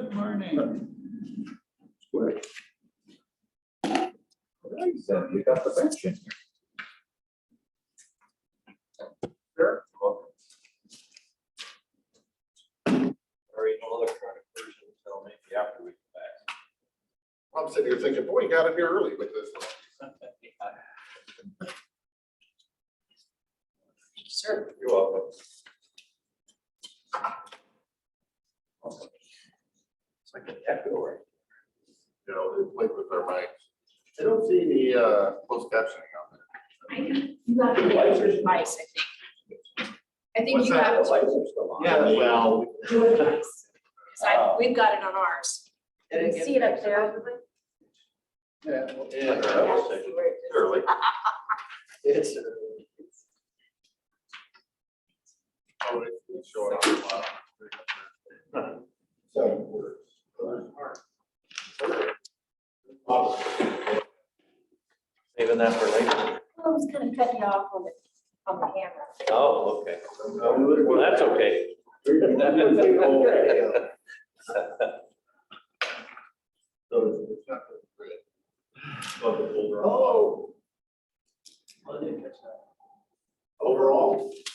Good morning. Good. All right, then we got the bench in here. Sure. Or even electronic version until maybe after we come back. I'm sitting here thinking, boy, you got it here early with this. Sure. You're welcome. It's like an echo, right? You know, they play with their minds. I don't see any closed captioning on there. You have to wait for device, I think. I think What's you that? have The to lights are still on. Yeah, well, do it twice. 'Cause we've got it on ours. You can see it up there. yeah. Early. It's Oh, it's showing up a lot. Saving that for later. I was kind of cutting you off on the camera. Oh, okay. Well, that's okay. Oh. Overall, it's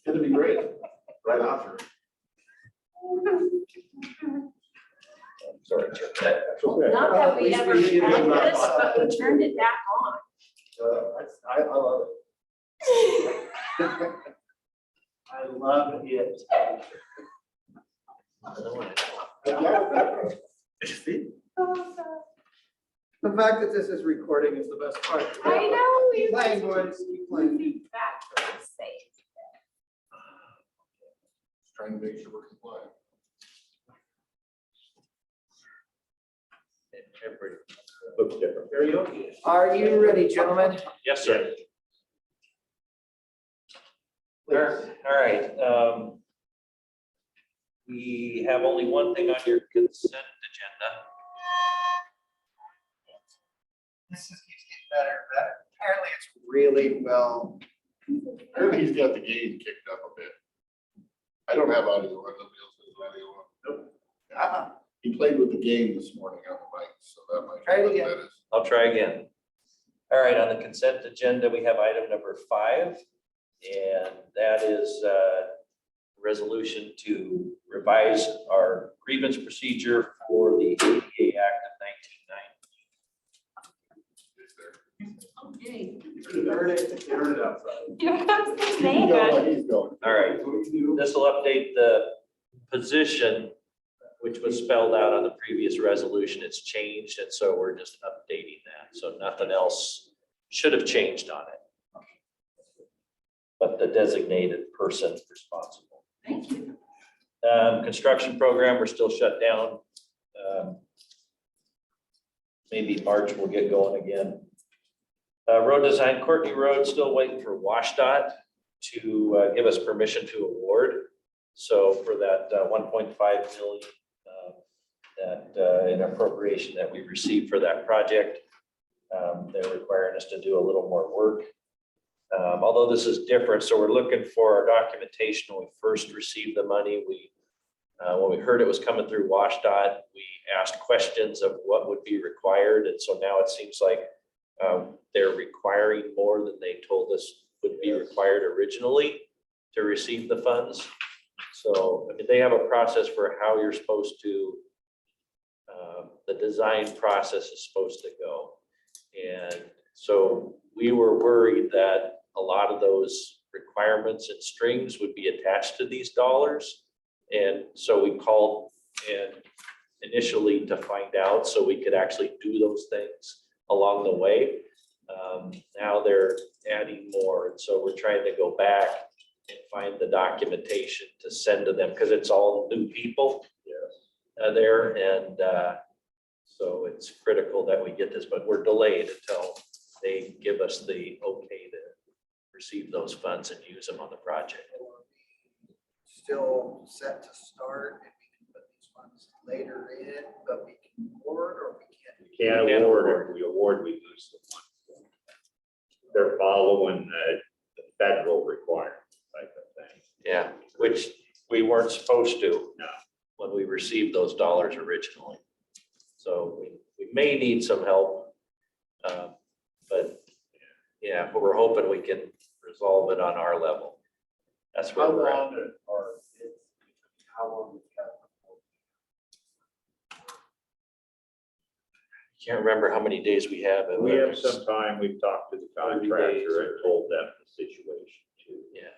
gonna be great, right after. Sorry. Not that we ever least we had did this, but we turned it back on. I love it. I love it. The fact that this is recording is the best part. I know. Keep playing, boys, keep playing. Feedback for the sake. Just trying to make sure we're compliant. Everybody looks different. Karaoke. Are you ready, gentlemen? Yes, sir. All right. We have only one thing on your consent agenda. This just keeps getting better and better. Apparently it's really well. Apparently he's got the gain kicked up a bit. I don't have audio, I don't have audio on. Nope. Uh-huh. He played with the game this morning on the mic, so that might. Try it be what again. that is. I'll try again. All right, on the consent agenda, we have item number 5, and that is resolution to revise our grievance procedure for the ADA Act of 1990. Okay. You heard it outside. Here comes the He's man. going, he's going. All right, this will update the position, which was spelled out on the previous resolution. It's changed, and so we're just updating that. So nothing else should have changed on it. But the designated person responsible. Thank you. Construction program, we're still shut down. Maybe March we'll get going again. Road design, Courtney Road, still waiting for WashDOT to give us permission to award. So for that 1.5 million that an appropriation that we received for that project, they're requiring us to do a little more work. Although this is different, so we're looking for our documentation. When we first received the money, when we heard it was coming through WashDOT, we asked questions of what would be required. And so now it seems like they're requiring more than they told us would be required originally to receive the funds. So, I mean, they have a process for how you're supposed to, the design process is supposed to go. And so we were worried that a lot of those requirements and strings would be attached to these dollars. And so we called and initially to find out so we could actually do those things along the way. Now they're adding more. And so we're trying to go back and find the documentation to send to them because it's all new people there. And so it's critical that we get this, but we're delayed until they give us the okay to receive those funds and use them on the project. Still set to start and we can put these funds later in, but we can award or we can't. Can't award it, we award, we lose the money. They're following the federal requirement type of thing. Yeah, which we weren't supposed to. No. when we received those dollars originally. So we may need some help. But yeah, but we're hoping we can resolve it on our level. That's where we're at. Can't remember how many days we have. We have some time, we've talked to the 30 days contractor and or- told them the situation too. Yeah.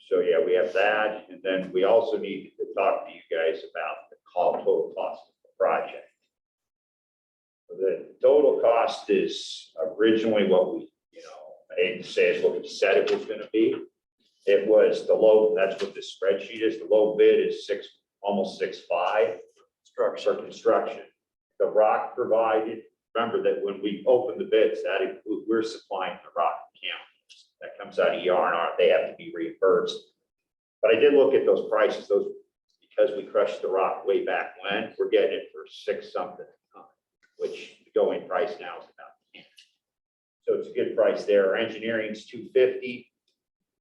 So yeah, we have that, and then we also need to talk to you guys about the total cost of the project. The total cost is originally what we, I hate to say it's what we said it was gonna be. It was the low, that's what the spreadsheet is, the low bid is almost 6.5 for construction. The rock provided, remember that when we opened the bids, that include, we're supplying the rock counties. That comes out of ER&R, they have to be reimbursed. But I did look at those prices, because we crushed the rock way back when, we're getting it for 6 something a ton, which the going price now is about 10. So it's a good price there. Our engineering's $250.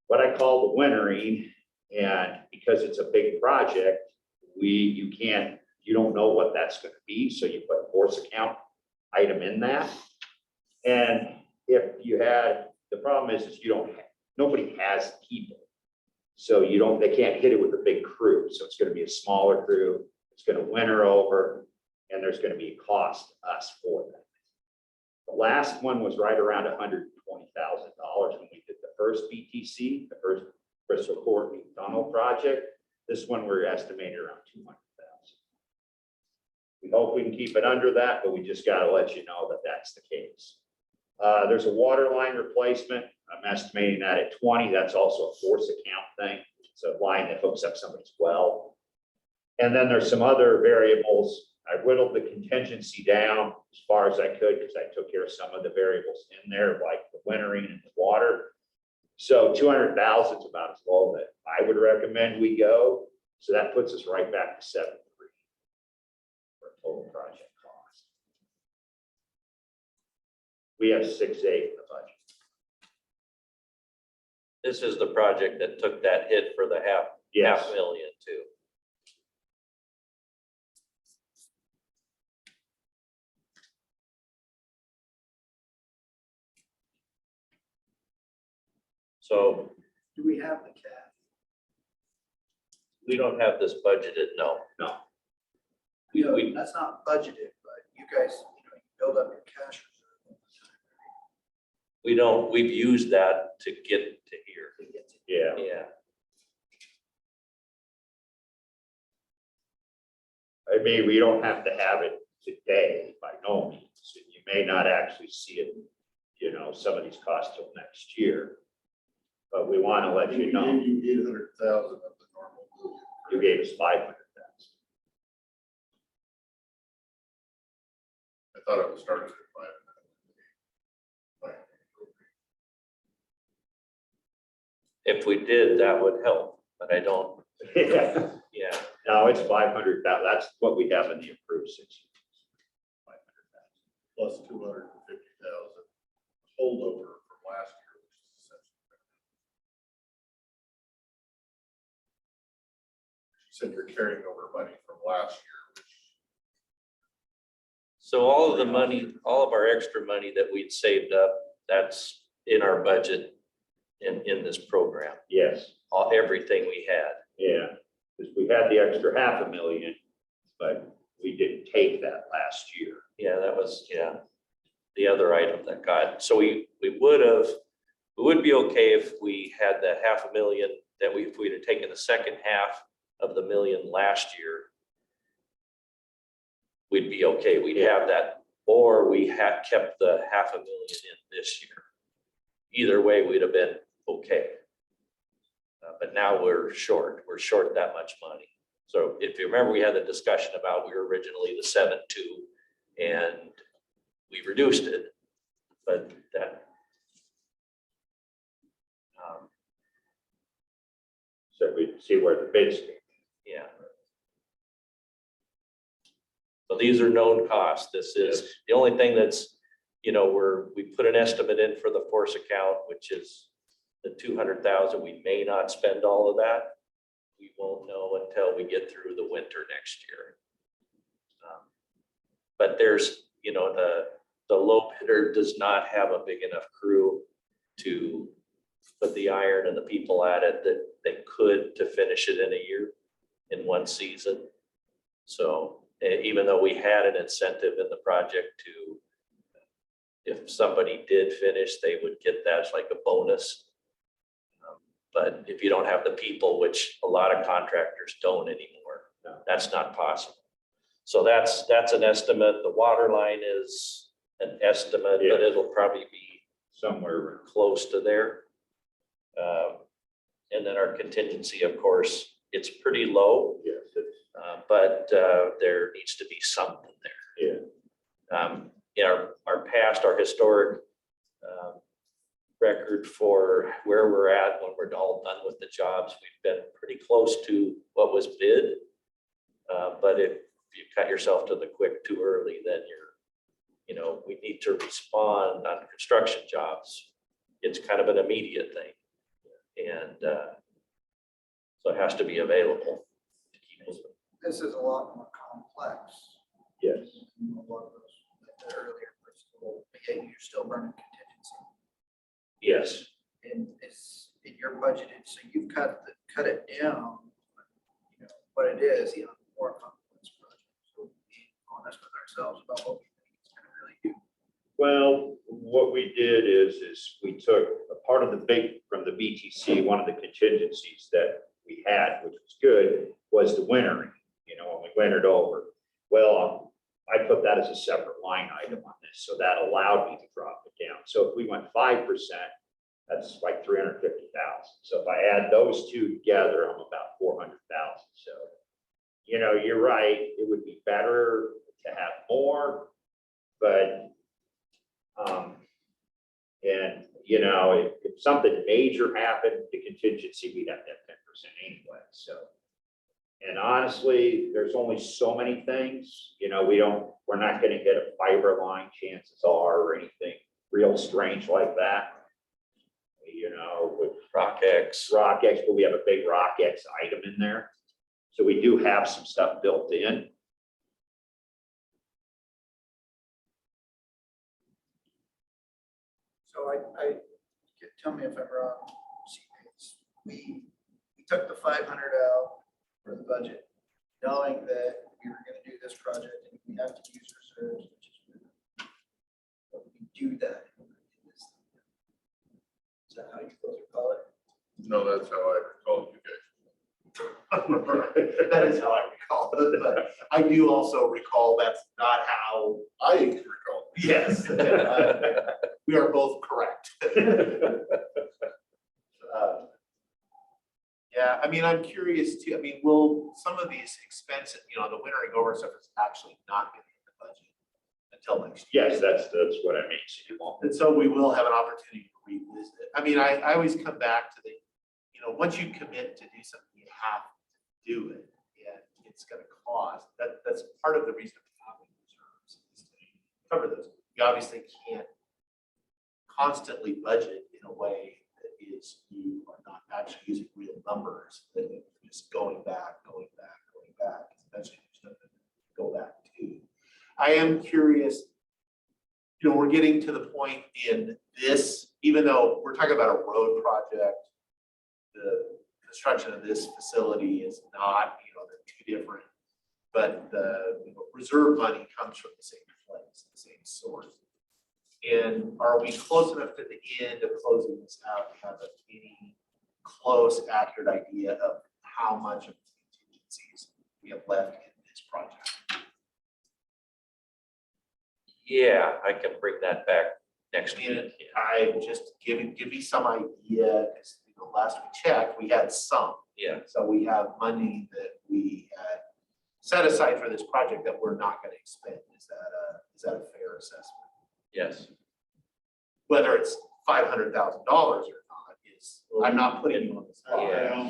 What I call the wintering, and because it's a big project, you don't know what that's going to be, so you put force account item in that. And if you had, the problem is nobody has people. So they can't hit it with a big crew. So it's going to be a smaller crew. It's going to winter over, and there's going to be a cost to us for that. The last one was right around $120,000 when we did the first BTC, the first Bristol Courtney Tunnel project. This one we're estimating around $200,000. We hope we can keep it under that, but we just got to let you know that that's the case. There's a water line replacement. I'm estimating that at 20. That's also a force account thing. It's a line that hooks up somebody's well. And then there's some other variables. I whittled the contingency down as far as I could because I took care of some of the variables in there, like the wintering and the water. So 200,000 is about as low that I would recommend we go. So that puts us right back to 7.3 for total project cost. We have 6.8 in the budget. This is the project that took that hit for the half million too. So Do we have the cash? we don't have this budgeted, no. We- That's not budgeted, but you guys, you build up your cash reserve. We've used that to get to here. Yeah. Yeah. I mean, we don't have to have it today by no means. You may not actually see it, some of these costs till next year. But we want to let you know, You gave you 800,000 of the normal million. you gave us 500,000. I thought it was started at 5. If we did, that would help, but I don't, Yeah, yeah. no, it's 500,000. That's what we have in the approved 6. 500,000. Plus 250,000 holdover from last year, which is essentially. You said you're carrying over money from last year, which. So all of the money, all of our extra money that we'd saved up, that's in our budget in this program, Yes, everything we had. yeah, because we had the extra 500,000, but we didn't take that last year. Yeah, that was, the other item that got, so we would be okay if we had the 500,000 that if we'd have taken the second half of the million last year, we'd be okay. We'd have that, or we had kept the 500,000 in this year. Either way, we'd have been okay. But now we're short that much money. So if you remember, we had the discussion about, we were originally the 7.2 and we reduced it, but that. So we see where the bids came. Yeah. So these are known costs. This is Yes. the only thing that's, we put an estimate in for the force account, which is the 200,000. We may not spend all of that. we won't know until we get through the winter next year. But there's, you know, the low bidder does not have a big enough crew to put the iron and the people at it that they could to finish it in a year, in one season. So even though we had an incentive in the project to, if somebody did finish, they would get that as like a bonus. But if you don't have the people, which a lot of contractors don't anymore, that's not possible. So that's an estimate. The water line is an estimate, but it'll probably be somewhere. close to there. And then our contingency, of course, it's pretty low, Yes, but there needs to be something there. yeah. In our past, our historic record for where we're at when we're all done with the jobs, we've been pretty close to what was bid. But if you cut yourself to the quick too early, then you know, we need to respond on construction jobs. It's kind of an immediate thing. And so it has to be available to keep moving. This is a lot more complex. Yes. than a lot of those, like the earlier, but yet you're still running contingency. Yes. And it's in your budgeted, so you've cut it down, you know, what it is, you know, more complex project. So being honest with ourselves about what we think it's gonna really do. Well, what we did is we took a part of the big, from the BTC, one of the contingencies that we had, which was good, was the wintering, you know, when we wintered over. Well, I put that as a separate line item on this, so that allowed me to drop it down. So if we went 5%, that's like 350,000. So if I add those two together, I'm about 400,000. So, you know, you're right, it would be better to have more, but and, you know, if something major happened, the contingency, we'd have to have 10% anyway, so. And honestly, there's only so many things, you know, we're not gonna hit a fiber line, chances are, or anything real strange like that. You know, with RockX. but we have a big RockX item in there. So we do have some stuff built in. So tell me if I'm wrong, we took the 500 out for the budget, knowing that we were gonna do this project and we have to use reserves, which is good. But we do that. Is that how you supposed to call it? No, that's how I recall you That is how I recall it, but I do also recall that's not how, guys. I recall. yes. We are both correct. Yeah, I mean, I'm curious too, I mean, will some of these expenses, you know, the wintering over stuff is actually not gonna hit the budget until next year. Yes, that's what I mean. So you won't. And so we will have an opportunity to revisit it. I mean, I always come back to the, you know, once you commit to do something, you have to do it. And it's gonna cost, that's part of the reason for having reserves is to cover those. You obviously can't constantly budget in a way that is, you are not actually using real numbers, that it's just going back. Eventually there's nothing to go back to. I am curious, you know, we're getting to the point in this, even though we're talking about a road project, the construction of this facility is not, you know, they're two different, but the reserve money comes from the same place, the same source. And are we close enough to the end of closing this out to have any close, accurate idea of how much of the contingencies we have left in this project? Yeah, I can bring that back next week. And I just give me some idea, because you know, last we checked, we had some. Yeah. So we have money that we had set aside for this project that we're not going to expend. Is that a fair assessment? Yes. Whether it's $500,000 or not is, I'm not putting you on the spot. Yeah.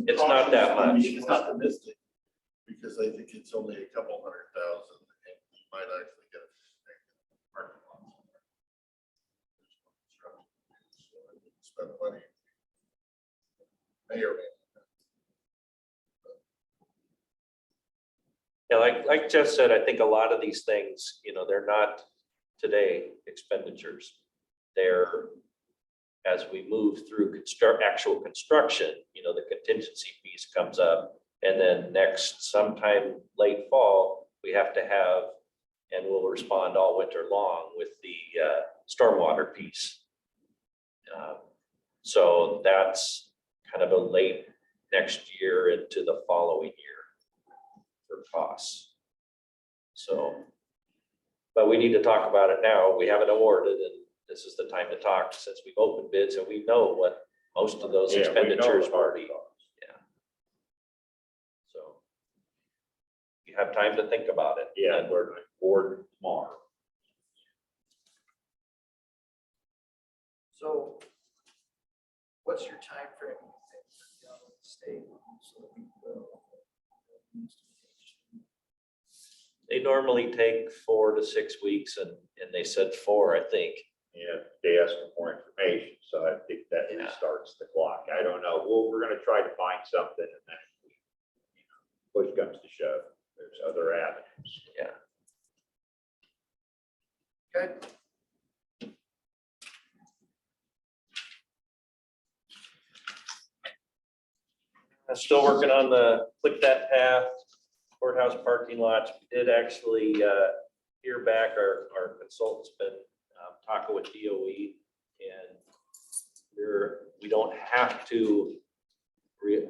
It's not that much. It's optimistic. Because I think it's only a couple $100,000 and we might actually get a parking lot somewhere. So I wouldn't spend money. May or may not. Yeah, like Jeff said, I think a lot of these things, they're not today expenditures. They're, as we move through actual construction, the contingency piece comes up. And then sometime late fall, we have to have, and we'll respond all winter long with the stormwater piece. So that's kind of a late next year into the following year for costs. So, but we need to talk about it now. We haven't awarded, and this is the time to talk since we've opened bids and we know what most of those Yeah, we know expenditures the hard already. costs. Yeah. So you have time to think about it. Yeah, we're going board tomorrow. So what's your timeframe, you think, for dealing with the state? So that we will. They normally take 4 to 6 weeks, and they said 4, I think. Yeah, they ask for more information, so I think that Yeah. restarts the clock. I don't know. Well, we're gonna try to find something, and then push comes to shove, there's other avenues. Yeah. Okay. I'm still working on the Klickitat path, courthouse parking lots. We did actually hear back. Our consultant's been talking with DOE, and we don't have to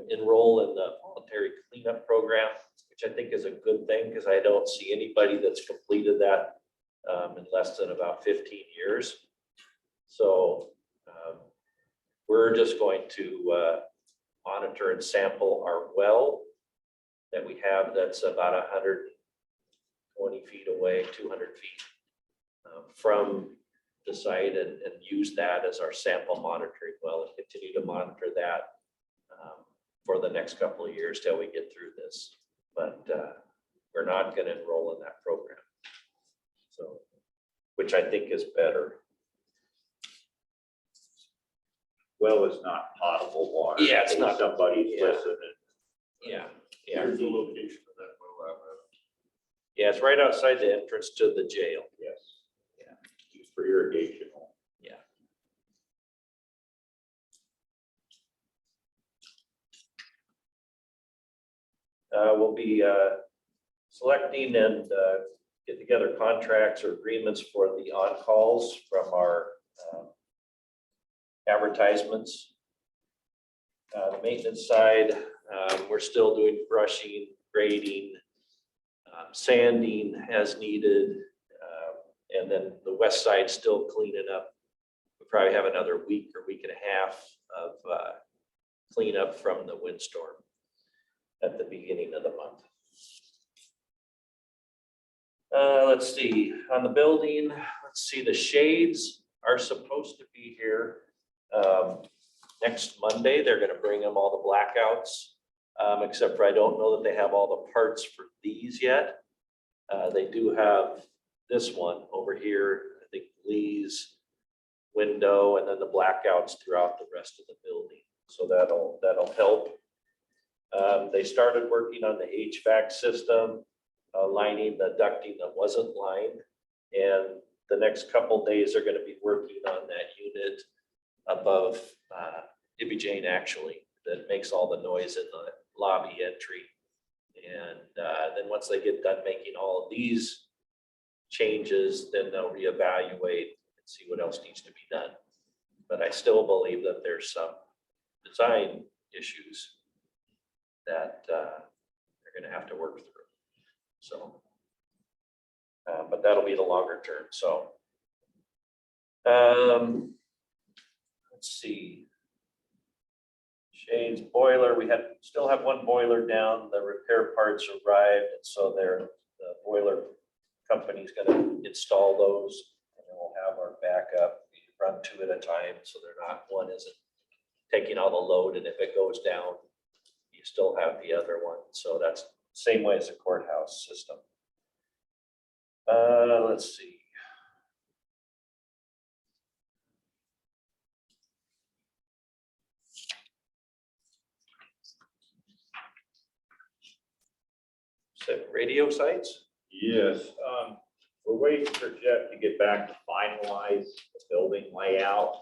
enroll in the voluntary cleanup program, which I think is a good thing because I don't see anybody that's completed that in less than about 15 years. So we're just going to monitor and sample our well that we have that's about 120 feet away, 200 feet from the site, and use that as our sample monitoring well and continue to monitor that for the next couple of years till we get through this. But we're not going to enroll in that program. So, which I think is better. Well, it's not potable water. Yeah, it's not. Somebody's Yeah. listening. Yeah. Here's the location of that well. Yeah, it's right outside the entrance to the jail. Yes. Yeah. Used for irrigation. Yeah. We'll be selecting and get together contracts or agreements for the on-calls from our advertisements. The maintenance side, we're still doing brushing, grading, sanding as needed. And then the west side still cleaning up. We probably have another week or week and a half of cleanup from the windstorm at the beginning of the month. Let's see, on the building, let's see, the shades are supposed to be here next Monday. They're gonna bring them all the blackouts, except for I don't know that they have all the parts for these yet. They do have this one over here, I think Lee's window, and then the blackouts throughout the rest of the building. So that'll help. They started working on the HVAC system, lining the ducting that wasn't lined. And the next couple days, they're gonna be working on that unit above Ibby Jane, actually, that makes all the noise in the lobby entry. And then once they get done making all of these changes, then they'll reevaluate and see what else needs to be done. But I still believe that there's some design issues that they're gonna have to work through. So, but that'll be the longer term, so. Let's see. Shades boiler, we still have one boiler down, the repair parts arrived, and so the boiler company's gonna install those, and then we'll have our backup. We run 2 at a time, so one isn't taking all the load, and if it goes down, you still have the other one. So that's the same way as the courthouse system. Let's see. Radio sites? Yes, we're waiting for Jeff to get back to finalize the building layout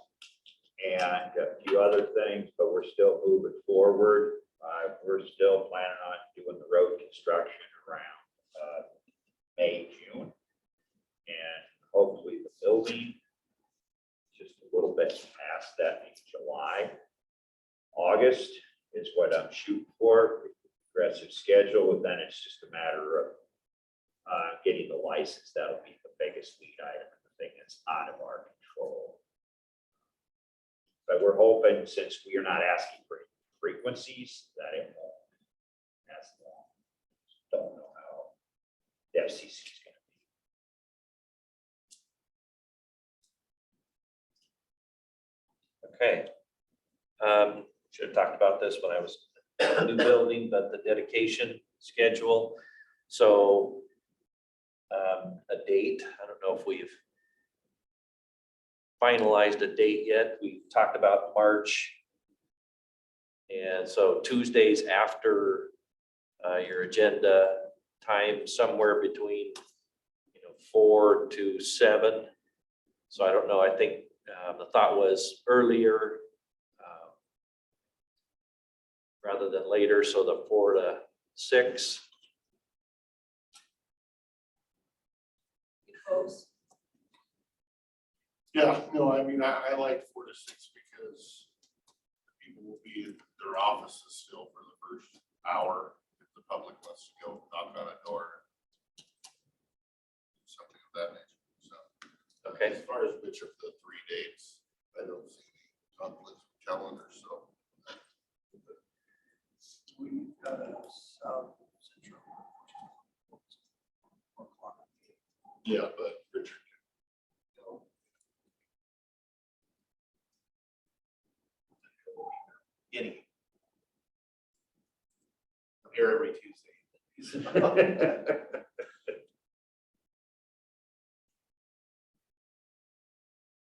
and a few other things, but we're still moving forward. We're still planning on doing the road construction around May, June. And hopefully the building, just a little bit past that, maybe July. August is what I'm shooting for, aggressive schedule, and then it's just a matter of getting the license. That'll be the biggest lead item, the thing that's out of our control. But we're hoping, since we are not asking for frequencies, that it won't as long. Don't know how the FCC is going to be. Okay. Should have talked about this when I was in the new building, but the dedication schedule. So a date, I don't know if we've finalized a date yet. We've talked about March. And so Tuesdays after your agenda time, somewhere between 4 to 7. So I don't know, I think the thought was earlier rather than later, so the 4 to 6. Close. Yeah, no, I mean, I like 4 to 6 because people will be in their offices still for the first hour if the public wants to go knock on a door. Something of that nature, so. Okay. As far as which of the 3 dates, I don't see any conflicts with calendars, so. We've got a South Central. 4 o'clock. Yeah, but Richard. Any. I'm here every Tuesday.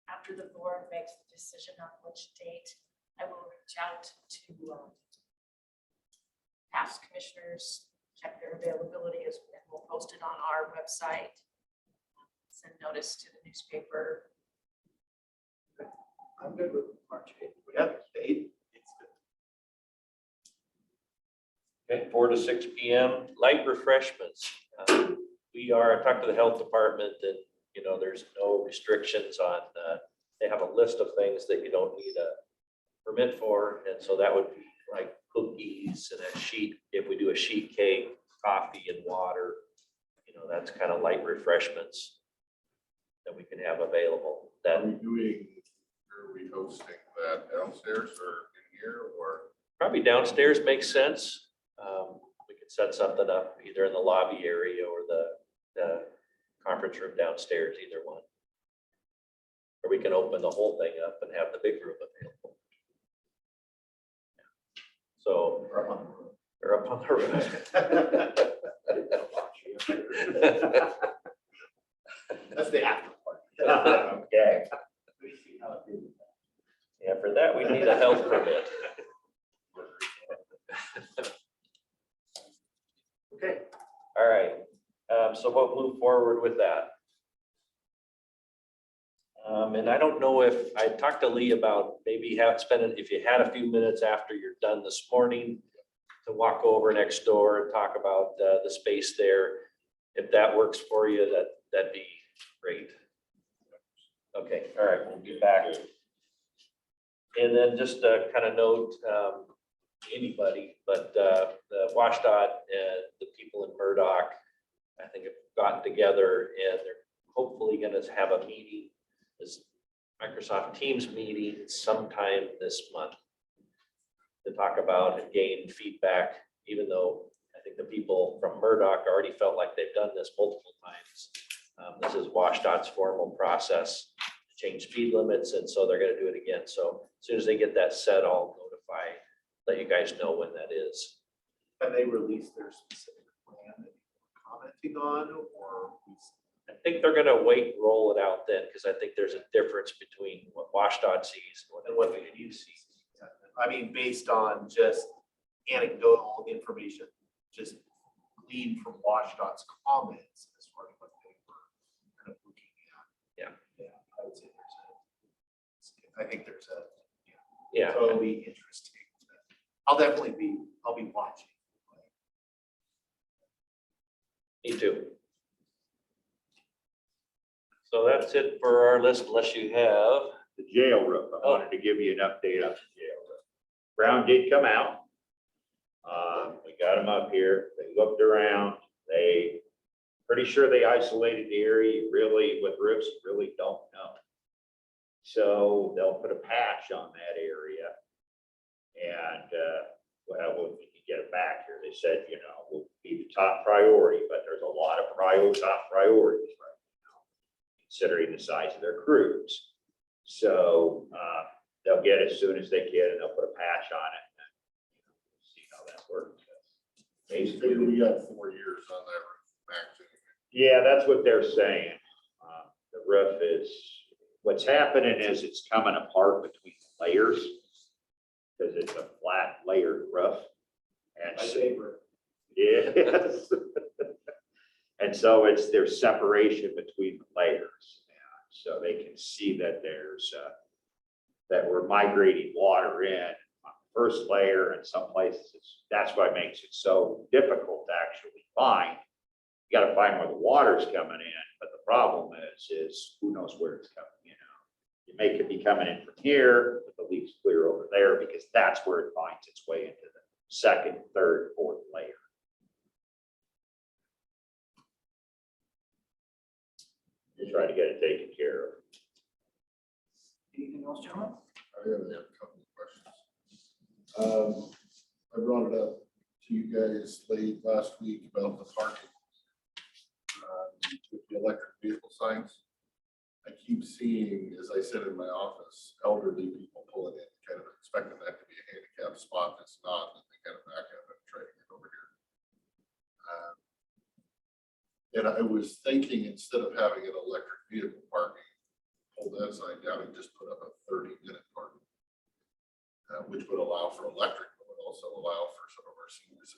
After the board makes the decision on which date, I will reach out to past commissioners, check their availability, and we'll post it on our website. Send notice to the newspaper. I'm good with March 8th. We have a date. It's good. Okay, 4 to 6 p.m. Light refreshments. I talked to the health department and, there's no restrictions on, they have a list of things that you don't need a permit for. And so that would be like cookies and a sheet, if we do a sheet cake, coffee and water, that's kind of light refreshments that we can have available. Are That we hosting that downstairs or in here or? probably downstairs makes sense. We could set something up either in the lobby area or the conference room downstairs, either one. Or we can open the whole thing up and have the big room available. So, or up on the roof. That's the after part. Okay. We see how it is. Yeah, for that, we need a health permit. Okay. All right, so we'll move forward with that. And I don't know if, I talked to Lee about maybe if you had a few minutes after you're done this morning to walk over next door and talk about the space there. If that works for you, that'd be great. Okay, all right, we'll be back. And then just a kind of note, anybody, but the WashDOT and the people in Murdoch, I think have gotten together and they're hopefully going to have a meeting, this Microsoft Teams meeting sometime this month to talk about and gain feedback, even though I think the people from Murdoch already felt like they've done this multiple times. This is WashDOT's formal process to change speed limits, and so they're going to do it again. So as soon as they get that set, I'll let you guys know when that is. Have they released their specific plan that you're commenting on, or? I think they're going to wait and roll it out then, because I think there's a difference between what WashDOT sees and what the community sees. I mean, based on just anecdotal information, just gleaned from WashDOT's comments as far as what they were kind of looking at. Yeah. Yeah, I would say I think there's a, Yeah, so it'll be interesting. I'll be watching. me too. So that's it for our list, unless you have. The jail roof, I wanted to give you an update on the jail roof. Brown did come out. We got them up here, they looked around, they, pretty sure they isolated the area. You really, with roofs, you really don't know. So they'll put a patch on that area. And, well, when we can get it back here, they said, you know, will be the top priority, but there's a lot of top priorities right now, considering the size of their crews. So, they'll get it as soon as they can, and they'll put a patch on it. And see how that works. Basically, we got 4 years on that roof maxing. Yeah, that's what they're saying. The roof is, what's happening is it's coming apart between the layers because it's a flat layered roof. And My so, favorite. yes. And so there's separation between the layers. And so they can see that that we're migrating water in on the first layer, and some places that's what makes it so difficult to actually find. You got to find where the water's coming in, but the problem is who knows where it's coming, you know. It could be coming in from here, but the leak's clear over there because that's where it finds its way into the second, third, fourth layer. We'll try to get it taken care of. Anything else, gentlemen? I have a couple of questions. I brought it up to you guys late last week about the parking. With the electric vehicle signs. I keep seeing, as I sit in my office, elderly people pulling in, kind of expecting that to be a handicap spot. It's not, and they kind of back up and try to get over here. And I was thinking, instead of having an electric vehicle parking, pull that sign down and just put up a 30-minute parking. Which would allow for electric, but would also allow for some of our seniors to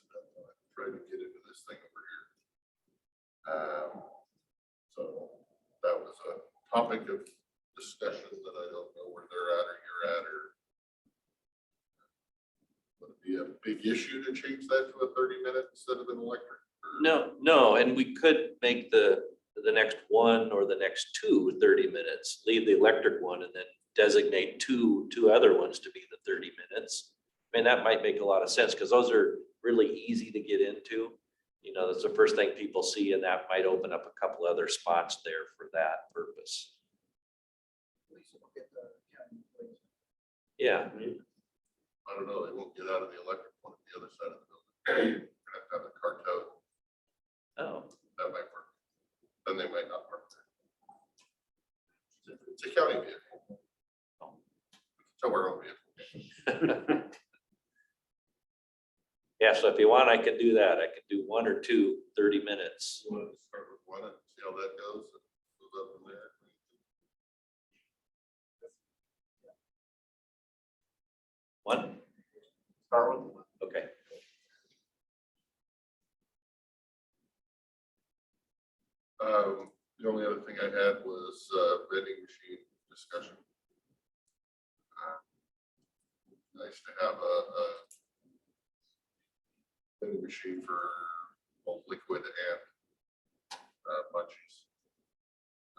try to get into this thing over here. So that was a topic of discussion that I don't know where they're at or you're at, or would it be a big issue to change that to a 30-minute instead of an electric? No, and we could make the next one or the next 30 minutes, leave the electric one and then designate two other ones to be the 30 minutes. I mean, that might make a lot of sense because those are really easy to get into. You know, that's the first thing people see, and that might open up a couple other spots there for that purpose. Yeah. I don't know, they won't get out of the electric one at the other side of the building. You're gonna have to have a car tow. Oh, That might work. Then they might not work there. It's a county vehicle. So we're on vehicle. yeah. So if you want, I can do that. I could do 1 or 2 30 minutes. You want to start with one and see how that goes? Goes up from there. One? Start with one. Okay. The only other thing I had was vending machine discussion. Nice to have a vending machine for both liquid and munchies.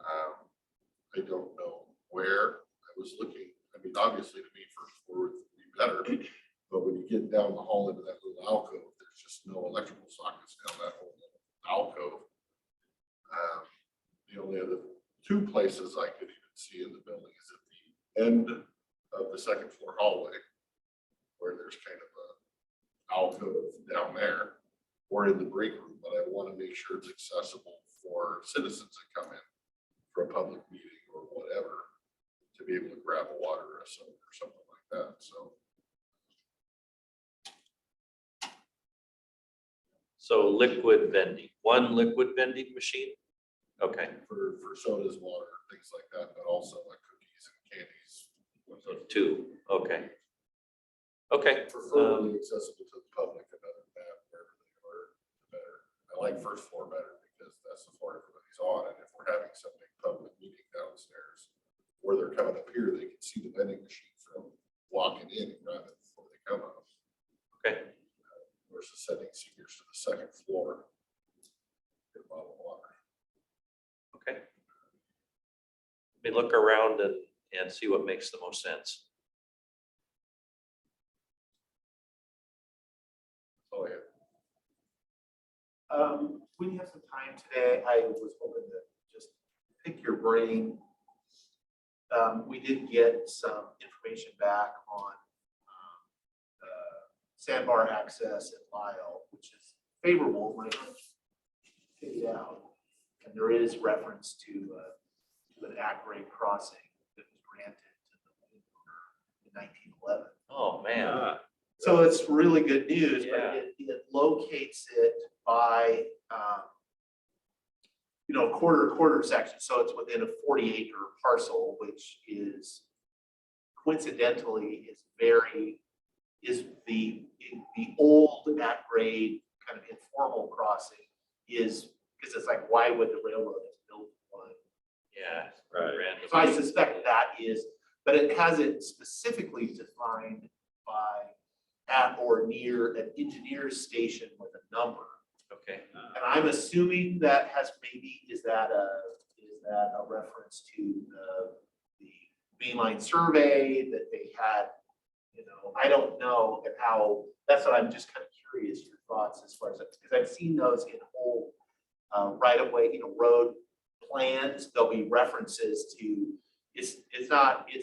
I don't know where. I was looking, I mean, obviously to me, first floor would be better, but when you get down the hall into that little alcove, there's just no electrical sockets down that whole little alcove. The only other 2 places I could even see in the building is at the end of the second floor hallway, where there's kind of a alcove down there, or in the break room, but I want to make sure it's accessible for citizens that come in for a public meeting or whatever, to be able to grab a water or something like that, so. So liquid vending, 1 liquid vending machine? Okay, For sodas, water, things like that, but also like cookies and candies. so 2, okay. Okay. Preferably accessible to the public, and other than that, wherever they are, the better. I I like first floor better because that's the floor everybody's on, and if we're having some big public meeting downstairs, where they're coming up here, they can see the vending machine from walking in and grabbing it before they come up. Okay. Versus sending seniors to the second floor. Get a bottle of water. Okay. Let me look around and see what makes the most sense. Oh, yeah. When you have some time today, I was hoping to just pick your brain. We did get some information back on sandbar access at Lyle, which is favorable, when I take it out. And there is reference to an at-grade crossing that was granted to the landowner in 1911. Oh, man. So it's really good news, but Yeah. it locates it by, quarter section. So it's within a 40-acre parcel, which is coincidentally is the old at-grade kind of informal crossing is, because it's like, why would the railroad have built one? Yeah. Right. Random. So I suspect that is, but it has it specifically defined by at or near an engineer's station with a number. Okay. And I'm assuming that is that a reference to the mainline survey that they had, I don't know and how, that's what I'm just kind of curious, your thoughts as far as that, because I've seen those in whole right of way, road plans, there'll be references to, it's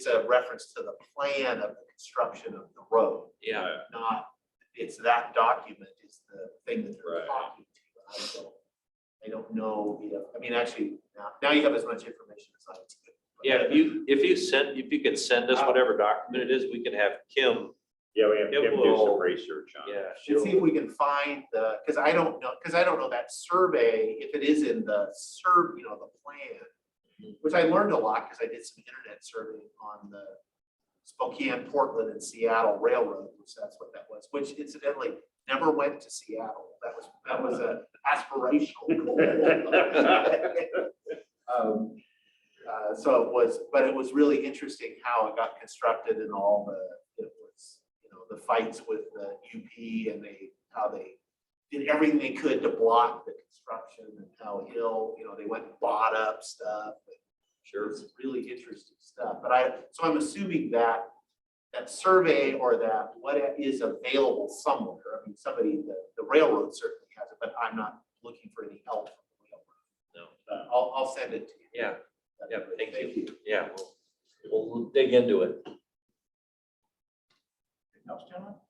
a reference to the plan of the construction of the road, Yeah. not, it's that document is the thing that they're Right. talking to. I don't know, actually, now you have as much information as I do. Yeah, if you could send us whatever document it is, we can have Kim. Yeah, we have It Kim do some will- research on it. Yeah. And see if we can find because I don't know that survey, if it is in the the plan, which I learned a lot because I did some internet surveying on the Spokane, Portland, and Seattle Railroad, which that's what that was, which incidentally never went to Seattle. That was an aspirational goal. So it was really interesting how it got constructed and all the fights with the UP and how they did everything they could to block the construction and how ill, they went and bought up stuff. Sure. It's really interesting stuff. But I'm assuming that survey or that what is available somewhere. I mean, the railroad certainly has it, but I'm not looking for any help from the railroad. No. I'll send it to you. Yeah. Yeah. Thank you. Yeah. We'll dig into it. Anything else, gentlemen? All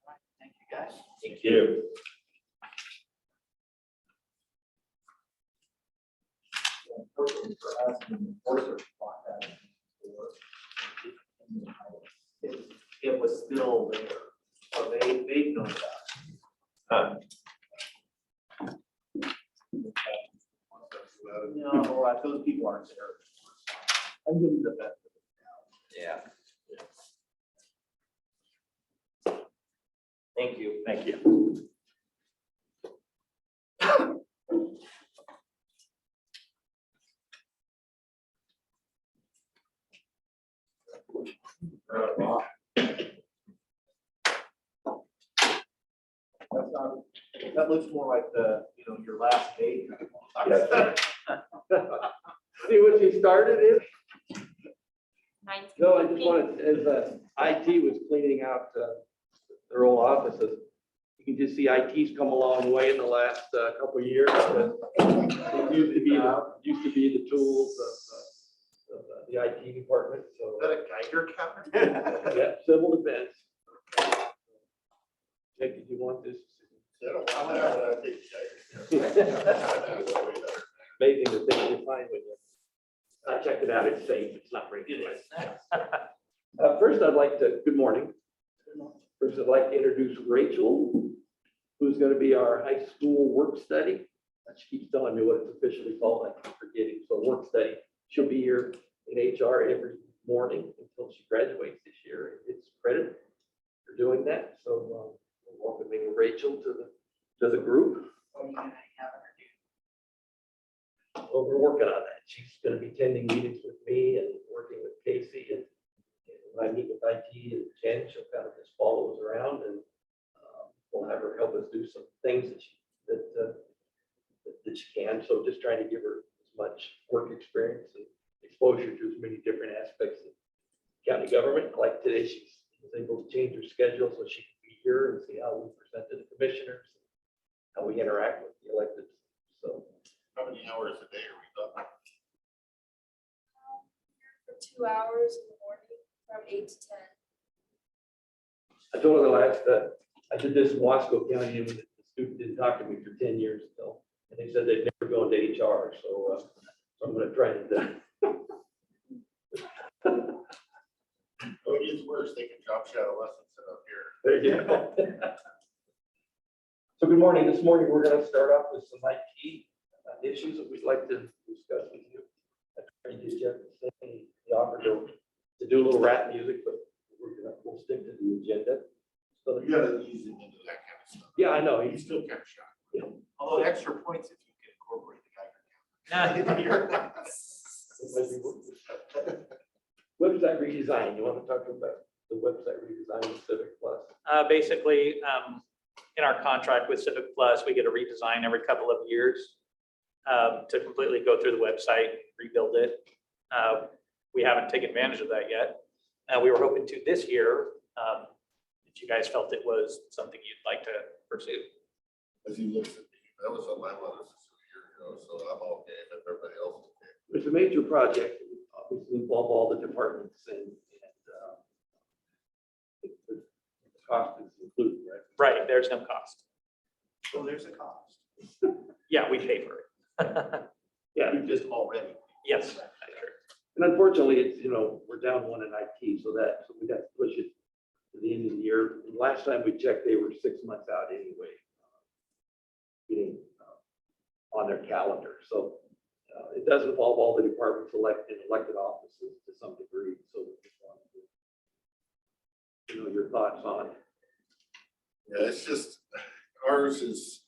right, thank you, guys. Thank You. Unfortunately for us, the enforcers bought that before. It was still there. So they know that. No, those people aren't there. I'm giving the best. Yeah. Thank you. Thank you. That looks more like your last day. See what she started in? Mine's No, I just wanted, as IT was cleaning out their old offices, you can just see IT's come a long way in the last couple of years. It used to be the tools of the IT department, Is so. that a Geiger counter? Yeah, civil defense. Jake, did you want this? Amazing the things you find when you. I checked it out, it's safe, it's not regulated. First, good morning. First, I'd like to introduce Rachel, who's going to be our high school work study. She keeps telling me what it's officially called, I keep forgetting. So work study, she'll be here in HR every morning until she graduates this year. It's credit for doing that. So welcoming Rachel to the group. What are you gonna have her do? Well, we're working on that. She's gonna be attending meetings with me and working with Casey and when I meet with IT and Jen, she'll kind of just follow us around and we'll have her help us do some things that she can. So just trying to give her as much work experience and exposure to as many different aspects of county government. Like today, she was able to change her schedule so she could be here and see how we present to the commissioners, how we interact with the elected. So How many hours a day are we talking? For 2 hours in the morning from 8 to 10. I told her last that I did this in Wasco County and the student didn't talk to me for 10 years still. And they said they'd never go into HR. So I'm going to try to. Oh, it gets worse. They can job shadow us and sit up here. There you go. So good morning. This morning, we're going to start off with some IT issues that we'd like to discuss with you. I tried to get Jeff to say he offered to do a little rap music, but we'll stick to the agenda. So You gotta ease him into that kind of stuff. yeah, I know. He's still kind of shy. Although extra points if you can incorporate the Geiger counter. Website redesign. You want to talk about the website redesign of Civic Plus? Basically, in our contract with Civic Plus, we get a redesign every couple of years to completely go through the website, rebuild it. We haven't taken advantage of that yet. We were hoping to this year, if you guys felt it was something you'd like to pursue. As he looks at me, that was on my list a year ago, so I'm okay if everybody else is okay. It's a major project. It would obviously involve all the departments and the cost is included, right? Right, there's no cost. So there's a cost. Yeah, we pay for it. Yeah. You just already. Yes, that's true. And unfortunately, it's, we're down one in IT, so we got to push it to the end of the year. And last time we checked, they were 6 months out anyway, getting on their calendar. So it does involve all the departments elected offices to some degree. So just wanted to, your thoughts on. Yeah, it's just, ours is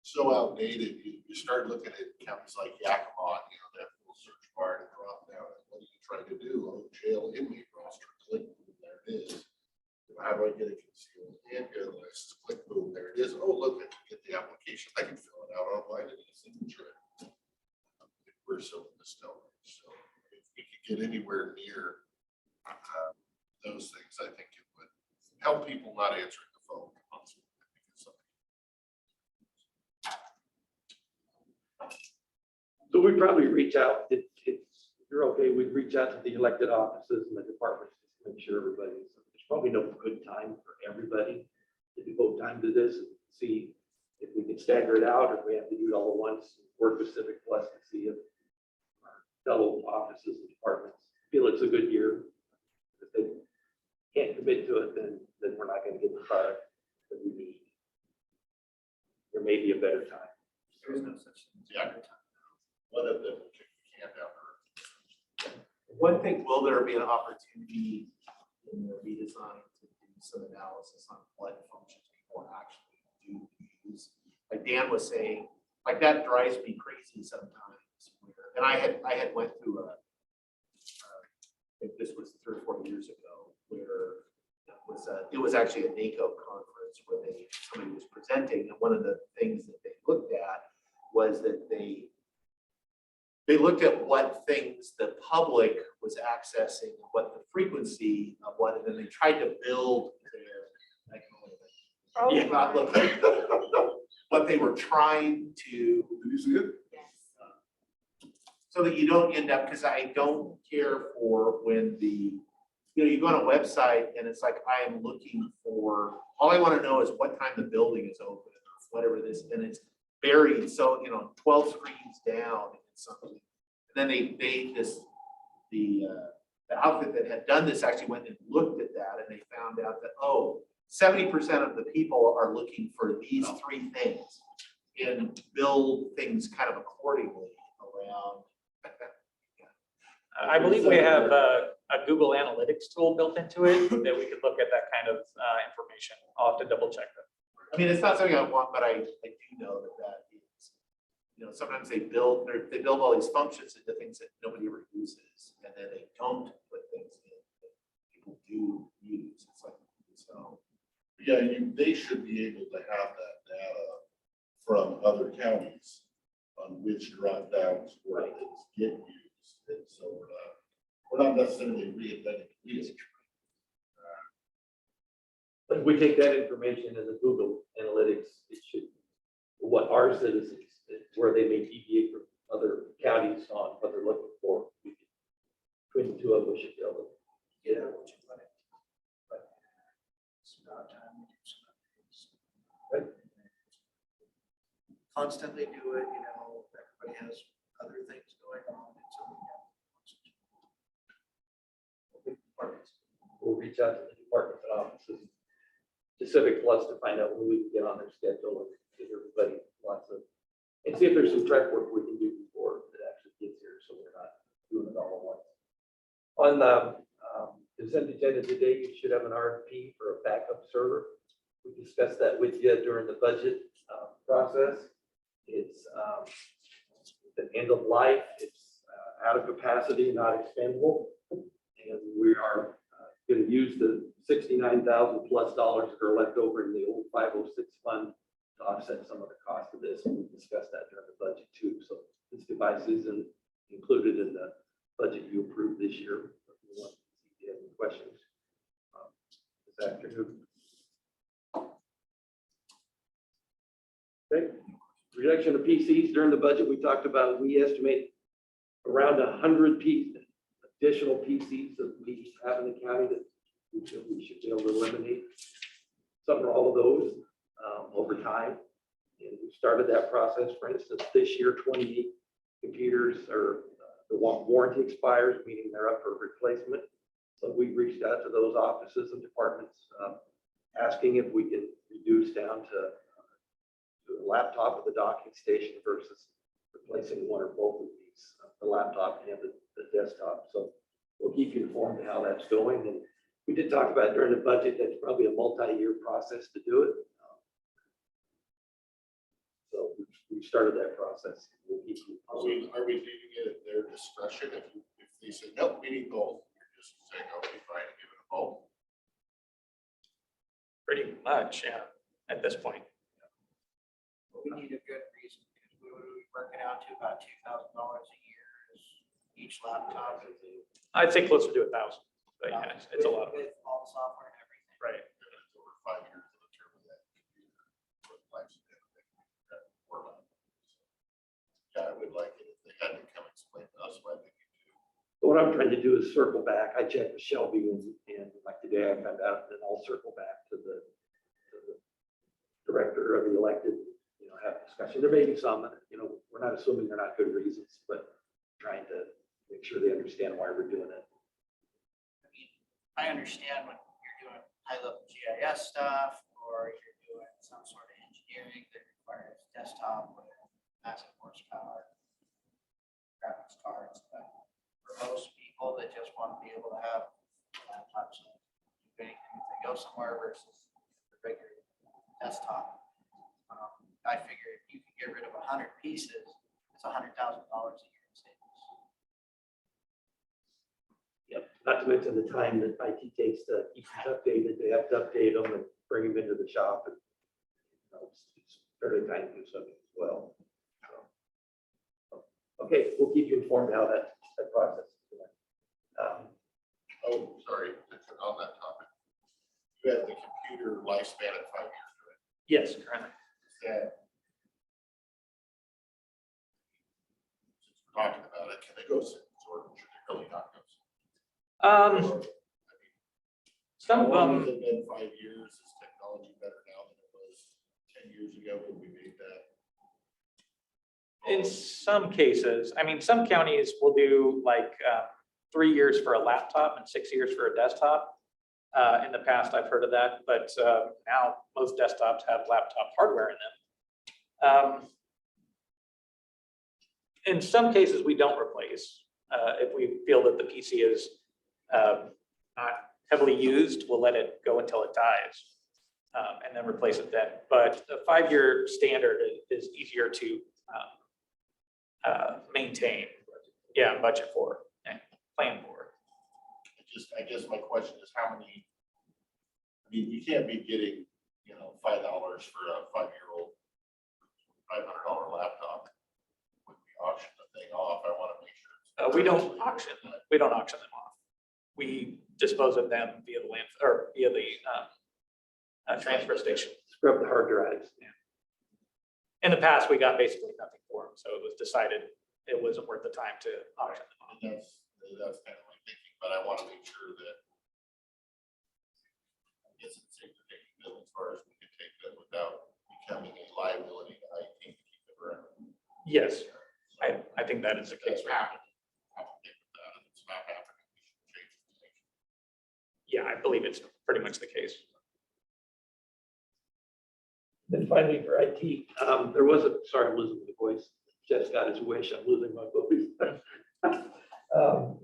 so outdated. You start looking at counties like Yakima, that little search bar to drop down. And what are you trying to do? Oh, jail inmate roster, click, boom, there it is. How do I get a concealed handgun list? Click, boom, there it is. Oh, look, I can get the application. I can fill it out online and get a signature. We're so in the stone. So if we could get anywhere near those things, I think it would help people not answering the phone. So we'd probably reach out, if you're okay, we'd reach out to the elected offices and the departments to make sure everybody's, there's probably no good time for everybody to devote time to this and see if we can stagger it out, or if we have to do it all at once, work with Civic Plus to see if our fellow offices and departments feel it's a good year. If they can't commit to it, then we're not going to get the product that we need. There may be a better time. There is no such thing. Yeah. One of them will kick the can down the road. One thing, will there be an opportunity in the redesign to do some analysis on what functions people actually do use? Like Dan was saying, like that drives me crazy sometimes. And I had went through I think this was 3 or 4 years ago, where it was actually a NACO conference where somebody was presenting, and one of the things that they looked at was that they looked at what things the public was accessing, what the frequency of what, and then they tried to build their, not look like what they were trying to, Did you see it? Yes. so that you don't end up, because I don't care for when you go on a website and it's like, I am looking for, all I want to know is what time the building is open, or whatever this, and it's buried, so, 12 screens down and something. And then the outfit that had done this actually went and looked at that, and they found out that, 70% of the people are looking for these 3 things and build things kind of accordingly around. I believe we have a Google Analytics tool built into it that we could look at that kind of information. I'll have to double check that. I mean, it's not something I want, but I do know that is, sometimes they build all these functions into things that nobody ever uses, and then they don't put things in that people do use. It's like, so. Yeah, they should be able to have that data from other counties on which drop downs where things get used. And so we're not necessarily reinventing the wheel. But if we take that information in the Google Analytics, it should, what our citizens, where they may deviate from other counties on what they're looking for. Between the two of them, we should be able to Get out what you want it. But it's about time we do some updates. Right. Constantly do it, everybody has other things going on. It's something that departments. We'll reach out to the departments and offices, to Civic Plus, to find out when we can get on their schedule and give everybody lots of, and see if there's some prep work we can do before it actually gets here, so we're not doing it all at once. On the consent agenda today, you should have an RFP for a backup server. We discussed that with you during the budget process. It's an end of life. It's out of capacity, not expendable. And we are going to use the $69,000+ that are left over in the old 506 fund to offset some of the cost of this. And we discussed that during the budget too. So this device isn't included in the budget you approved this year. If you want to see if you have any questions this afternoon. Okay. Reduction of PCs during the budget, we talked about, we estimate around 100 additional PCs that we have in the county that we should be able to eliminate some or all of those over time. And we started that process. For instance, this year, 28 computers are the warranty expires, meaning they're up for replacement. So we reached out to those offices and departments asking if we could reduce down to a laptop with a docking station versus replacing one or both of these, the laptop and the desktop. So we'll keep you informed of how that's going. And we did talk about during the budget, that's probably a multi-year process to do it. So we started that process. We'll keep you Are we leaving it at their discretion? If they say, nope, we need both, you're just saying, okay, fine, give it a both. Pretty much, yeah, at this point. we need a good reason, because we would be working out to about $2,000 a year is each laptop. I'd say closer to 1,000, but yeah, it's a lot. With all the software and everything. Right. And it's over 5 years of the term of that computer. What lifespan of that computer, or not. Yeah, I would like it if they had to come explain to us why they could do. What I'm trying to do is circle back. I checked with Shelby and like today I found out, and I'll circle back to the director of the elected, have a discussion. There may be some, we're not assuming they're not good reasons, but trying to make sure they understand why we're doing it. I mean, I understand when you're doing high-level GIS stuff, or you're doing some sort of engineering that requires desktop with massive horsepower, graphics cards, but for most people that just want to be able to have laptops and do anything if they go somewhere versus the regular desktop. I figure if you can get rid of 100 pieces, it's $100,000 a year in savings. Yep. Not to mention the time that IT takes to keep these updated. They have to update them and bring them into the shop, and it's fairly time consuming as well. Okay, we'll keep you informed how that process is going. Oh, sorry, on that topic. You had the computer lifespan at 5 years, right? Yes, currently. That. Since we're talking about it, can they go since, or should they really not go since? Some How of long them. has it been 5 years? Is technology better now than it was 10 years ago when we made that? In some cases, some counties will do like 3 years for a laptop and 6 years for a desktop. In the past, I've heard of that, but now most desktops have laptop hardware in them. In some cases, we don't replace. If we feel that the PC is not heavily used, we'll let it go until it dies. and then replace it then. But the 5-year standard is easier to maintain, yeah, budget for and plan for. I guess my question is how many, I mean, you can't be getting, $5 for a 5-year-old, $500 laptop. When we auction the thing off, I want to make sure. We don't auction them off. We dispose of them via the land or via the transfer station. Scrub the hard drives. In the past, we got basically nothing for them, so it was decided it wasn't worth the time to auction them off. And that's kind of my thinking, but I want to make sure that. I guess it's safe to take the bill as far as we can take that without becoming a liability to IT to keep it around. Yes, I think that is the case. That's happening. I'm okay with that. If it's not happening, we should change the thing. Yeah, I believe it's pretty much the case. Then finally for IT, there was sorry, I'm losing my voice. Jeff's got his wish, I'm losing my voice.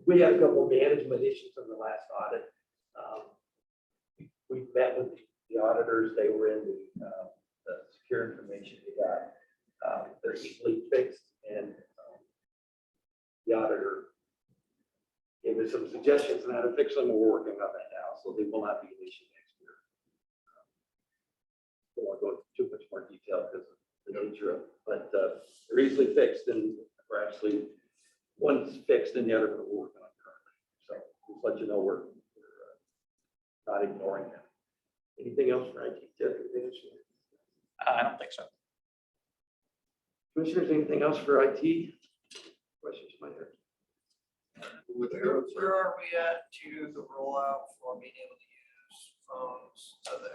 We had a couple of management issues in the last audit. We met with the auditors, they were in the secure information we got. They're easily fixed and the auditor gave us some suggestions on how to fix them, and we're working on that now, so they will not be an issue next year. Don't want to go into too much more detail because of the nature of it, but they're easily fixed, and we're actually, one's fixed and the other one we're working on currently. So just let you know we're not ignoring them. Anything else for IT? Jeff, anything else? I don't think so. Commissioners, anything else for IT? Questions you might have? Where are we at to the rollout for being able to use phones so that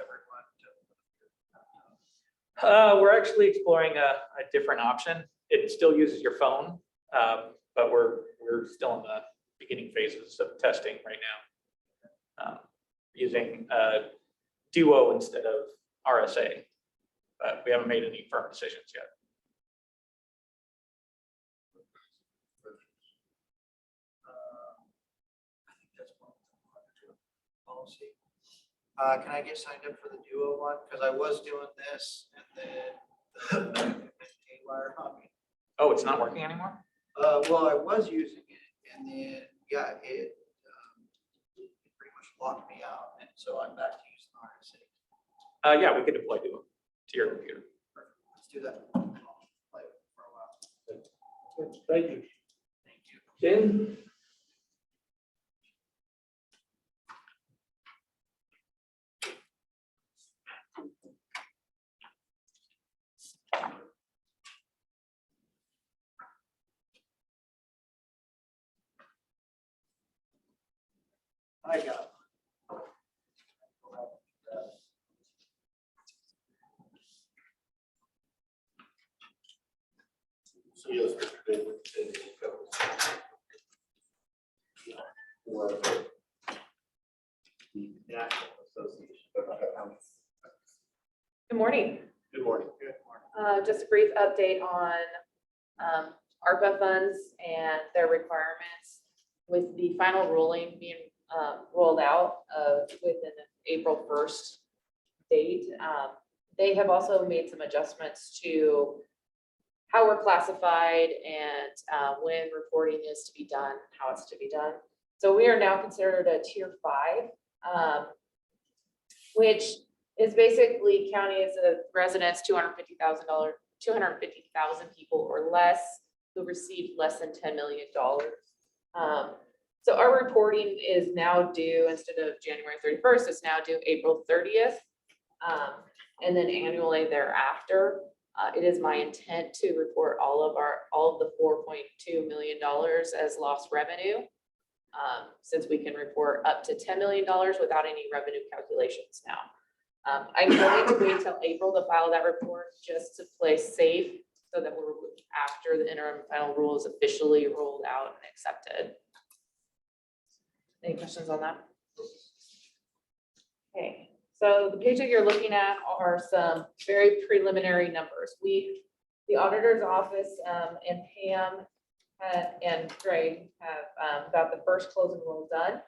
everyone? We're actually exploring a different option. It still uses your phone, but we're still in the beginning phases of testing right now. Using Duo instead of RSA, but we haven't made any firm decisions yet. I think that's one policy. Can I get signed up for the Duo one? Because I was doing this and then the wire on me. Oh, it's not working anymore? Well, I was using it and then, yeah, it pretty much locked me out. And so I'm back to using RSA. Yeah, we could deploy Duo to your computer. Let's do that. I'll play it for a while. Thank you. Thank you. Jen? I got it. So yes, Mr. David, for the National Association of Counties. Good morning. Good morning. Just a brief update on ARPA funds and their requirements with the final ruling being rolled out within the April 1st date. They have also made some adjustments to how we're classified and when reporting is to be done, how it's to be done. So we are now considered a tier 5, which is basically county as a residents, $250,000, 250,000 people or less who receive less than $10 million. So our reporting is now due, instead of January 31st, it's now due April 30th. And then annually thereafter. It is my intent to report all of the $4.2 million as lost revenue. Since we can report up to $10 million without any revenue calculations now. I'm going to wait till April to file that report just to play safe so that we're after the interim final rule is officially rolled out and accepted. Any questions on that? Okay, so the page that you're looking at are some very preliminary numbers. The auditor's office and Pam and Greg have got the first closing roll done.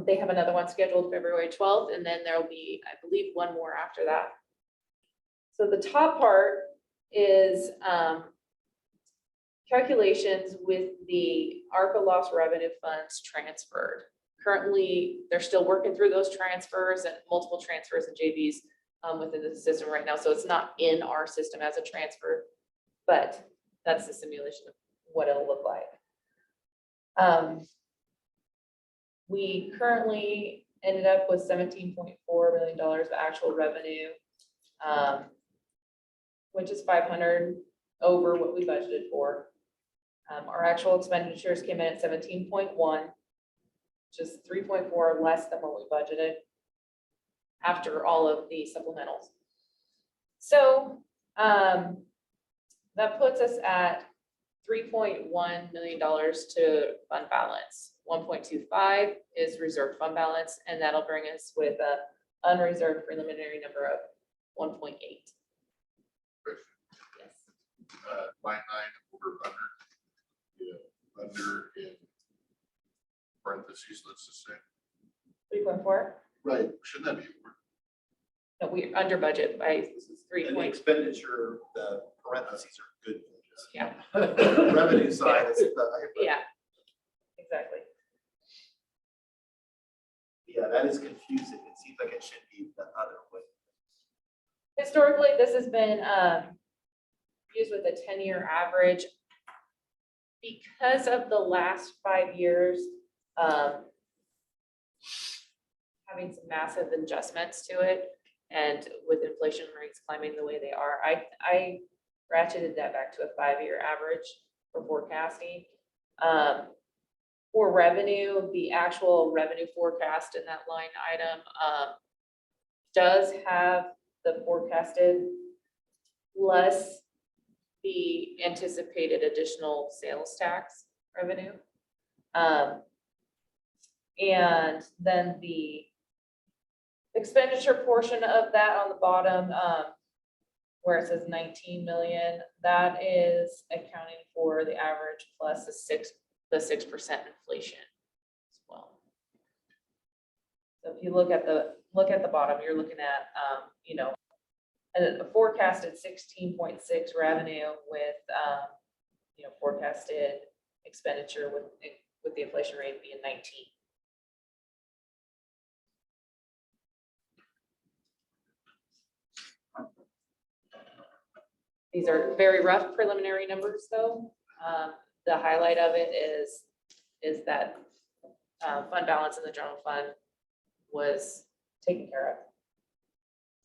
They have another one scheduled February 12th, and then there'll be, I believe, one more after that. So the top part is calculations with the ARPA loss revenue funds transferred. Currently, they're still working through those transfers and multiple transfers and JVs within the system right now. So it's not in our system as a transfer, but that's the simulation of what it'll look like. We currently ended up with $17.4 million of actual revenue, which is 500 over what we budgeted for. Our actual expenditures came in at 17.1, which is 3.4 less than what we budgeted after all of the supplementals. So that puts us at $3.1 million to fund balance. 1.25 is reserved fund balance, and that'll bring us with a unreserved preliminary number of 1.8. Yes. Line 9 over under. Yeah, under in parentheses, let's just say. 3.4? Right. Shouldn't that be over? No, we're under budget by 3 And the points. expenditure, the parentheses are good. Yeah. The revenue side is the. Yeah, exactly. Yeah, that is confusing. It seems like it should be the other way. Historically, this has been used with a 10-year average. Because of the last 5 years, having some massive adjustments to it, and with inflation rates climbing the way they are, I ratcheted that back to a 5-year average for forecasting. For revenue, the actual revenue forecast in that line item does have the forecasted less the anticipated additional sales tax revenue. And then the expenditure portion of that on the bottom, where it says 19 million, that is accounting for the average plus the 6% inflation as well. So if you look at the bottom, you're looking at, you know, a forecasted 16.6 revenue with, you know, forecasted expenditure with the inflation rate being 19. These are very rough preliminary numbers, though. The highlight of it is that fund balance in the general fund was taken care of.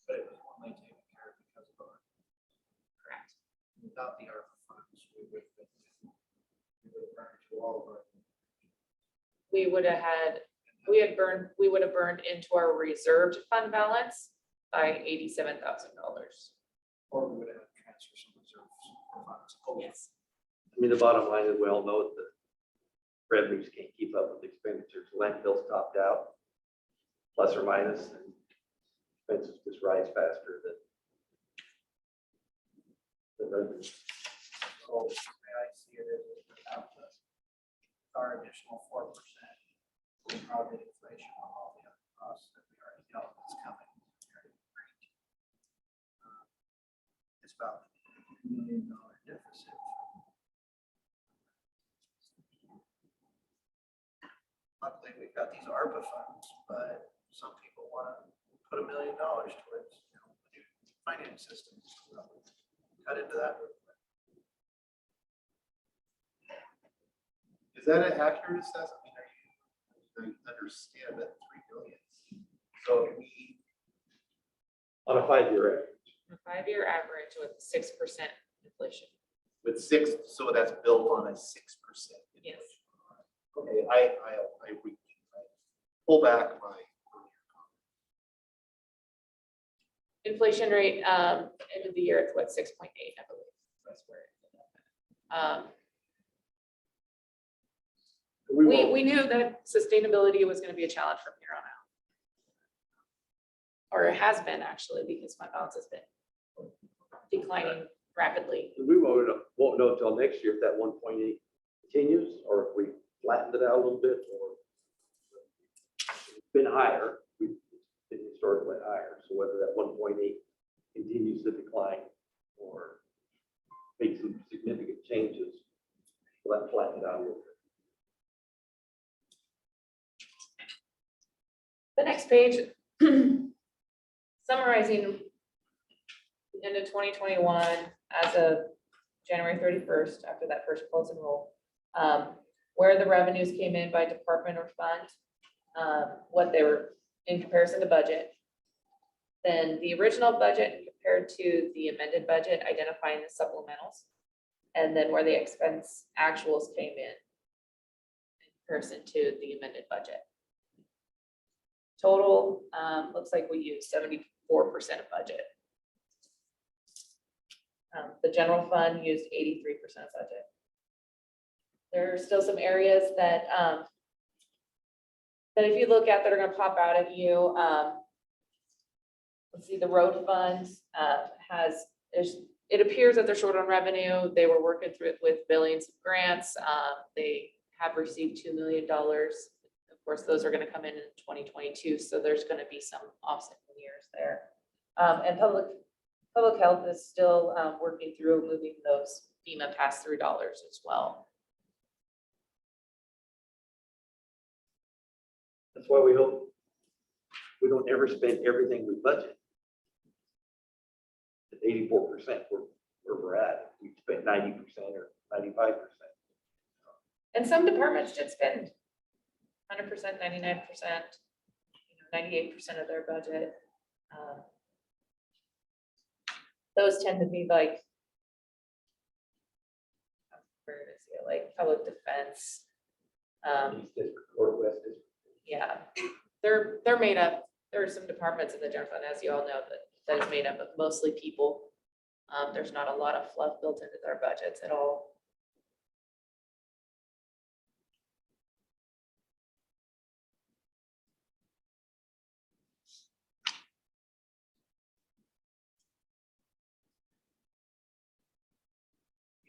But it was only taken care of because of our. Correct. Without the ARPA funds, we would have burned through all of our. We would have burned into our reserved fund balance by $87,000. Or we would have transferred some reserves funds. over. Yes. I mean, the bottom line is we all know that the revenues can't keep up with expenditures. Landfill's topped out, plus or minus, and expenses just rise faster than the revenues. So may I see it as without our additional 4%, without the inflation on all the other costs that we already know is coming. It's about $1 million deficit. Luckily, we've got these ARPA funds, but some people want to put $1 million towards, you know, a new finance system. So cut into that. Is that an accurate assessment? I mean, I understand that 3 million. So we, On a 5-year average. A 5-year average with 6% inflation. with 6, so that's built on a 6%. Yes. Okay, I pull back my. Inflation rate, end of the year, it's what, 6.8, I believe. That's where it ended up at. We knew that sustainability was going to be a challenge from here on out. Or it has been actually, because my balance has been declining rapidly. We won't know until next year if that 1.8 continues, or if we flattened it out a little bit, or. been higher, we've been historically higher, so whether that 1.8 continues to decline or make some significant changes, will that flatten it out a little bit? The next page, summarizing the end of 2021 as of January 31st, after that first close and roll, where the revenues came in by department or fund, what they were in comparison to budget. Then the original budget compared to the amended budget, identifying the supplementals, and then where the expense actuals came in comparison to the amended budget. Total, looks like we used 74% of budget. The general fund used 83% of budget. There are still some areas that, that if you look at that are gonna pop out at you. Let's see, the road fund it appears that they're short on revenue. They were working through it with billings and grants. They have received $2 million. Of course, those are gonna come in 2022, so there's gonna be some offset years there. And public health is still working through moving those FEMA pass-through dollars as well. That's why we hope we don't ever spend everything we budget. At 84%, where we're at, we spent 90% or 95%. And some departments did spend 100%, 99%, 98% of their budget. Those tend to be like, where is it, like public defense. East District or West District. Yeah, they're made up, there are some departments in the general fund, as you all know, that is made up of mostly people. There's not a lot of fluff built into their budgets at all.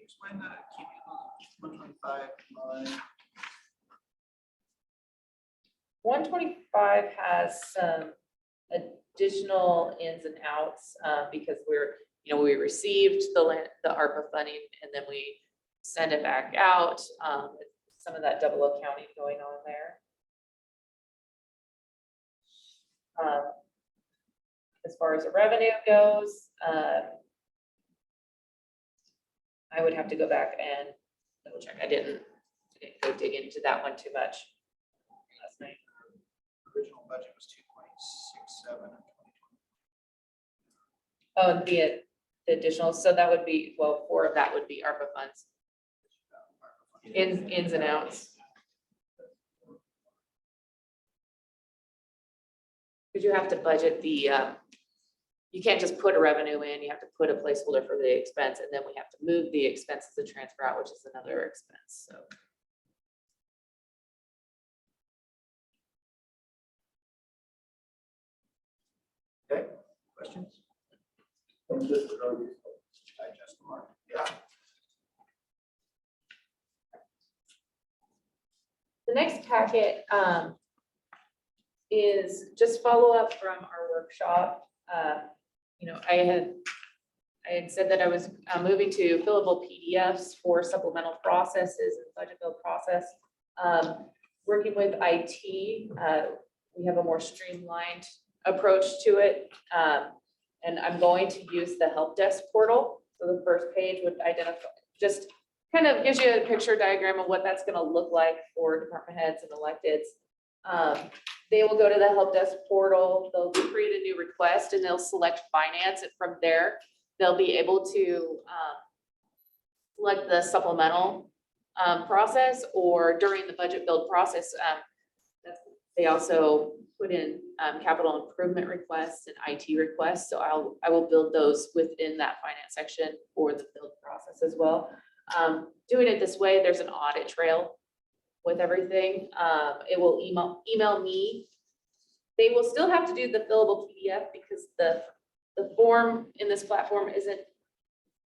Explain that, keep it on 125 line. 125 has some additional ins and outs because we received the ARPA funding and then we send it back out. Some of that double accounting going on there. As far as the revenue goes, I would have to go back and double check. I didn't go dig into that one too much last night. Original budget was 2.67 in 2020. Oh, the additional, so that would be, well, 4 of that would be ARPA funds, ins and outs. Because you have to budget the, you can't just put a revenue in, you have to put a placeholder for the expense, and then we have to move the expenses to transfer out, which is another expense, so. Okay, questions? Digest more. Yeah. The next packet is just follow up from our workshop. I had said that I was moving to fillable PDFs for supplemental processes and budget bill process. Working with IT, we have a more streamlined approach to it. And I'm going to use the help desk portal. So the first page would identify, just kind of gives you a picture diagram of what that's gonna look like for department heads and electeds. They will go to the help desk portal, they'll create a new request and they'll select finance, and from there, they'll be able to select the supplemental process, or during the budget build process, they also put in capital improvement requests and IT requests. So I will build those within that finance section for the build process as well. Doing it this way, there's an audit trail with everything. It will email me. They will still have to do the fillable PDF because the form in this platform isn't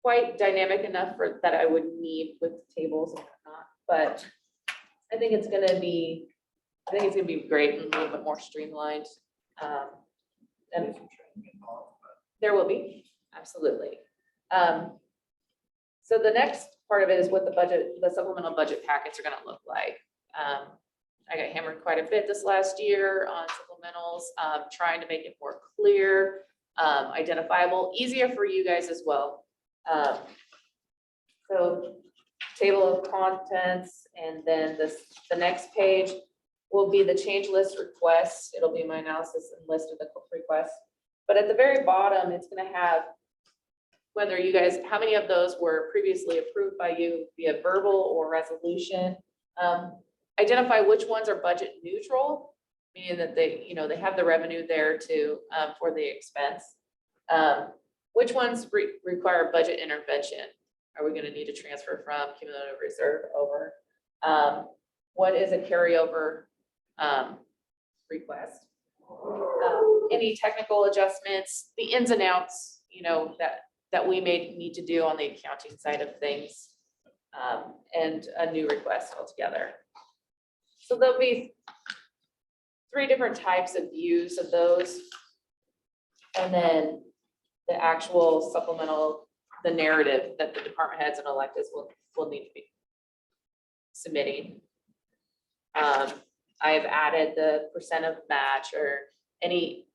quite dynamic enough for that I would need with tables and whatnot. But I think it's gonna be I think it's gonna be great and a little bit more streamlined. And there will be, absolutely. So the next part of it is what the supplemental budget packets are gonna look like. I got hammered quite a bit this last year on supplementals, trying to make it more clear, identifiable, easier for you guys as well. So table of contents, and then the next page will be the change list requests. It'll be my analysis and list of the requests. But at the very bottom, it's gonna have whether you guys, how many of those were previously approved by you via verbal or resolution. Identify which ones are budget neutral, meaning that they, they have the revenue there to, for the expense. Which ones require budget intervention? Are we gonna need to transfer from cumulative reserve over? What is a carryover request? Any technical adjustments, the ins and outs, that we may need to do on the accounting side of things, and a new request altogether. So there'll be 3 different types of views of those. And then the actual supplemental, the narrative that the department heads and electeds will need to be submitting. I have added the percent of match or any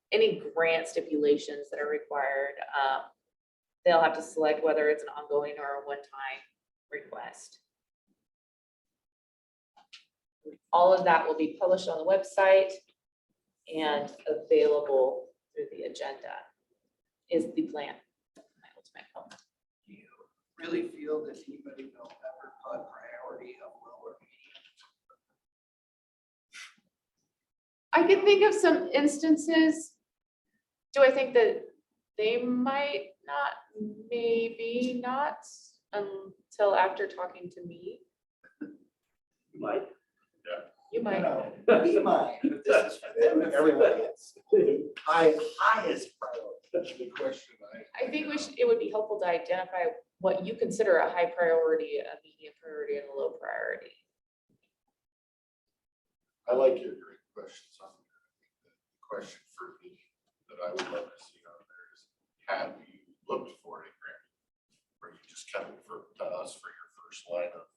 grant stipulations that are required. They'll have to select whether it's an ongoing or a one-time request. All of that will be published on the website and available through the agenda is the plan. My ultimate goal. Do you really feel that anybody will ever put priority of low or medium? I can think of some instances. Do I think that they might not, maybe not until after talking to me? You might. You might. No, we might, but this is for them and everybody else. Highest priority. That's the question I think it would be helpful to identify what you consider a high priority, a medium priority, and a low priority. I like your great questions on there. The question for me that I would love to see on there is, have you looked for a grant? Or you just kind of refer to us for your first line of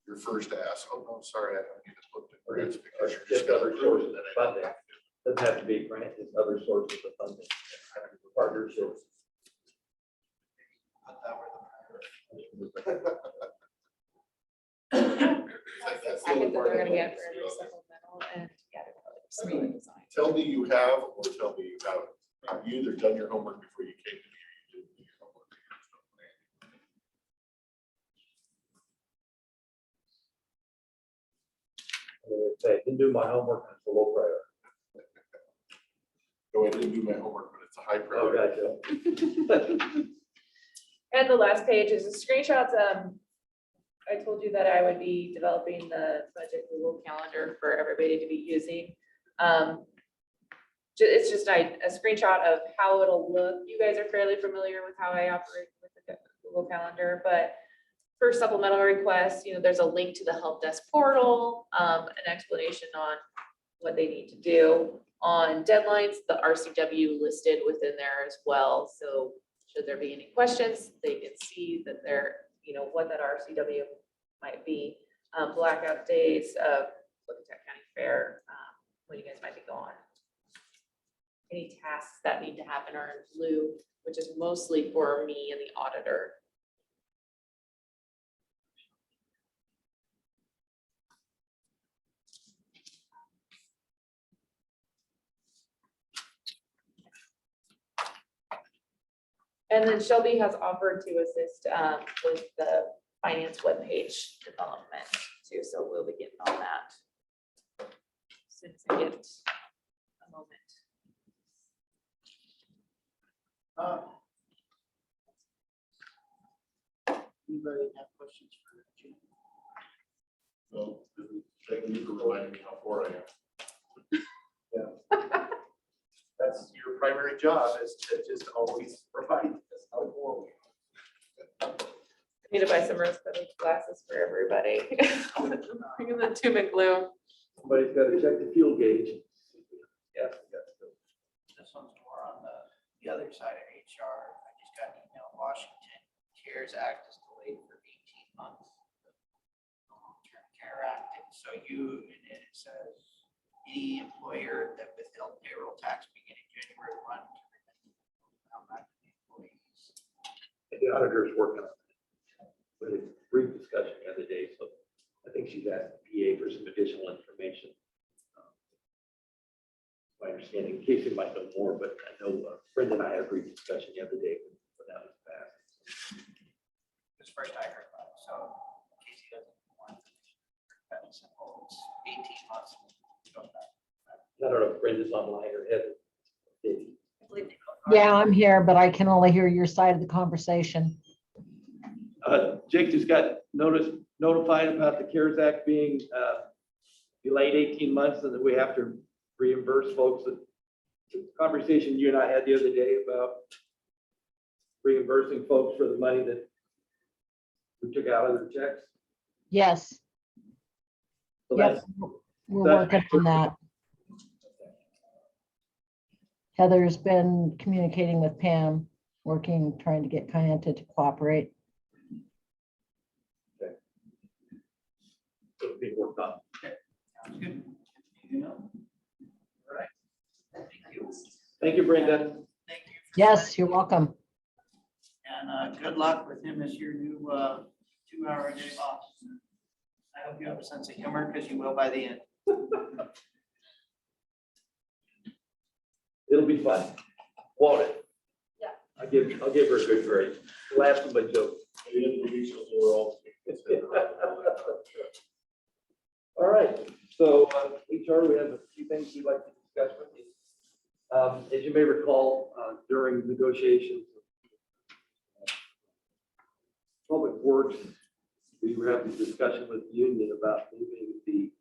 your first ask, oh, no, sorry, I haven't even looked at grants because you're just Just gonna other approve sources it. of funding. Doesn't have to be grant, it's other sources of funding. Partnerships. Put that where the Packet that they're gonna get for every supplemental and Tell me you have, or tell me you haven't. Have you either done your homework before you came to me, or you didn't do your homework? Say, I didn't do my homework, it's a low priority. No, I didn't do my homework, but it's a high Oh, priority. gotcha. And the last page is the screenshots. I told you that I would be developing the budget Google Calendar for everybody to be using. It's just a screenshot of how it'll look. You guys are fairly familiar with how I operate with the Google Calendar, but for supplemental requests, there's a link to the help desk portal, an explanation on what they need to do. On deadlines, the RCW listed within there as well. So should there be any questions, they can see that they're, what that RCW might be. Blackout days of Klickitat County Fair, when you guys might be going. Any tasks that need to happen are in blue, which is mostly for me and the auditor. And then Shelby has offered to assist with the finance webpage development too, so we'll be getting on that as soon as I get a moment. Anybody have questions for Jim? No, thank you for reminding me how poor I am. That's your primary job, is to just always provide us how poor we are. Need to buy some rose-colored glasses for everybody. Bring the doom and gloom. Somebody's got to check the fuel gauge. Yeah. This one's more on the other side of HR. I just got an email, Washington CARES Act is delayed for 18 months. The Long-Term Care Act, and so and it says, any employer that withheld payroll tax beginning January 1 to remit back to the employees. The auditor's working on it. We had a brief discussion the other day, so I think she's asked the PA for some additional information. My understanding, Casey might know more, but I know Brenda and I had a brief discussion the other day when that was passed. It's first I heard about it, so Casey doesn't want that simple. It's 18 months. I don't know if Brenda's online or Heather. I believe they both are. Yeah, I'm here, but I can only hear your side of the conversation. Jake just got notified about the CARES Act being delayed 18 months and that we have to reimburse folks. The conversation you and I had the other day about reimbursing folks for the money that we took out of their checks. Yes, So yep, that's, we're that's- working on that. Heather's been communicating with Pam, trying to get Kayenta to cooperate. it'll be worked on. Sounds good. You know. All right. Thank you. Thank you, Brenda. Thank you. Yes, you're welcome. And good luck with him as your new 2-hour-a-day boss. I hope you have a sense of humor because you will by the end. It'll be fun. Won't it? Yeah. I'll give her a good grade. Laugh at my joke. All right, so HR, we have a few things we'd like to discuss with you. As you may recall, during negotiations, Public Works, we were having a discussion with the union about moving the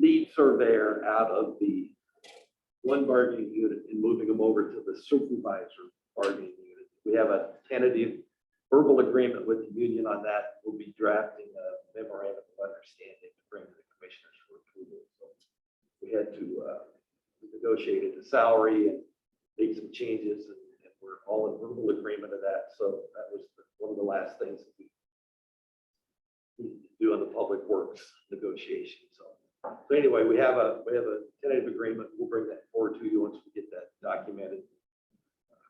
lead surveyor out of the one bargaining unit and moving them over to the supervisor bargaining unit. We have a tentative verbal agreement with the union on that. We'll be drafting a memorandum of understanding to bring to the commissioners for approval. So we had to negotiate the salary and make some changes, and we're all in verbal agreement of that. So that was one of the last things that we need to do on the Public Works negotiation. So anyway, we have a tentative agreement. We'll bring that forward to you once we get that documented,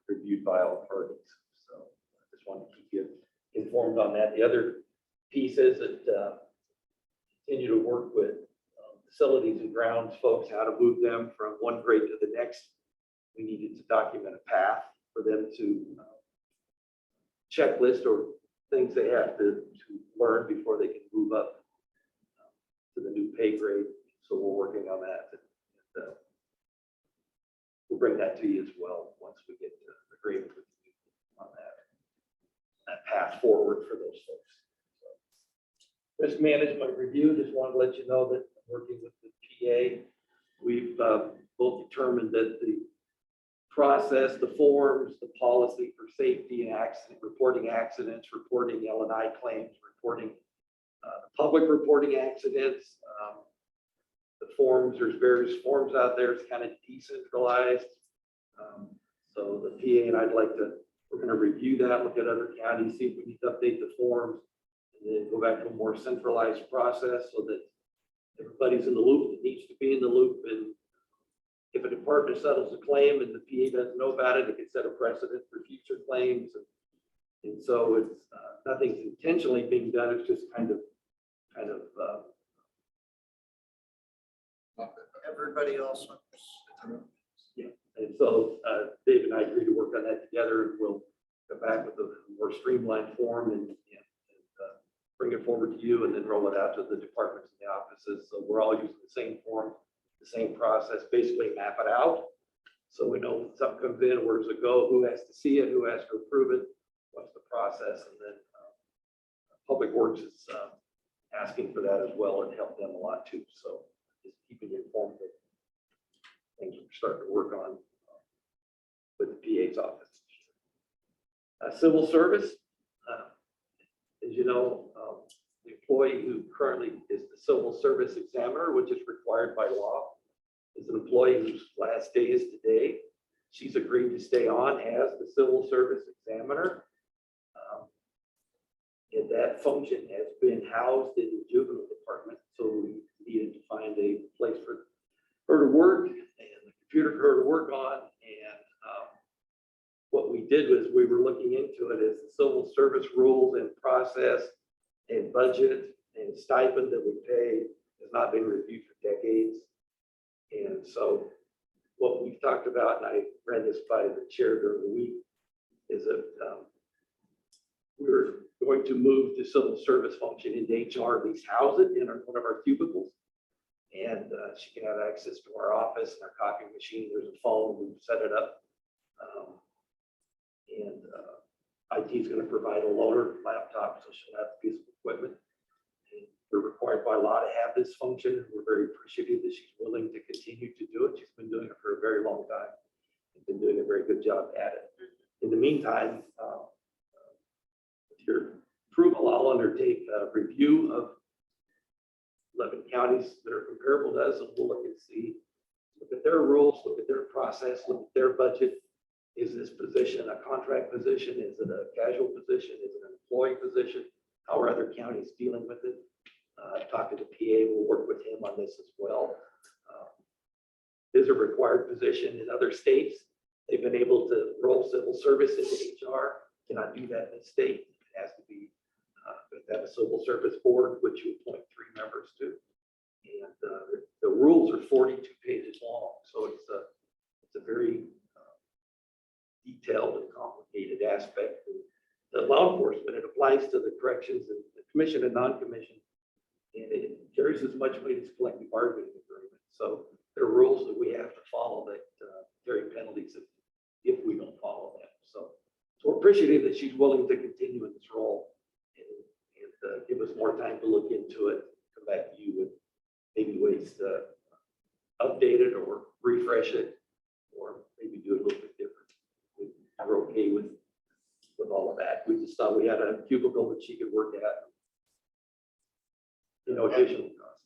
reviewed by all parties. So I just wanted to keep you informed on that. The other piece is that continue to work with facilities and grounds folks, how to move them from one grade to the next. We needed to document a path for them to checklist or things they have to learn before they can move up to the new pay grade. So we're working on that. And, we'll bring that to you as well once we get to agreement with you on that path forward for those folks. So, risk management review, just wanted to let you know that I'm working with the PA. We've both determined that the process, the forms, the policy for safety and accident, reporting accidents, reporting L&I claims, reporting public reporting accidents. The forms, there's various forms out there. It's kind of decentralized. So the PA and we're going to review that, look at other counties, see if we need to update the forms, and then go back to a more centralized process so that everybody's in the loop that needs to be in the loop. And if a department settles a claim and the PA doesn't know about it, it can set a precedent for future claims. And so it's nothing's intentionally being done. It's just kind of Everybody else. yeah. And so Dave and I agreed to work on that together, and we'll come back with a more streamlined form and bring it forward to you, and then roll it out to the departments and the offices. So we're all using the same form, the same process, basically map it out. So we know when something comes in, where does it go, who has to see it, who has to approve it, what's the process, and then Public Works is asking for that as well, and help them a lot too. So just keeping you informed of things we're starting to work on with the PA's office. Civil service, as you know, the employee who currently is the civil service examiner, which is required by law, is an employee whose last day is today. She's agreed to stay on as the civil service examiner. And that function has been housed in the juvenile department, so we needed to find a place for her to work and a computer for her to work on. And what we did was we were looking into it as the civil service rules and process and budget and stipend that we pay has not been reviewed for decades. And so what we've talked about, and I ran this by the chair during the week, is that we're going to move the civil service function into HR, at least house it in one of our cubicles. And she can have access to our office and our copy machine. There's a phone, we've set it up. And IT is going to provide a loaner laptop, so she'll have a piece of equipment. And we're required by law to have this function. We're very appreciative that she's willing to continue to do it. She's been doing it for a very long time and been doing a very good job at it. In the meantime, with your approval, I'll undertake a review of 11 counties that are comparable to us, and we'll look and see, look at their rules, look at their process, look at their budget. Is this position a contract position? Is it a casual position? Is it an employee position? How are other counties dealing with it? Talking to PA, we'll work with him on this as well. Is a required position in other states. They've been able to roll civil service into HR. Cannot do that in the state. It has to be, have a civil service board, which you appoint 3 members to. And the rules are 42 pages long. So it's a very detailed and complicated aspect of the law enforcement. It applies to the corrections and the commission and non-commission, and it carries as much weight as collective bargaining agreement. So there are rules that we have to follow that carry penalties if we don't follow them. So we're appreciative that she's willing to continue in this role and give us more time to look into it, come back to you with maybe ways to update it or refresh it, or maybe do it a little bit different. We're okay with all of that. We just thought we had a cubicle that she could work at. You know, additional costs.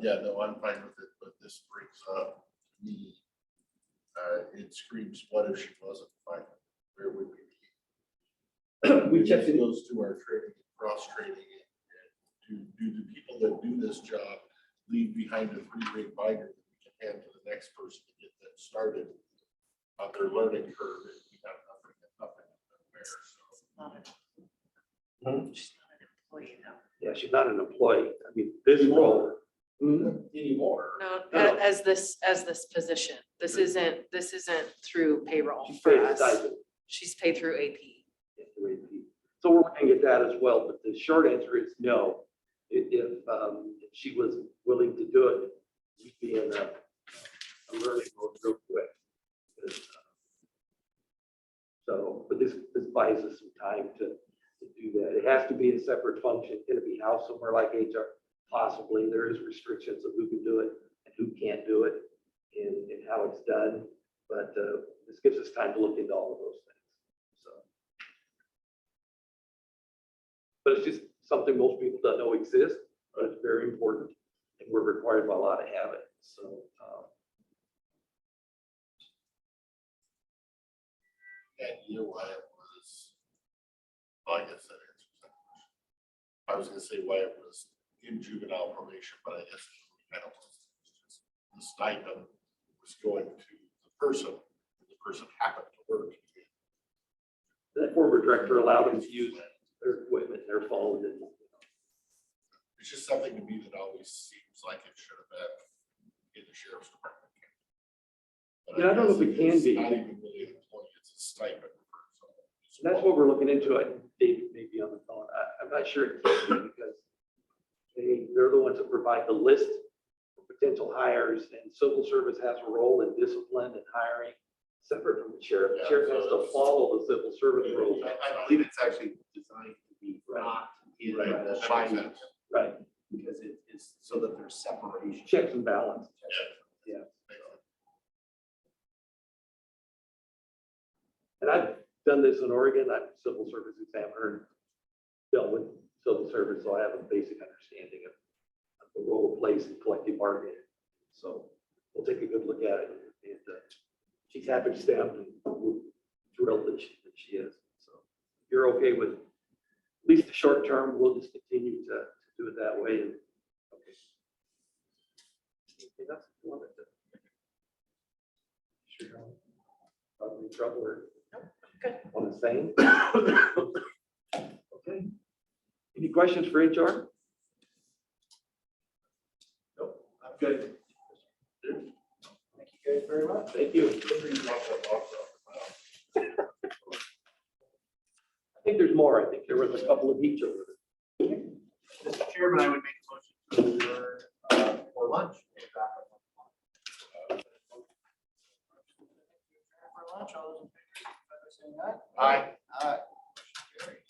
Yeah, no, I'm fine with it, but this brings up me. It screams, what if she wasn't fine? Where would we be? We checked in. Goes to our training, cross training, and do the people that do this job leave behind a 3-ring binder that we can hand to the next person to get them started on their learning curve? And we have nothing there. So She's not an employee though. Yeah, she's not an employee. I mean, this role. anymore. No, No. as this position, this isn't through payroll She's for paid a us. stipend. She's paid through AP. So we're looking at that as well, but the short answer is no. If she was willing to do it, we'd be in a learning mode real quick. So, but this buys us some time to do that. It has to be a separate function. Can it be housed somewhere like HR? Possibly. There is restrictions of who can do it and who can't do it and how it's done. But this gives us time to look into all of those things. So, but it's just something most people don't know exists, but it's very important, and we're required by law to have it. So. And you know why it was, well, I guess that answers that question. I was gonna say why it was in juvenile probation, but I guess it was just the stipend was going to the person, and the person happened to work. That former director allowed them to use their equipment, their phone, and It's just something to me that always seems like it should have been in the sheriff's department. But yeah, I don't know if it can it's be. not even really an employee, it's a stipend. So that's what we're looking into. I think David may be on the phone. I'm not sure it can be because they're the ones that provide the list of potential hires, and civil service has a role in discipline and hiring separate from the sheriff. The sheriff has to follow the civil service rules. I believe it's actually designed to be not in Right, the that makes finance, sense. Right. because it is so that there's separation. Checks and balance. Yeah. And done this in Oregon. I'm a civil service examiner, dealt with civil service, so I have a basic understanding of the role it plays in collective bargaining. So we'll take a good look at it. And she's happy to stay on, and we're thrilled that she is. So if you're okay with at least the short term, we'll just continue to do it that way. And okay. Anything else you wanted to? Sure. Probably trouble or Good. on the same. Okay. Any questions for HR? Nope, I'm good. Thank you guys very much. Thank you. I think there's more. I think there was a couple of each over there. Mr. Chairman, I would make a motion to adjourn for lunch. For lunch, all those in favor, signify by saying aye. Aye. Aye. Motion carries.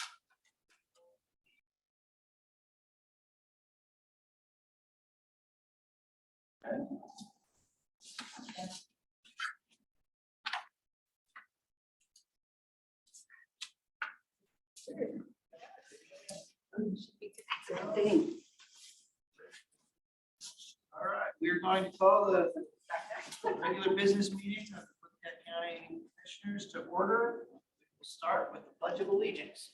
All right, we're going to call the regular business meeting of the Klickitat County Commissioners to order. We'll start with the Pledge of Allegiance.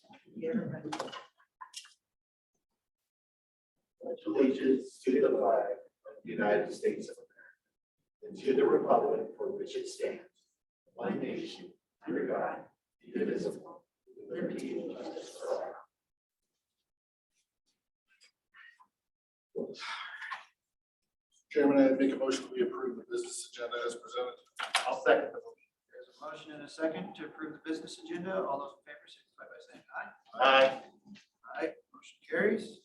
Pledge allegiance to the flag of the United States of America and to the republic for which it stands, one nation, under God, indivisible, with liberty and justice for all. Chairman, I'd make a motion that we approve the business agenda as presented. I'll second the motion. There's a motion and a second to approve the business agenda. All those in favor signify by saying aye. Aye. Aye, motion carries.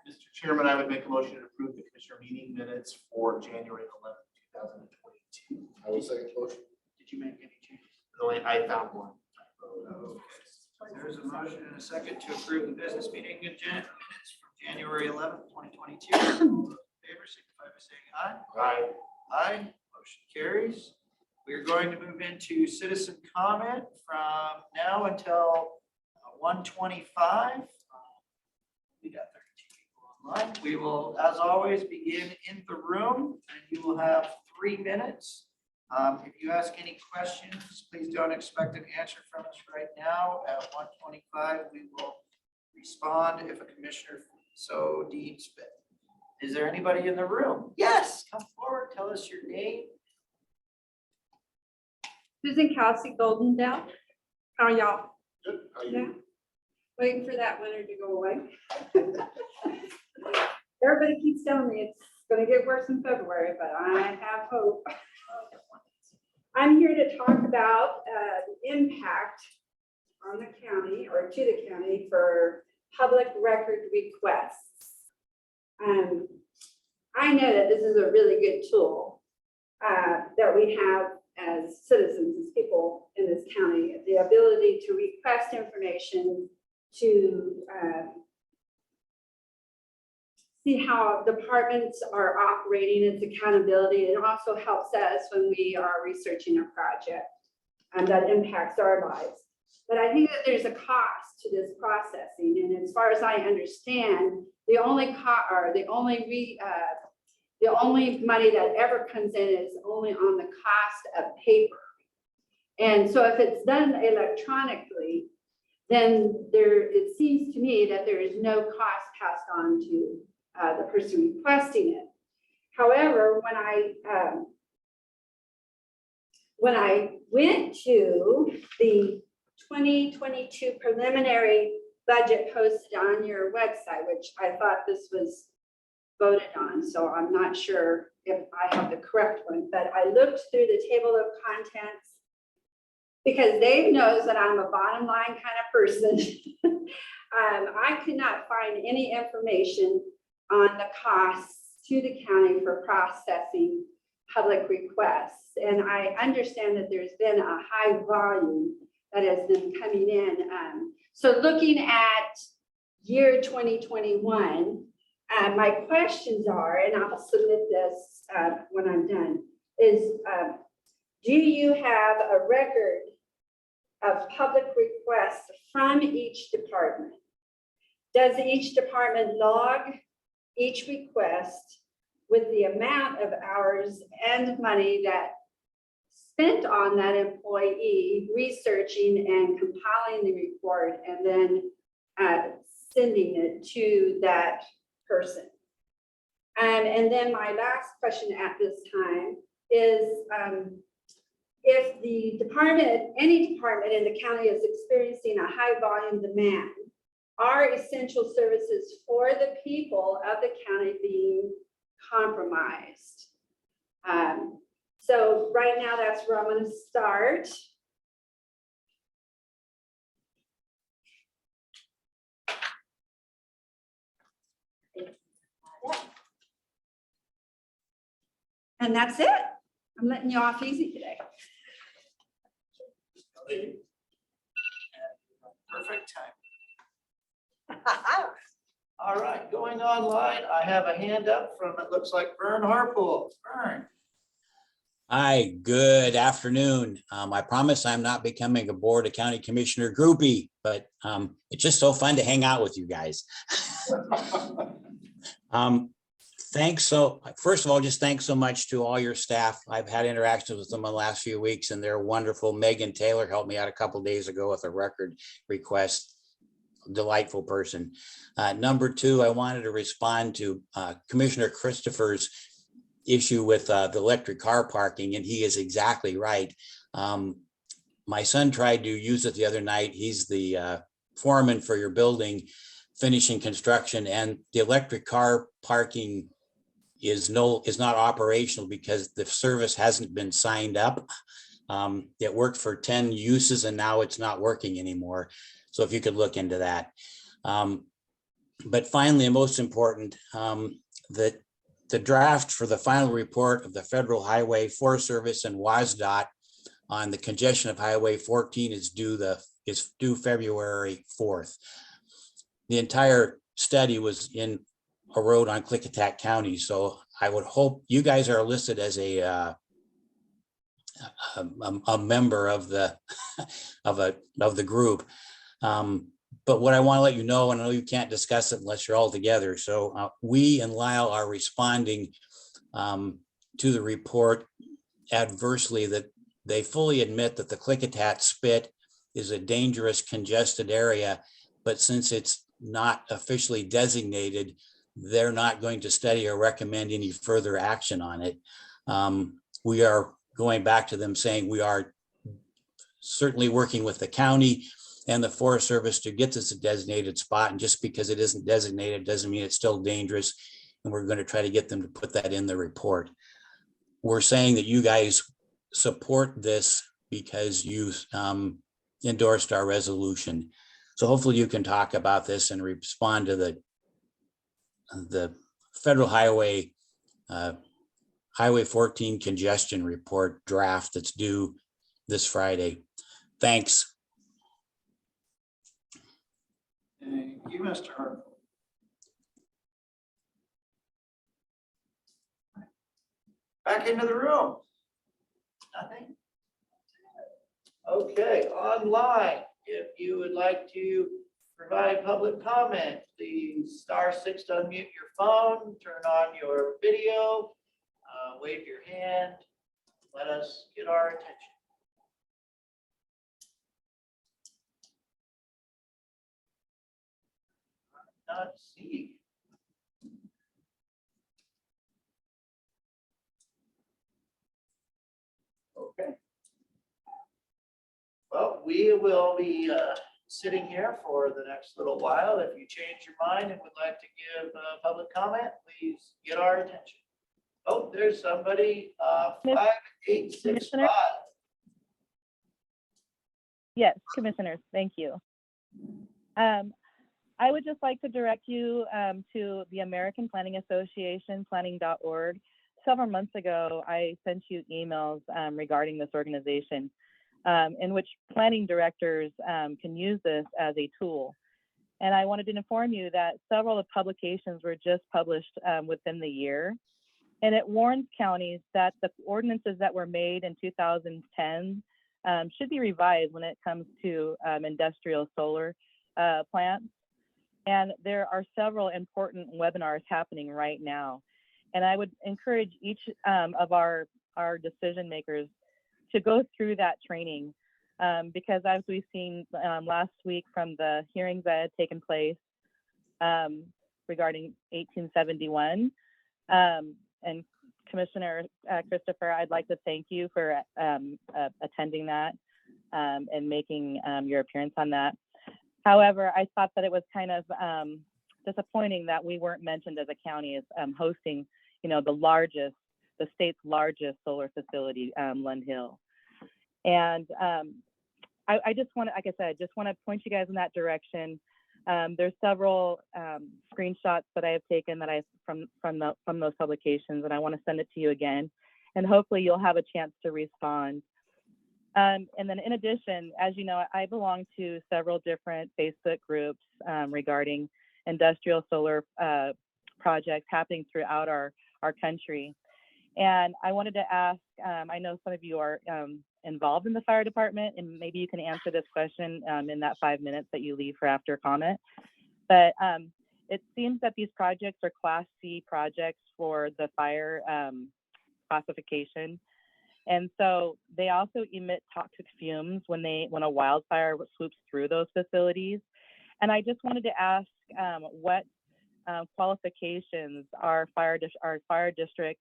Mr. Chairman, I would make a motion to approve the commissioner meeting minutes for January 11th, 2022. I will second the motion. Did you make any changes? I found one. Okay. There's a motion and a second to approve the business meeting minutes from January 11th, 2022. All those in favor signify by saying aye. Aye. Aye, motion carries. We're going to move into citizen comment from now until 1:25. We got 32 people online. We will, as always, begin in the room, and you will have 3 minutes. If you ask any questions, please don't expect an answer from us right now. At 1:25, we will respond if a commissioner so deems fit. Is there anybody in the room? Yes, come forward, tell us your name. Susan Kelsey, Goldendale. How are y'all? Good. How you Yeah. doing? Waiting for that winter to go away. Everybody keeps telling me it's gonna get worse in February, but I have hope. I'm here to talk about the impact on the county or to the county for public record requests. I know that this is a really good tool that we have as citizens, as people in this county, the ability to request information, to see how departments are operating, its accountability. It also helps us when we are researching a project that impacts our lives. But I think that there's a cost to this processing, and as far as I understand, the only money that ever comes in is only on the cost of paper. And so if it's done electronically, then it seems to me that there is no cost passed on to the person requesting it. However, when I went to the 2022 preliminary budget posted on your website, which I thought this was voted on, so I'm not sure if I have the correct one, but I looked through the table of contents because Dave knows that I'm a bottom line kind of person. I could not find any information on the costs to the county for processing public requests. And I understand that there's been a high volume that has been coming in. So looking at year 2021, my questions are, and I'll submit this when I'm done, is do you have a record of public requests from each department. Does each department log each request with the amount of hours and money that spent on that employee researching and compiling the report and then sending it to that person? And then my last question at this time is, if the department, any department in the county is experiencing a high volume demand, are essential services for the people of the county being compromised? So right now, that's where I'm going to start. And that's it. I'm letting you off easy today. Perfect time. All right, going online, I have a hand up from, it looks like Vern Harpool. Vern. Hi, good afternoon. I promise I'm not becoming a Board of County Commissioner groupie, but it's just so fun to hang out with you guys. Thanks. So first of all, just thanks so much to all your staff. I've had interactions with them in the last few weeks and they're wonderful. Megan Taylor helped me out a couple of days ago with a record request. Delightful person. Number two, I wanted to respond to Commissioner Christopher's issue with the electric car parking, and he is exactly right. My son tried to use it the other night. He's the foreman for your building, finishing construction, and the electric car parking is not operational because the service hasn't been signed up. It worked for 10 uses and now it's not working anymore. So if you could look into that. But finally, and most important, that the draft for the final report of the Federal Highway Forest Service and WASDOT on the congestion of Highway 14 is due February 4th. The entire study was in a road on Klickitat County, so I would hope you guys are listed as a member of the of the group. But what I want to let you know, and I know you can't discuss it unless you're all together. So we and Lyle are responding to the report adversely, that they fully admit that the Klickitat spit is a dangerous congested area, but since it's not officially designated, they're not going to study or recommend any further action on it. We are going back to them saying we are certainly working with the county and the Forest Service to get this a designated spot. And just because it isn't designated doesn't mean it's still dangerous. And we're going to try to get them to put that in the report. We're saying that you guys support this because you endorsed our resolution. So hopefully you can talk about this and respond to the Federal Highway 14 congestion report draft that's due this Friday. Thanks. Thank you, Mr. Harpool. Back into the room. Nothing? Okay, online, if you would like to provide public comment, please *6 to unmute your phone, turn on your video, wave your hand, let us get our attention. Not see. Okay. Well, we will be sitting here for the next little while. If you change your mind and would like to give public comment, please get our attention. Oh, there's somebody, 5865. Yes, commissioners, thank you. I would just like to direct you to the American Planning Association, planning.org. Several months ago, I sent you emails regarding this organization in which planning directors can use this as a tool. And I wanted to inform you that several of the publications were just published within the year. And it warns counties that the ordinances that were made in 2010 should be revised when it comes to industrial solar plants. And there are several important webinars happening right now. And I would encourage each of our decision makers to go through that training because as we've seen last week from the hearings that had taken place regarding 1871, and Commissioner Christopher, I'd like to thank you for attending that and making your appearance on that. However, I thought that it was kind of disappointing that we weren't mentioned as a county as hosting, the state's largest solar facility, Lund Hill. And I just want to, like I said, just want to point you guys in that direction. There's several screenshots that I have taken that from those publications, and I want to send it to you again. And hopefully you'll have a chance to respond. And then in addition, as you know, I belong to several different Facebook groups regarding industrial solar projects happening throughout our country. And I wanted to ask, I know some of you are involved in the fire department, and maybe you can answer this question in that 5 minutes that you leave for after comment. But it seems that these projects are Class C projects for the fire classification. And so they also emit toxic fumes when a wildfire swoops through those facilities. And I just wanted to ask what qualifications our fire district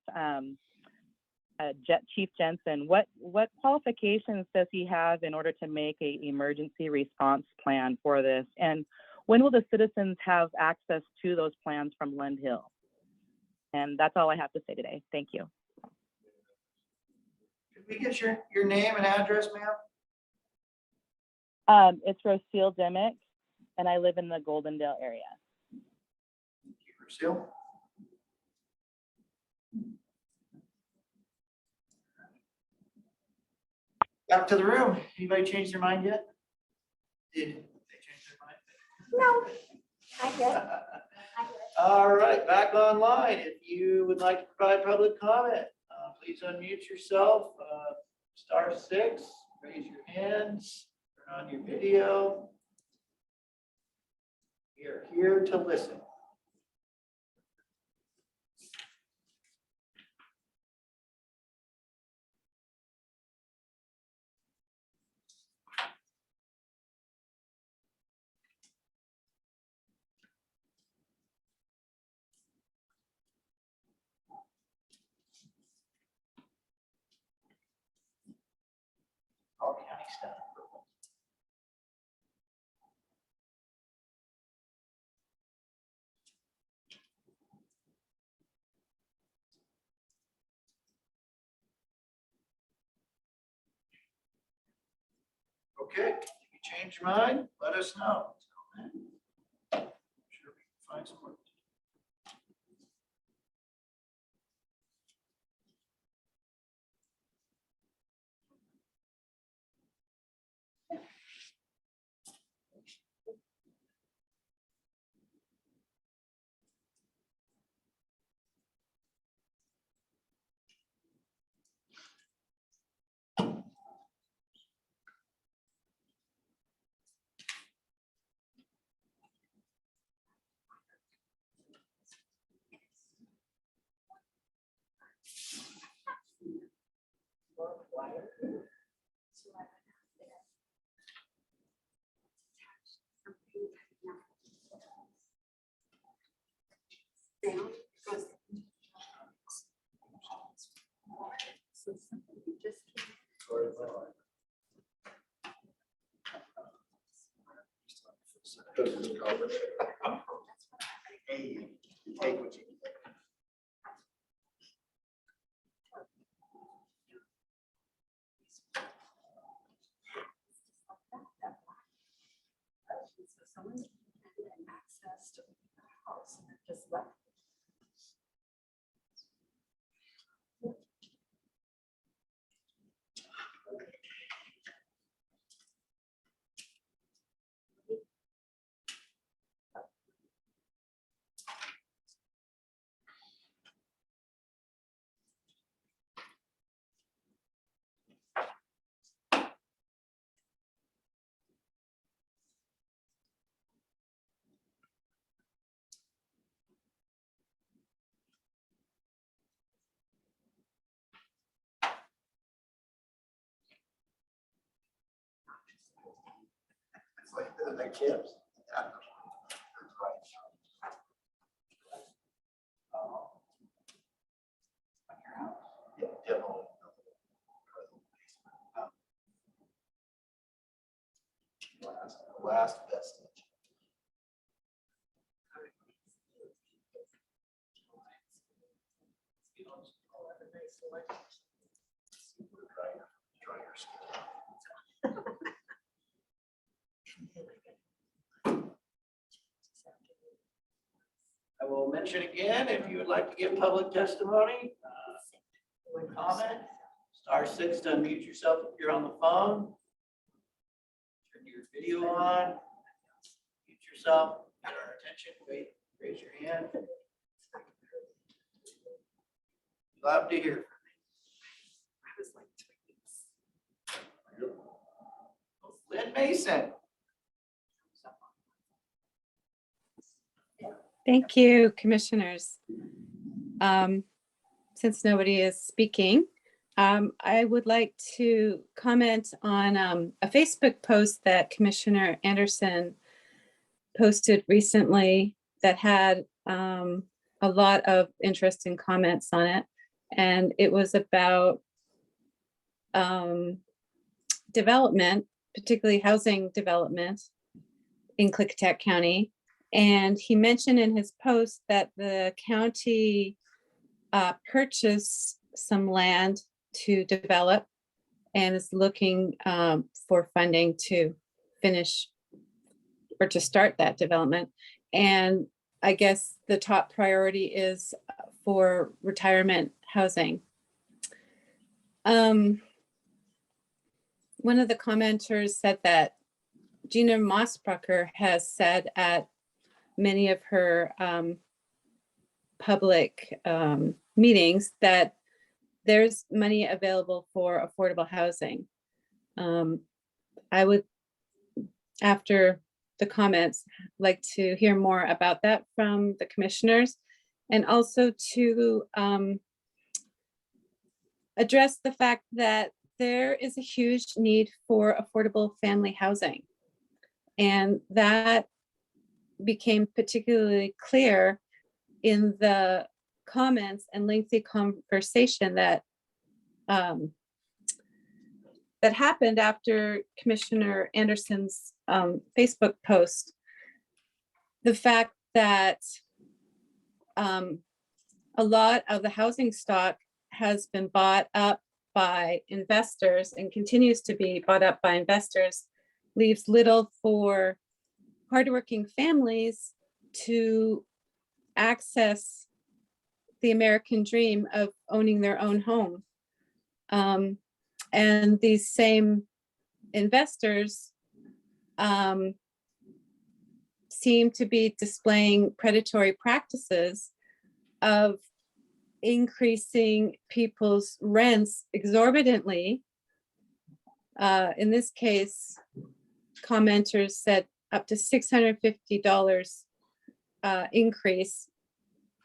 Chief Jensen, what qualifications does he have in order to make an emergency response plan for this? And when will the citizens have access to those plans from Lund Hill? And that's all I have to say today. Thank you. Could we get your name and address, ma'am? It's Rocio Dimick, and I live in the Goldendale area. Thank you, Rocio. Back to the room. Anybody change their mind yet? Did they change their mind? No, I did. All right, back online. If you would like to provide public comment, please unmute yourself. *6, raise your hands, turn on your video. We are here to listen. All county staff. Okay, if you change your mind, let us know. Sure, we can find some work. Hey, you take what you can. Someone had access to the house and just left. It's like the chips. Yeah, demo. Last vestige. Drier skin. I will mention again, if you would like to give public testimony, comment, *6 to unmute yourself if you're on the phone. Turn your video on, mute yourself, get our attention, wait, raise your hand. Love to hear. Lynn Mason. Thank you, commissioners. Since nobody is speaking, I would like to comment on a Facebook post that Commissioner Anderson posted recently that had a lot of interest and comments on it. And it was about development, particularly housing development in Klickitat County. And he mentioned in his post that the county purchased some land to develop and is looking for funding to finish or to start that development. And I guess the top priority is for retirement housing. One of the commenters said that Gina Mossbrucker has said at many of her public meetings that there's money available for affordable housing. I would, after the comments, like to hear more about that from the commissioners, and also to address the fact that there is a huge need for affordable family housing. And that became particularly clear in the comments and lengthy conversation that that happened after Commissioner Anderson's Facebook post. The fact that a lot of the housing stock has been bought up by investors and continues to be bought up by investors leaves little for hardworking families to access the American dream of owning their own home. And these same investors seem to be displaying predatory practices of increasing people's rents exorbitantly. In this case, commenters said up to $650 increase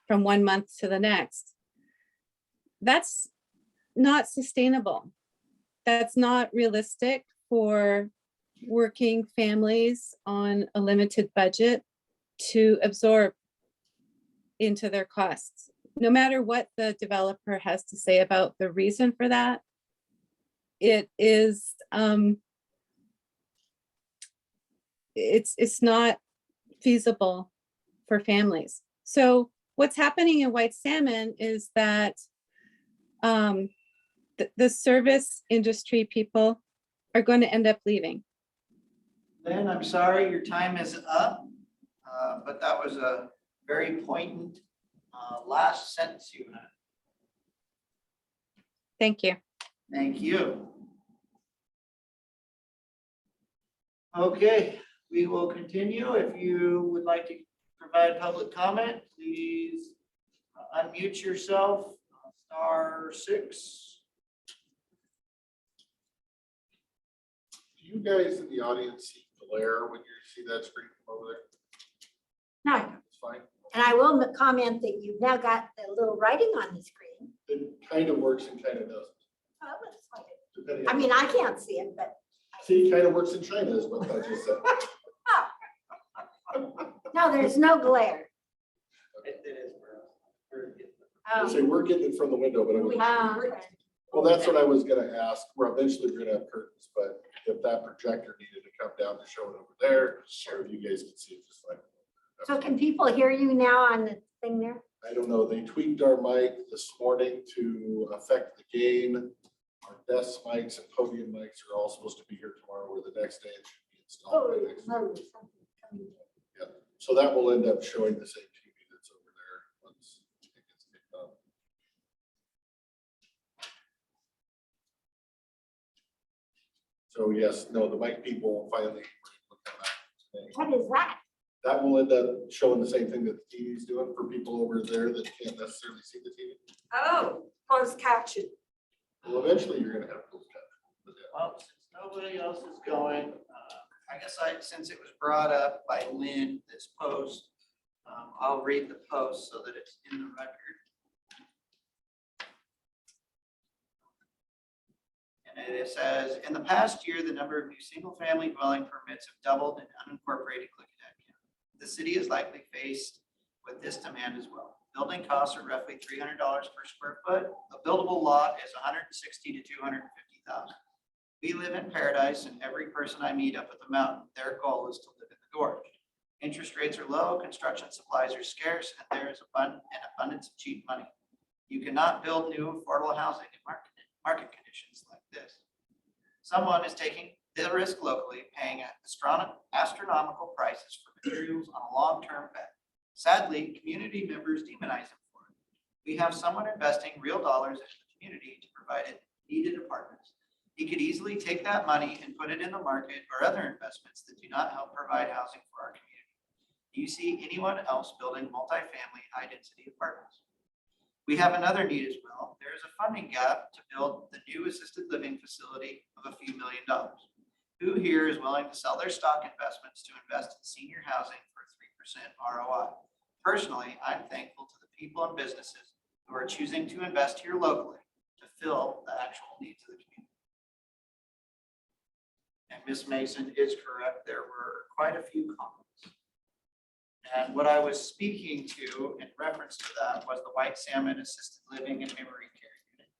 from 1 month to the next. That's not sustainable. That's not realistic for working families on a limited budget to absorb into their costs. No matter what the developer has to say about the reason for that, it is it's not feasible for families. So what's happening in White Salmon is that the service industry people are going to end up leaving. Lynn, I'm sorry, your time is up, but that was a very poignant last sentence you had. Thank you. Thank you. Okay, we will continue. If you would like to provide public comment, please unmute yourself, *6. Do you guys in the audience see glare when you see that screen from over there? No, It's fine. and I will comment that you've now got the little writing on the screen. It kind of works and kind of doesn't. Oh, that's fine. depending I on- mean, I can't see it, but I See, kind of works in China is what I just said. No, there's no glare. It is. Oh. Say, we're getting it from the window, but. Okay. Well, that's what I was gonna ask. We're eventually gonna have curtains, but if that projector needed to come down to show it over there, or if you guys can see it just like. So can people hear you now on the thing there? I don't know. They tweaked our mic this morning to affect the gain. Our desk mics and podium mics are all supposed to be here tomorrow, or the next day it should be installed. by next week. Yeah, so that will end up showing the same TV that's over there once it gets picked up. So yes, no, the mic people finally were able to come out today. What is that? That will end up showing the same thing that the TV is doing for people over there that can't necessarily see the TV. Oh, closed caption. Well, eventually you're gonna have closed captioning. Well, since nobody else is going, I guess since it was brought up by Lynn, this post, I'll read the post so that it's in the record. And it says, in the past year, the number of new single-family dwelling permits have doubled in unincorporated Klickitat County. The city is likely faced with this demand as well. Building costs are roughly $300 per square foot. A buildable lot is $160,000 to $250,000. We live in paradise, and every person I meet up at the mountain, their goal is to live in the gorge. Interest rates are low, construction supplies are scarce, and there is an abundance of cheap money. You cannot build new affordable housing in market conditions like this. Someone is taking the risk locally, paying astronomical prices for materials on a long-term bet. Sadly, community members demonize him for it. We have someone investing real dollars into the community to provide needed apartments. He could easily take that money and put it in the market or other investments that do not help provide housing for our community. Do you see anyone else building multifamily high-density apartments? We have another need as well. There is a funding gap to build the new assisted living facility of a few $1 million. Who here is willing to sell their stock investments to invest in senior housing for 3% ROI? Personally, I'm thankful to the people and businesses who are choosing to invest here locally to fill the actual needs of the community. And Ms. Mason is correct. There were quite a few comments. And what I was speaking to in reference to that was the White Salmon Assisted Living and Memory Care Unit,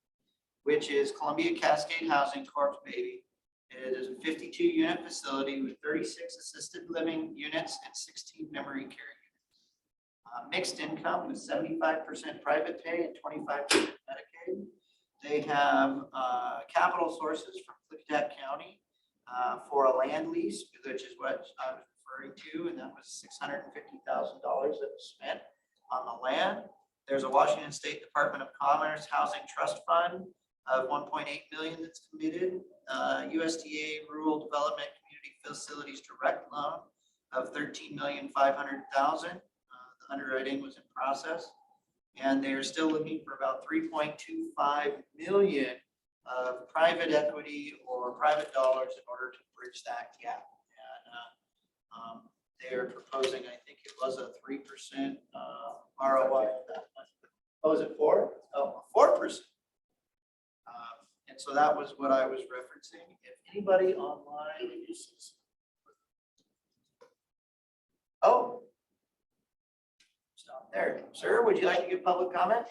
which is Columbia Cascade Housing Corp's baby. It is a 52-unit facility with 36 assisted living units and 16 memory care units. Mixed income with 75% private pay and 25% Medicaid. They have capital sources from Klickitat County for a land lease, which is what I was referring to, and that was $650,000 that was spent on the land. There's a Washington State Department of Commerce Housing Trust Fund of $1.8 million that's committed. USDA Rural Development Community Facilities Direct Loan of $13,500,000. The underwriting was in process, and they're still looking for about $3.25 million of private equity or private dollars in order to bridge that gap. And they are proposing, I think it was a 3% ROI. Oh, is it 4? Oh, 4%. And so that was what I was referencing. If anybody online uses. Oh. Stop there. Sir, would you like to give public comment?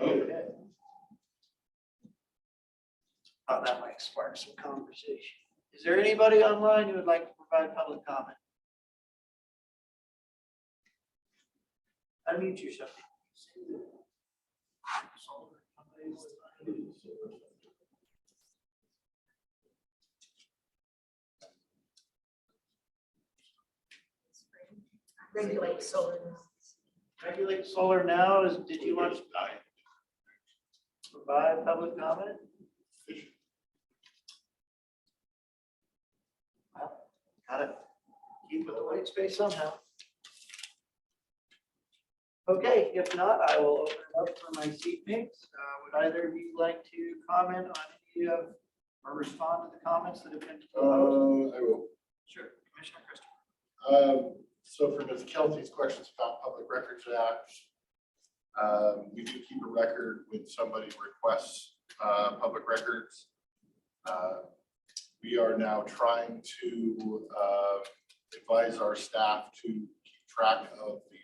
Okay. Thought that might spark some conversation. Is there anybody online who would like to provide public comment? Unmute yourself. Regulate solar. Regulate solar now is, did you want to provide public comment? Well, gotta keep with the white space somehow. Okay, if not, I will open it up for my seatmates. Would either of you like to comment on any of, or respond to the comments that have been proposed? I will. Sure, Commissioner Christopher. So for Ms. Kelsey's questions about Public Records Act, we do keep a record when somebody requests public records. we are now trying to advise our staff to keep track of the,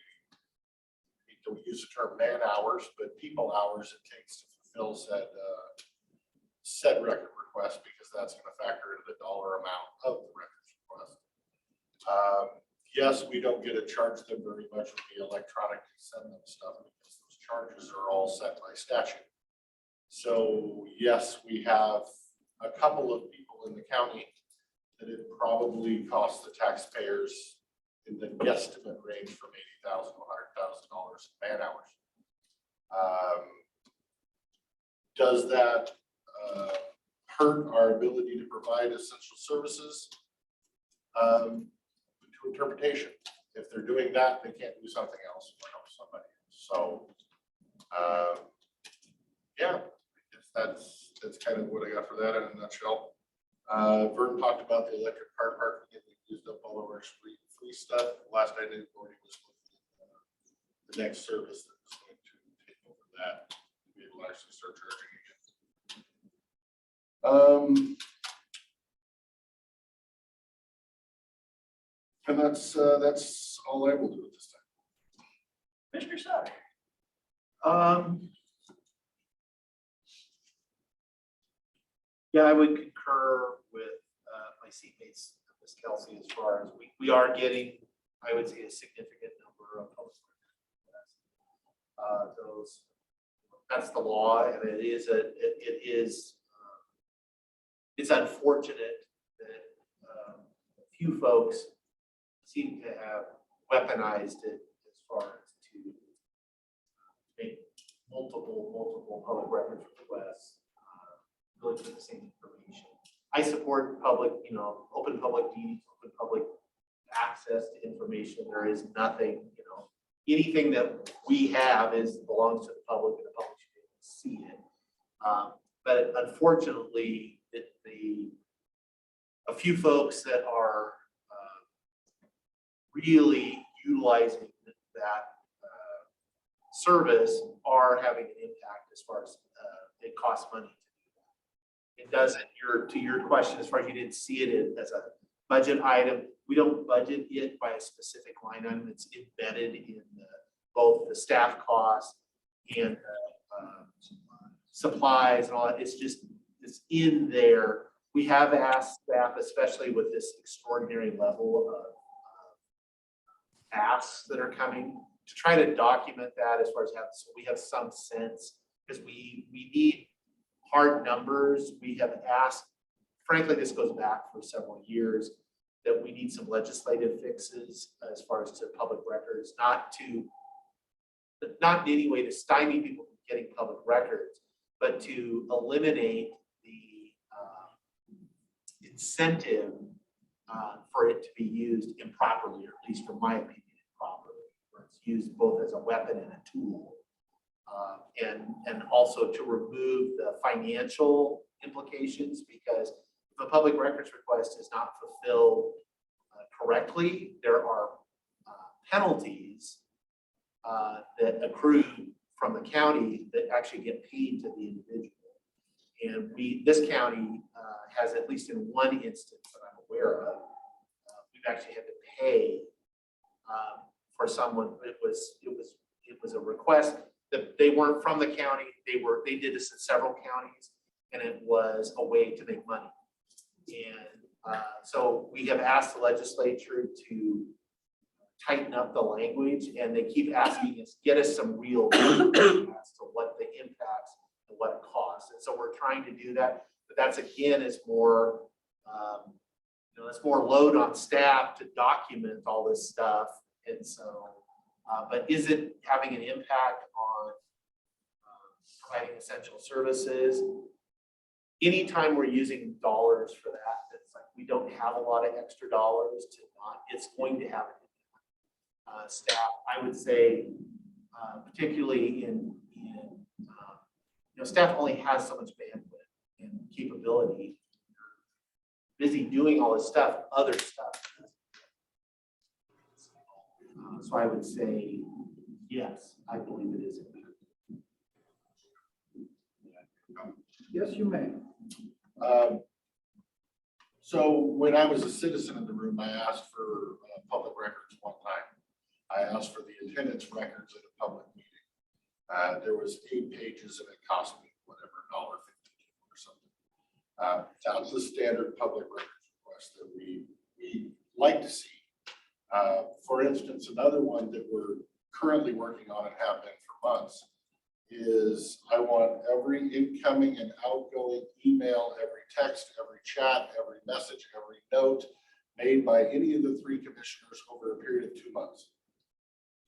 we don't use the term man hours, but people hours it takes to fulfill said record request, because that's going to factor into the dollar amount of the records request. Yes, we don't get to charge them very much when we electronically send them stuff, because those charges are all set by statute. So yes, we have a couple of people in the county that it probably costs the taxpayers in the guesstimate range from $80,000 to $100,000 man hours. Does that hurt our ability to provide essential services? To interpretation. If they're doing that, they can't do something else or help somebody else. So yeah, I guess that's kind of what I got for that in a nutshell. Vern talked about the electric car park getting used up all of our free stuff. Last I knew, Gordy was with the next service that was going to take over that to be able to actually start charging again. And that's all I will do at this time. Mr. Sutter. Yeah, I would concur with my seatmates, Ms. Kelsey, as far as we are getting, I would say, a significant number of public records. Those, that's the law, and it's unfortunate that a few folks seem to have weaponized it as far as to make multiple public records requests really for the same information. I support public, open public deeds, open public access to information. There is nothing, anything that we have belongs to the public, and the public should be able to see it. But unfortunately, a few folks that are really utilizing that service are having an impact as far as it costs money to do that. It doesn't, to your question, as far as you didn't see it as a budget item, we don't budget it by a specific line item. It's embedded in both the staff costs and supplies and all that. It's in there. We have asked staff, especially with this extraordinary level of asks that are coming, to try to document that as far as so we have some sense, because we need hard numbers. We have asked, frankly, this goes back for several years, that we need some legislative fixes as far as to public records, not in any way to stymie people from getting public records, but to eliminate the incentive for it to be used improperly, or at least from my opinion, improperly, where it's used both as a weapon and a tool. And also to remove the financial implications, because if a public records request is not fulfilled correctly, there are penalties that accrue from the county that actually get paid to the individual. And this county has, at least in one instance that I'm aware of, we've actually had to pay for someone. It was a request that they weren't from the county. They did this in several counties, and it was a way to make money. And so we have asked the legislature to tighten up the language, and they keep asking us, get us some real data as to what the impacts and what it costs. And so we're trying to do that, but that's again is more, it's more load on staff to document all this stuff. And so, but is it having an impact on providing essential services? Anytime we're using dollars for that, it's like we don't have a lot of extra dollars to not, it's going to have an impact. Staff, I would say, particularly in staff only has so much bandwidth and capability. Busy doing all this stuff, other stuff. So I would say, yes, I believe it is. Yes, you may. So when I was a citizen in the room, I asked for public records one time. I asked for the attendance records at a public meeting. There was 8 pages and it cost me whatever, $1.52 or something. That's the standard public records request that we like to see. For instance, another one that we're currently working on and have been for months is I want every incoming and outgoing email, every text, every chat, every message, every note made by any of the 3 commissioners over a period of 2 months.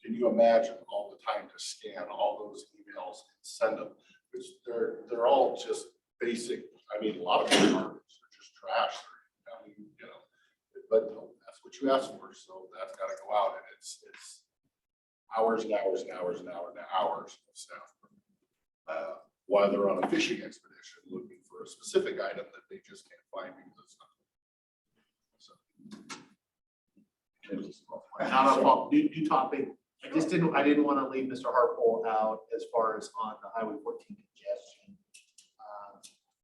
Can you imagine all the time to scan all those emails and send them? Which they're all just basic. I mean, a lot of them are just trash. I mean, you know, but that's what you asked for, so that's got to go out, and it's hours and hours and hours and hours and hours of stuff. While they're on a fishing expedition looking for a specific item that they just can't find because it's not. Not a fault, new topic. I didn't want to leave Mr. Harpole out as far as on the Highway 14 congestion.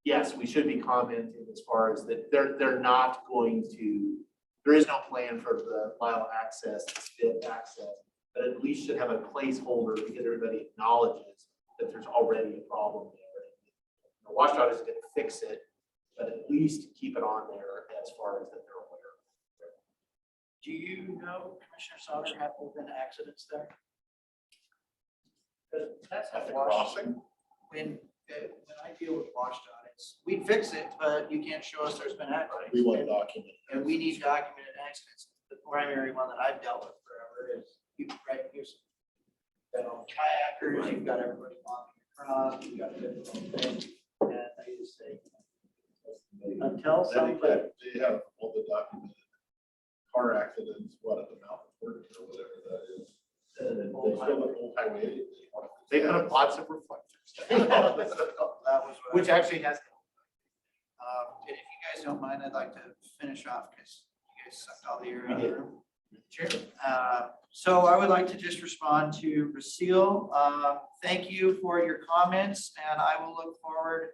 Yes, we should be commenting as far as that they're not going to, there is no plan for the mile access, split access, but at least should have a placeholder because everybody acknowledges that there's already a problem there. WashDOT is going to fix it, but at least keep it on there as far as that they're aware. Do you know, Commissioner Sauter, have there been accidents there? That's At how the Wash, crossing, when I deal with WashDOT, we fix it, but you can't show us there's been accidents. we want to document. And we need documented accidents. The primary one that I've dealt with forever is you right here's got all kayakers, you've got everybody walking across, you've got a different thing. And I just say, until somebody, They have all the documented car accidents, what at the mountain work or whatever that is. And they still have old highway. They put up lots of reflectors. that was what Which actually has. and if you guys don't mind, I'd like to finish off because you guys sucked all the air out of the room. Sure. So I would like to just respond to Rasil. Thank you for your comments, and I will look forward,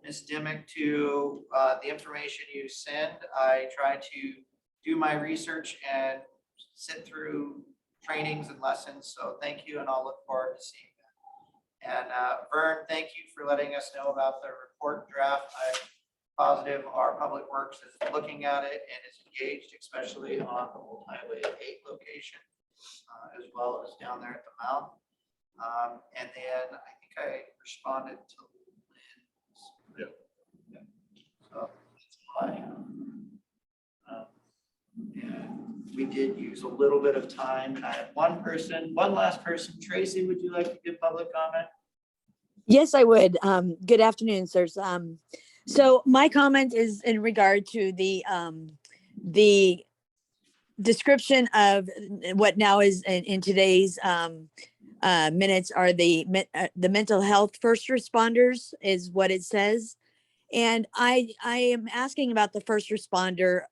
Ms. Dimick, to the information you send. I try to do my research and sit through trainings and lessons. So thank you, and I'll look forward to seeing that. And Vern, thank you for letting us know about the report draft. I'm positive our Public Works is looking at it and is engaged, especially on the Old Highway 8 location, as well as down there at the mouth. And then I think I responded to Lynn's. Yeah. So that's all I have. And we did use a little bit of time, and I have one last person. Tracy, would you like to give public comment? Yes, I would. Good afternoon, sirs. So my comment is in regard to the description of what now is in today's minutes are the mental health first responders is what it says. And I am asking about the first responder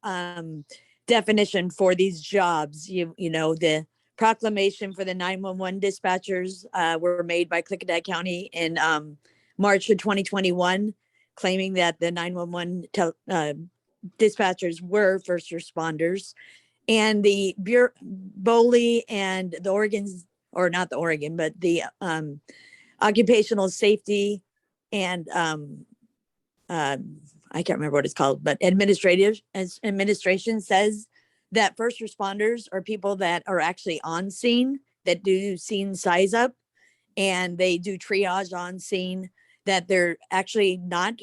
definition for these jobs. You know, the proclamation for the 911 dispatchers were made by Klickitat County in March of 2021, claiming that the 911 dispatchers were first responders. And the BOLI and the Oregon's, or not the Oregon, but the occupational safety and I can't remember what it's called, but administration says that first responders are people that are actually on scene, that do scene size up, and they do triage on scene, that they're actually not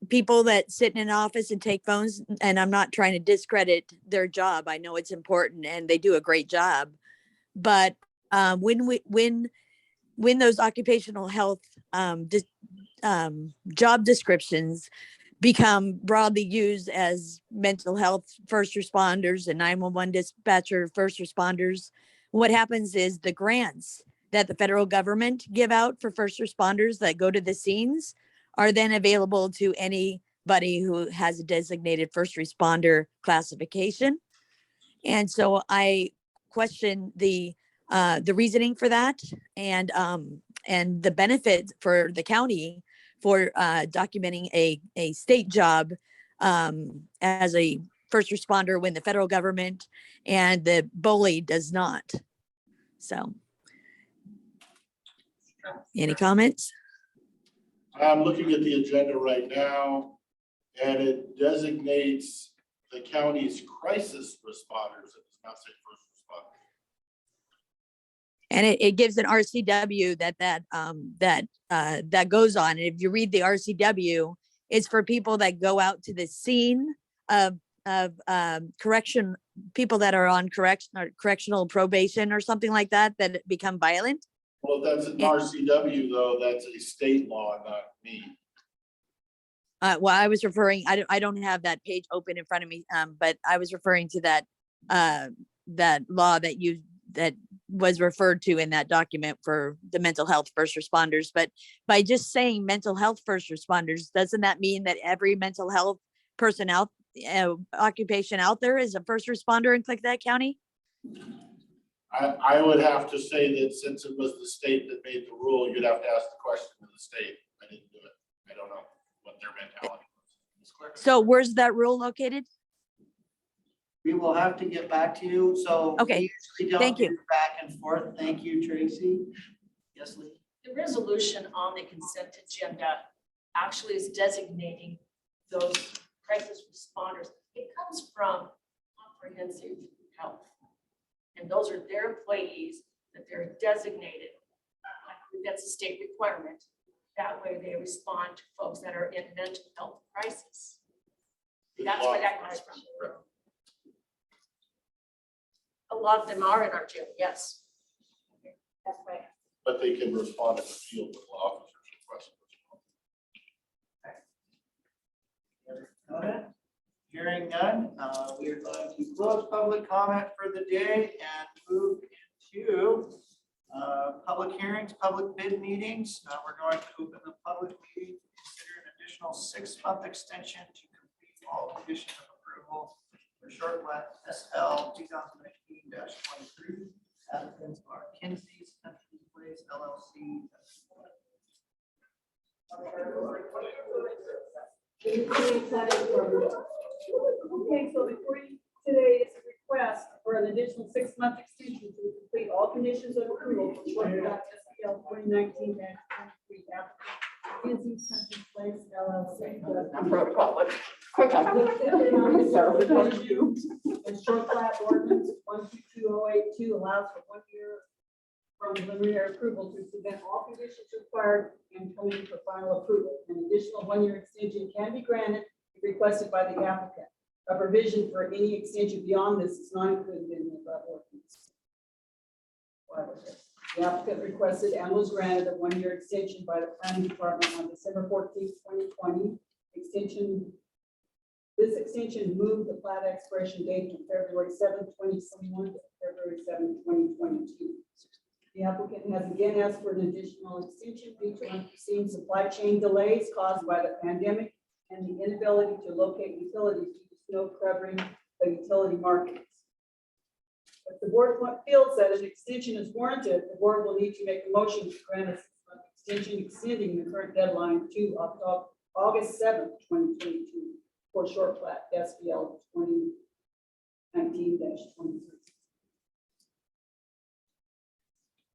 people that sit in an office and take phones. And I'm not trying to discredit their job. I know it's important and they do a great job. But when those occupational health job descriptions become broadly used as mental health first responders and 911 dispatcher first responders, what happens is the grants that the federal government give out for first responders that go to the scenes are then available to anybody who has a designated first responder classification. And so I question the reasoning for that and the benefit for the county for documenting a state job as a first responder when the federal government and the BOLI does not. So, any comments? I'm looking at the agenda right now, and it designates the county's crisis responders. It does not say first responders. And it gives an RCW that goes on. And if you read the RCW, it's for people that go out to the scene of correction, people that are on correctional probation or something like that, that become violent. Well, if that's an RCW though, that's a state law, not me. Well, I was referring, I don't have that page open in front of me, but I was referring to that law that was referred to in that document for the mental health first responders. But by just saying mental health first responders, doesn't that mean that every mental health person occupation out there is a first responder in Klickitat County? I would have to say that since it was the state that made the rule, you'd have to ask the question to the state. I didn't do it. I don't know what their mentality was. So where's that rule located? We will have to get back to you, so. Okay, we usually don't thank you. do Back and forth. Thank you, Tracy. Yes, Lee? The resolution on the consent agenda actually is designating those crisis responders. It comes from comprehensive health. And those are their employees that they're designated. That's a state requirement. That way they respond to folks that are in mental health crisis. That's where that comes from. A lot of them are in our jail, yes. That's right. But they can respond in the field with officers requesting. Hearing none, we are going to close public comment for the day and move into public hearings, public bid meetings. We're going to open the public meeting, consider an additional 6-month extension to complete all conditions of approval for short plat SL 2019-23. Applicants are Kinsey's Country Place LLC. Okay, so before you today is a request for an additional 6-month extension to complete all conditions of approval for short plat SPL 2019-23 applicant Kinsey's Country Place LLC. And short plat ordinance 122082 allows for 1 year from preliminary approval to prevent all conditions required and coming for final approval. An additional 1-year extension can be granted if requested by the applicant. A provision for any extension beyond this is not included in the above ordinance. The applicant requested and was granted a 1-year extension by the planning department on December 14th, 2020. This extension moved the plat expiration date from February 7th, 2021 to February 7th, 2022. The applicant has again asked for an additional extension due to unforeseen supply chain delays caused by the pandemic and the inability to locate utilities due to snow covering the utility markets. If the board feels that an extension is warranted, the board will need to make a motion to grant a 6-month extension extending the current deadline to August 7th, 2022 for short plat SBL 2019-23.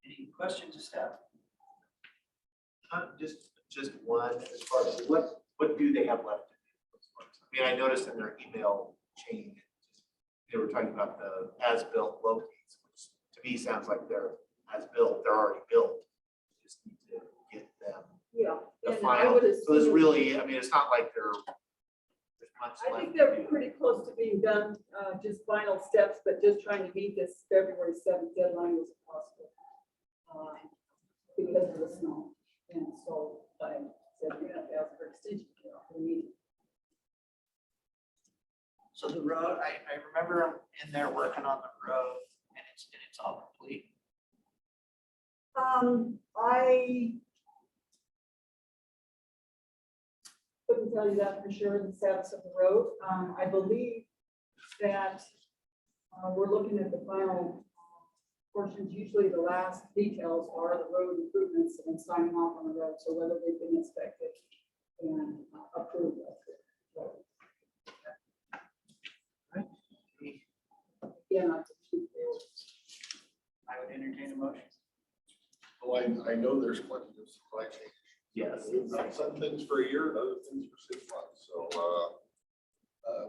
Any questions of staff? Just one, as far as what do they have left to do? I mean, I noticed in their email chain, they were talking about the as-built locates, which to me sounds like they're as-built, they're already built. You just need to get them. Yeah. The And final, I would so it's assume- really, I mean, it's not like there's much I left think to they're do. pretty close to being done, just final steps, but just trying to meet this February 7th deadline was possible. Because of the snow. And so I said, we have to ask for extension for the meeting. So the road, I remember them in there working on the road and it's all complete. I couldn't tell you that for sure, the status of the road. I believe that we're looking at the final portions. Usually the last details are the road improvements and signing off on the road. So whether they've been inspected and approved. again on the two bills. I would entertain a motion. Well, I know there's plenty of supply chain. Yes. We've done some things for a year and other things for 6 months. So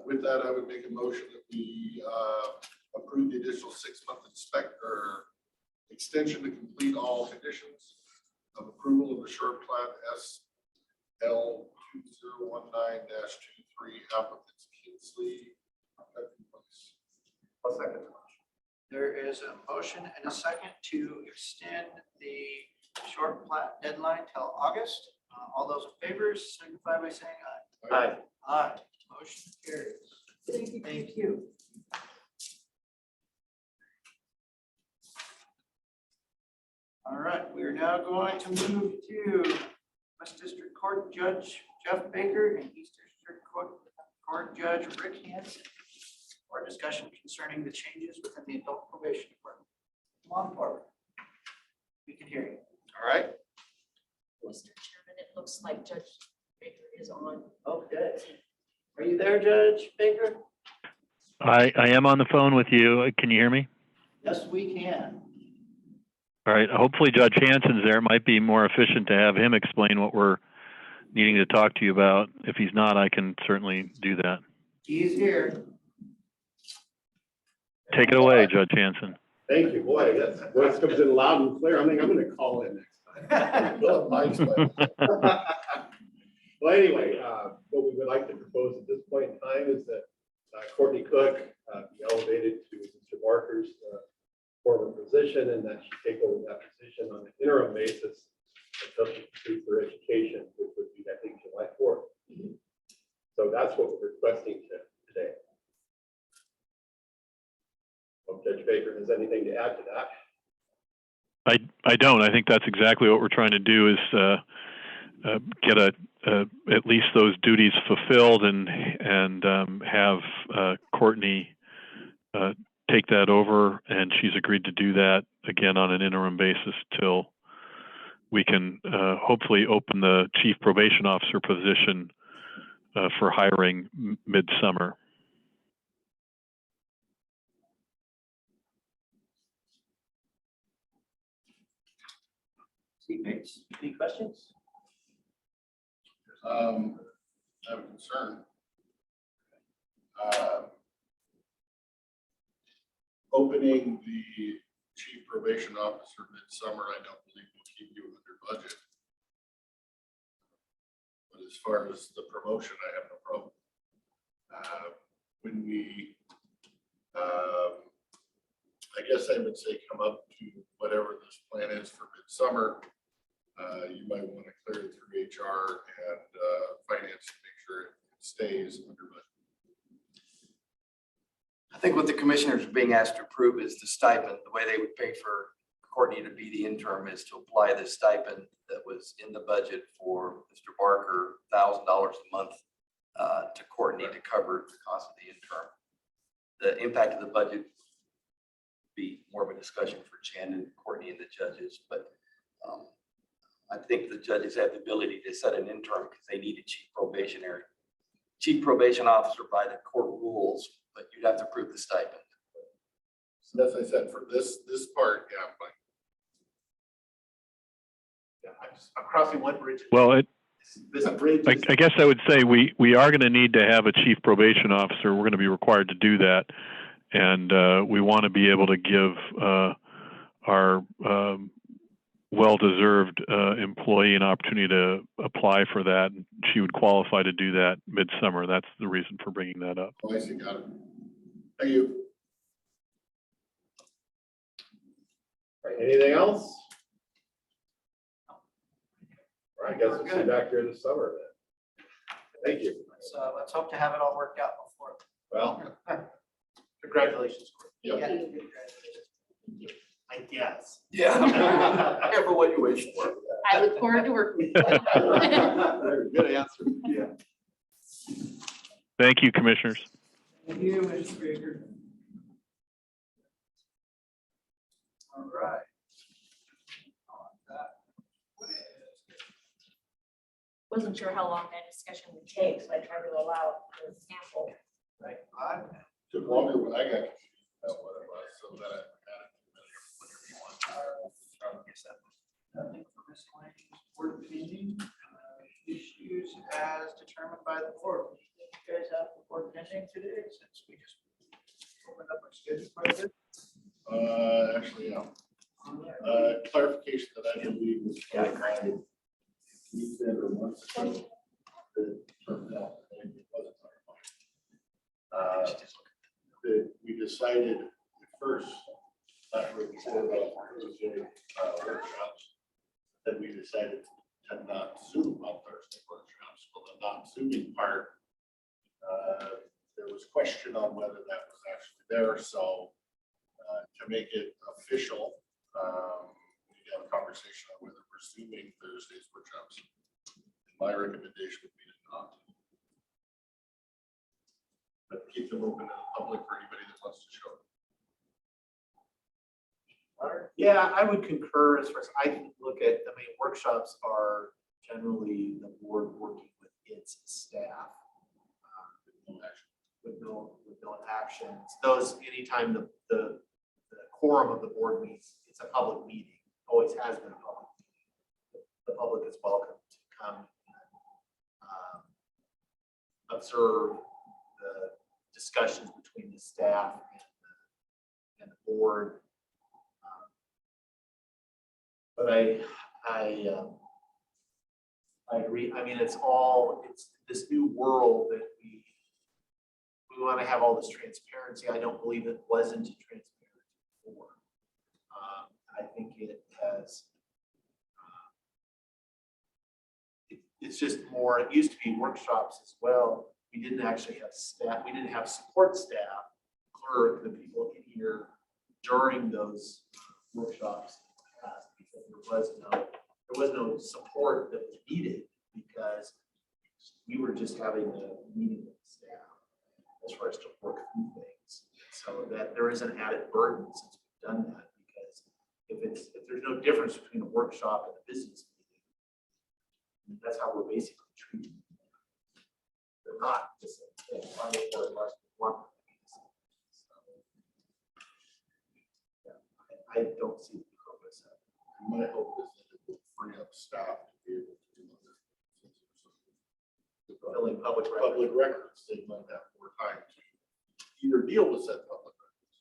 with that, I would make a motion that we approve the additional 6-month extension to complete all conditions of approval of the short plat SL 2019-23 applicants Kinsley. I'll second the motion. There is a motion and a second to extend the short plat deadline till August. All those in favor signify by saying aye. Aye. Aye. Motion carries. Thank you. All right, we are now going to move to West District Court Judge Jeff Baker and East District Court Judge Rick Hansen for a discussion concerning the changes within the adult probation department. Come on forward. We can hear you. All right. Mr. Chairman, it looks like Judge Baker is on. Okay. Are you there, Judge Baker? I am on the phone with you. Can you hear me? Yes, we can. All right. Hopefully Judge Hansen's there. It might be more efficient to have him explain what we're needing to talk to you about. If he's not, I can certainly do that. He's here. Take it away, Judge Hansen. Thank you, boy, that voice comes in loud and clear. I think I'm gonna call in next time. Well, anyway, what we would like to propose at this point in time is that Courtney Cook be elevated to Mr. Barker's former position, and that she take over that position on an interim basis until she completes her education, which would be, I think, July 4th. So that's what we're requesting today. Hope Judge Baker has anything to add to that. I don't. I think that's exactly what we're trying to do is get at least those duties fulfilled and have Courtney take that over, and she's agreed to do that again on an interim basis till we can hopefully open the chief probation officer position for hiring midsummer. Teammates, any questions? I have a concern. Opening the chief probation officer midsummer, I don't believe will keep you under budget. But as far as the promotion, I have no problem. When we, I guess I would say come up to whatever this plan is for midsummer. You might want to clear it through HR and finance to make sure it stays under budget. I think what the commissioners are being asked to approve is the stipend. The way they would pay for Courtney to be the interim is to apply the stipend that was in the budget for Mr. Barker, $1,000 a month to Courtney to cover the cost of the interim. The impact of the budget would be more of a discussion for Jan and Courtney and the judges, but I think the judges have the ability to set an interim because they need a chief probation officer by the court rules, but you'd have to approve the stipend. So as I said, for this part, yeah, I'm fine. Yeah, I'm crossing one bridge. Well, This bridge is. I guess I would say we are going to need to have a chief probation officer. We're going to be required to do that. And we want to be able to give our well-deserved employee an opportunity to apply for that. She would qualify to do that midsummer. That's the reason for bringing that up. Oh, I see, got it. Thank you. All right, anything else? All right, I guess we'll see you back here this summer then. Thank you. Let's hope to have it all worked out before. Well, Congratulations. Yep. Yeah. I guess. Yeah. Careful what you wish for. I look forward to working with you. good answer. Yeah. Thank you, commissioners. Thank you, Mr. Baker. All right. Wasn't sure how long that discussion would take, so I tried to allow for example. Right. Took longer when I got confused about what board pending issues as determined by the board. You guys have the board pending today since we just opened up our schedule quite a bit. Actually, yeah. Clarification that I believe was clarified. We said or months ago that turned out that it wasn't clarified. That we decided at first, after we said about Thursday workshops, that we decided to not Zoom on Thursday workshops. Well, the not Zooming part, there was question on whether that was actually there. So to make it official, we have a conversation on whether we're Zooming Thursday's workshops. My recommendation would be to not. But keep them open to the public for anybody that wants to show. Yeah, I would concur as far as I can look at, I mean, workshops are generally the board working with its staff. With no actions. Those, anytime the quorum of the board meets, it's a public meeting, always has been a public meeting. The public is welcome to come and observe the discussions between the staff and the board. But I agree. I mean, it's this new world that we want to have all this transparency. I don't believe it wasn't transparent before. I think it has. It's just more. It used to be workshops as well. We didn't actually have staff. We didn't have support staff, clerk, the people in here during those workshops. Because there was no support that was needed because we were just having a meeting with the staff as far as to work through things. So that there is an added burden since we've done that, because if there's no difference between a workshop and a business meeting, that's how we're basically treating them. They're not the same thing. One is more or less one. I don't see the purpose of it. My hope is that it will free up staff to be able to do other Filling public records. They might have more time to either deal with said public records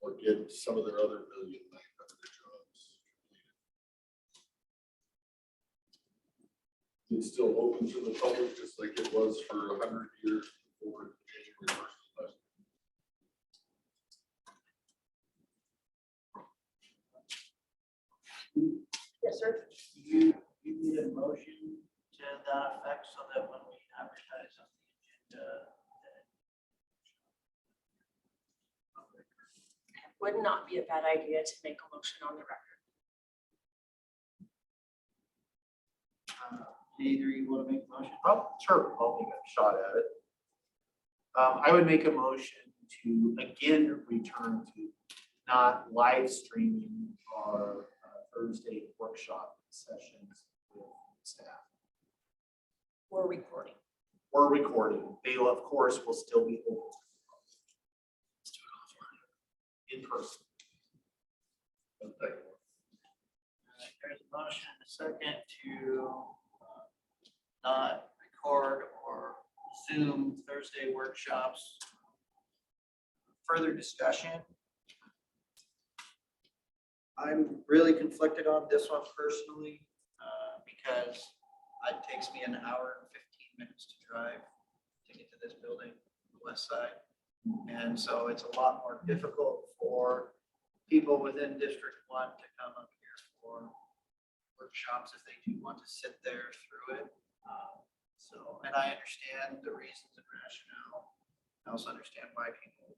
or get some of their other $1,900,000 jobs completed. It's still open to the public, just like it was for 100 years before January 1st. Yes, sir. You need a motion to that effect so that when we advertise on the agenda. Would not be a bad idea to make a motion on the record. Either you want to make a motion? Oh, sure, I'll take a shot at it. I would make a motion to again return to not live streaming our Thursday workshop sessions with staff. Or recording. Or recording. They, of course, will still be open. Let's do it offline. In person. There's a motion and a second to not record or Zoom Thursday workshops. Further discussion? I'm really conflicted on this one personally, because it takes me an hour and 15 minutes to drive to get to this building, the west side. And so it's a lot more difficult for people within District 1 to come up here for workshops if they do want to sit there through it. So, and I understand the reasons and rationale. I also understand why people,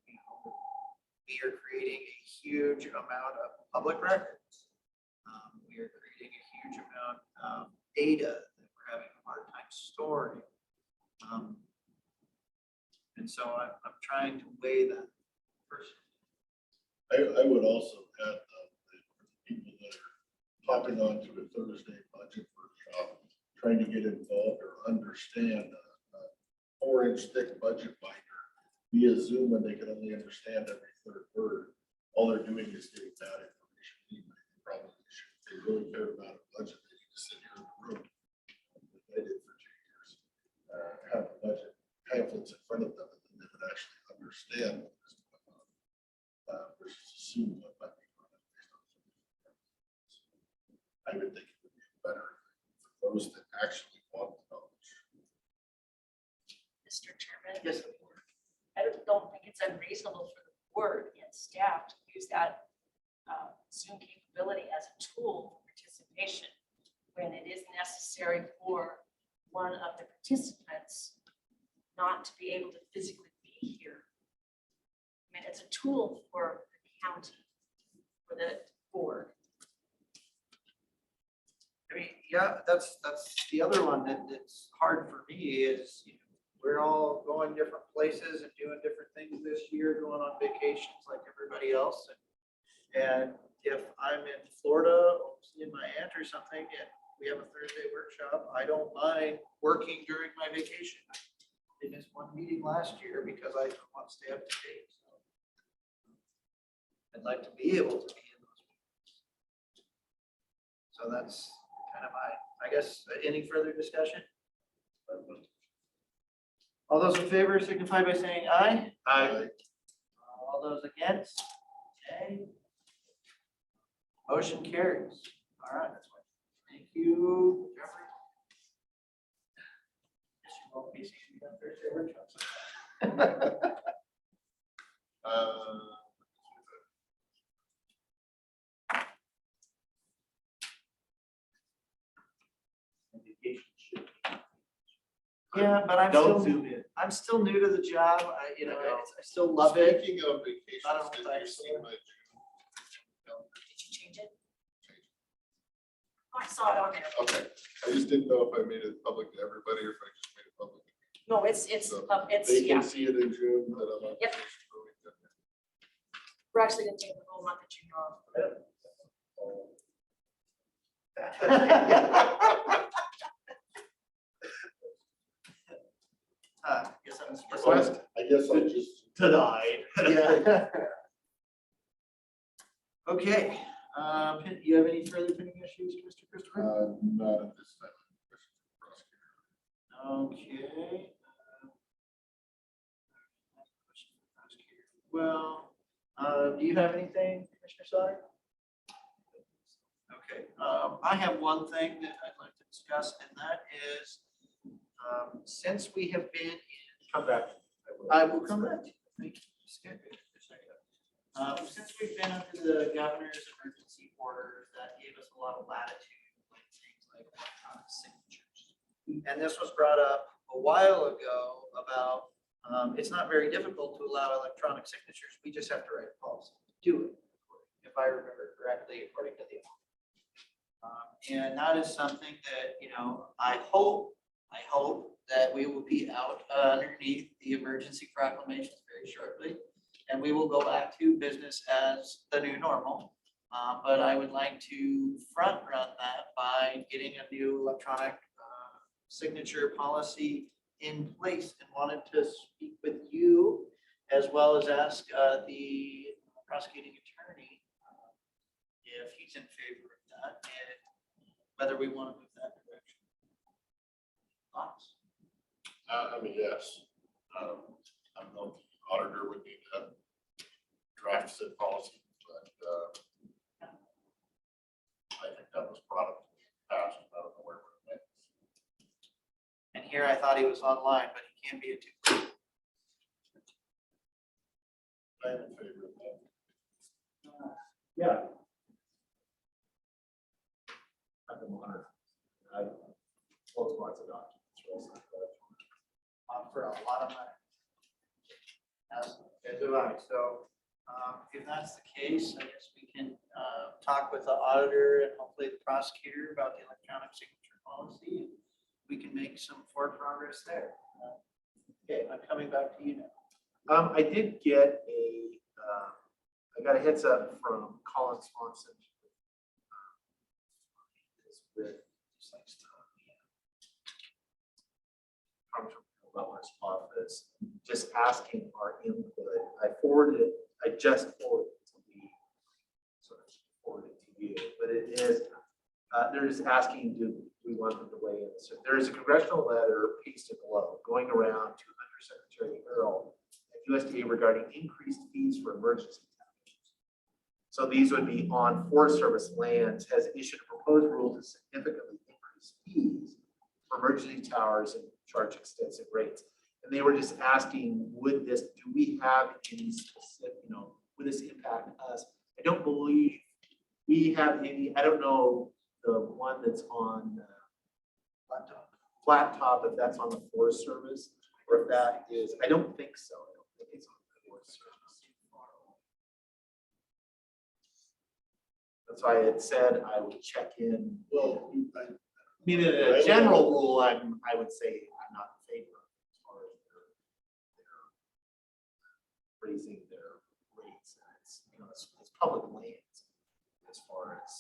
we are creating a huge amount of public records. We are creating a huge amount of data that we're having a hard time storing. And so I'm trying to weigh that personally. I would also add that people that are hopping onto a Thursday budget workshop, trying to get involved or understand a 4-inch thick budget binder via Zoom, and they can only understand every third word. All they're doing is getting that information. They probably should. If they really care about a budget, they need to sit here in the room front of them and they would actually understand what is going on. Versus assume what might be going on based on. I would think it would be better for those that actually want the knowledge. Mr. Chairman. Yes. I don't think it's unreasonable for the board and staff to use that Zoom capability as a tool for participation when it is necessary for one of the participants not to be able to physically be here. I mean, it's a tool for the county, for the board. I mean, yeah, that's the other one that's hard for me is, you know, we're all going different places and doing different things this year, going on vacations like everybody else. And if I'm in Florida, or seeing my aunt or something, and we have a Thursday workshop, I don't mind working during my vacation. I missed one meeting last year because I don't want to stay up to date. So I'd like to be able to be in those meetings. So that's kind of I guess, any further discussion? All those in favor signify by saying aye. Aye. All those against? Okay. Motion carries. All right, that's fine. Thank you, Jeffrey. Guess you won't be seeing me on Thursday workshops. Yeah, but Don't zoom in. I'm still new to the job. I still love it. Speaking of vacations, I don't know did if I you see saw it. my June? Did you change it? Oh, I saw it on there. Okay, I just didn't know if I made it public to everybody or if I just made it public. No, it's, So it's, They yeah. can see it in June, that I'm on Yep. vacation for a week. We're actually gonna take the whole month of June off. Request, I guess I'll just. Denied. Yeah. Okay, you have any further pending issues, Mr. Christopher? Not at this time. Okay. Well, do you have anything, Commissioner Sawyer? Okay, I have one thing that I'd like to discuss, and that is, since we have been in. Come back. I will come back. Thank you. Since we've been under the governor's emergency orders, that gave us a lot of latitude with things like electronic signatures. And this was brought up a while ago about, it's not very difficult to allow electronic signatures. We just have to write a policy to do it, if I remember correctly, according to the. And that is something that, you know, I hope that we will be out underneath the emergency proclamations very shortly. And we will go back to business as the new normal. But I would like to front run that by getting a new electronic signature policy in place, and wanted to speak with you as well as ask the prosecuting attorney if he's in favor of that and whether we want to move that direction. Thoughts? I mean, yes. I don't know if the auditor would need to draft said policy, but I think that was brought up in the past. I don't know where we're at. And here I thought he was online, but he can be a two. I am in favor of that. Yeah. I've been wondering. I don't know. Lots of documents. For a lot of money. As do I. So if that's the case, I guess we can talk with the auditor and hopefully the prosecutor about the electronic signature policy. We can make some forward progress there. Okay, I'm coming back to you now. I did get I got a heads up from Colin Swanson. With just like stuff. From Butler's office, just asking our input. I just forwarded it to me, so I should forward it to you, but it is, they're just asking, do we want them to weigh in? So there is a congressional letter pasted below going around 200 Secretary Earl at USDA regarding increased fees for emergency towers. So these would be on Forest Service lands, has issued a proposed rule to significantly increase fees for emergency towers and charge extensive rates. And they were just asking, do we have any specific, would this impact us? I don't believe we have any, I don't know the one that's on flat top, if that's on the Forest Service, or if that is, I don't think so. I don't think it's on the Forest Service. That's why it said I would check in. Well, I mean, in a general rule, I would say I'm not in favor as far as their raising their rates. And it's, it's public lands as far as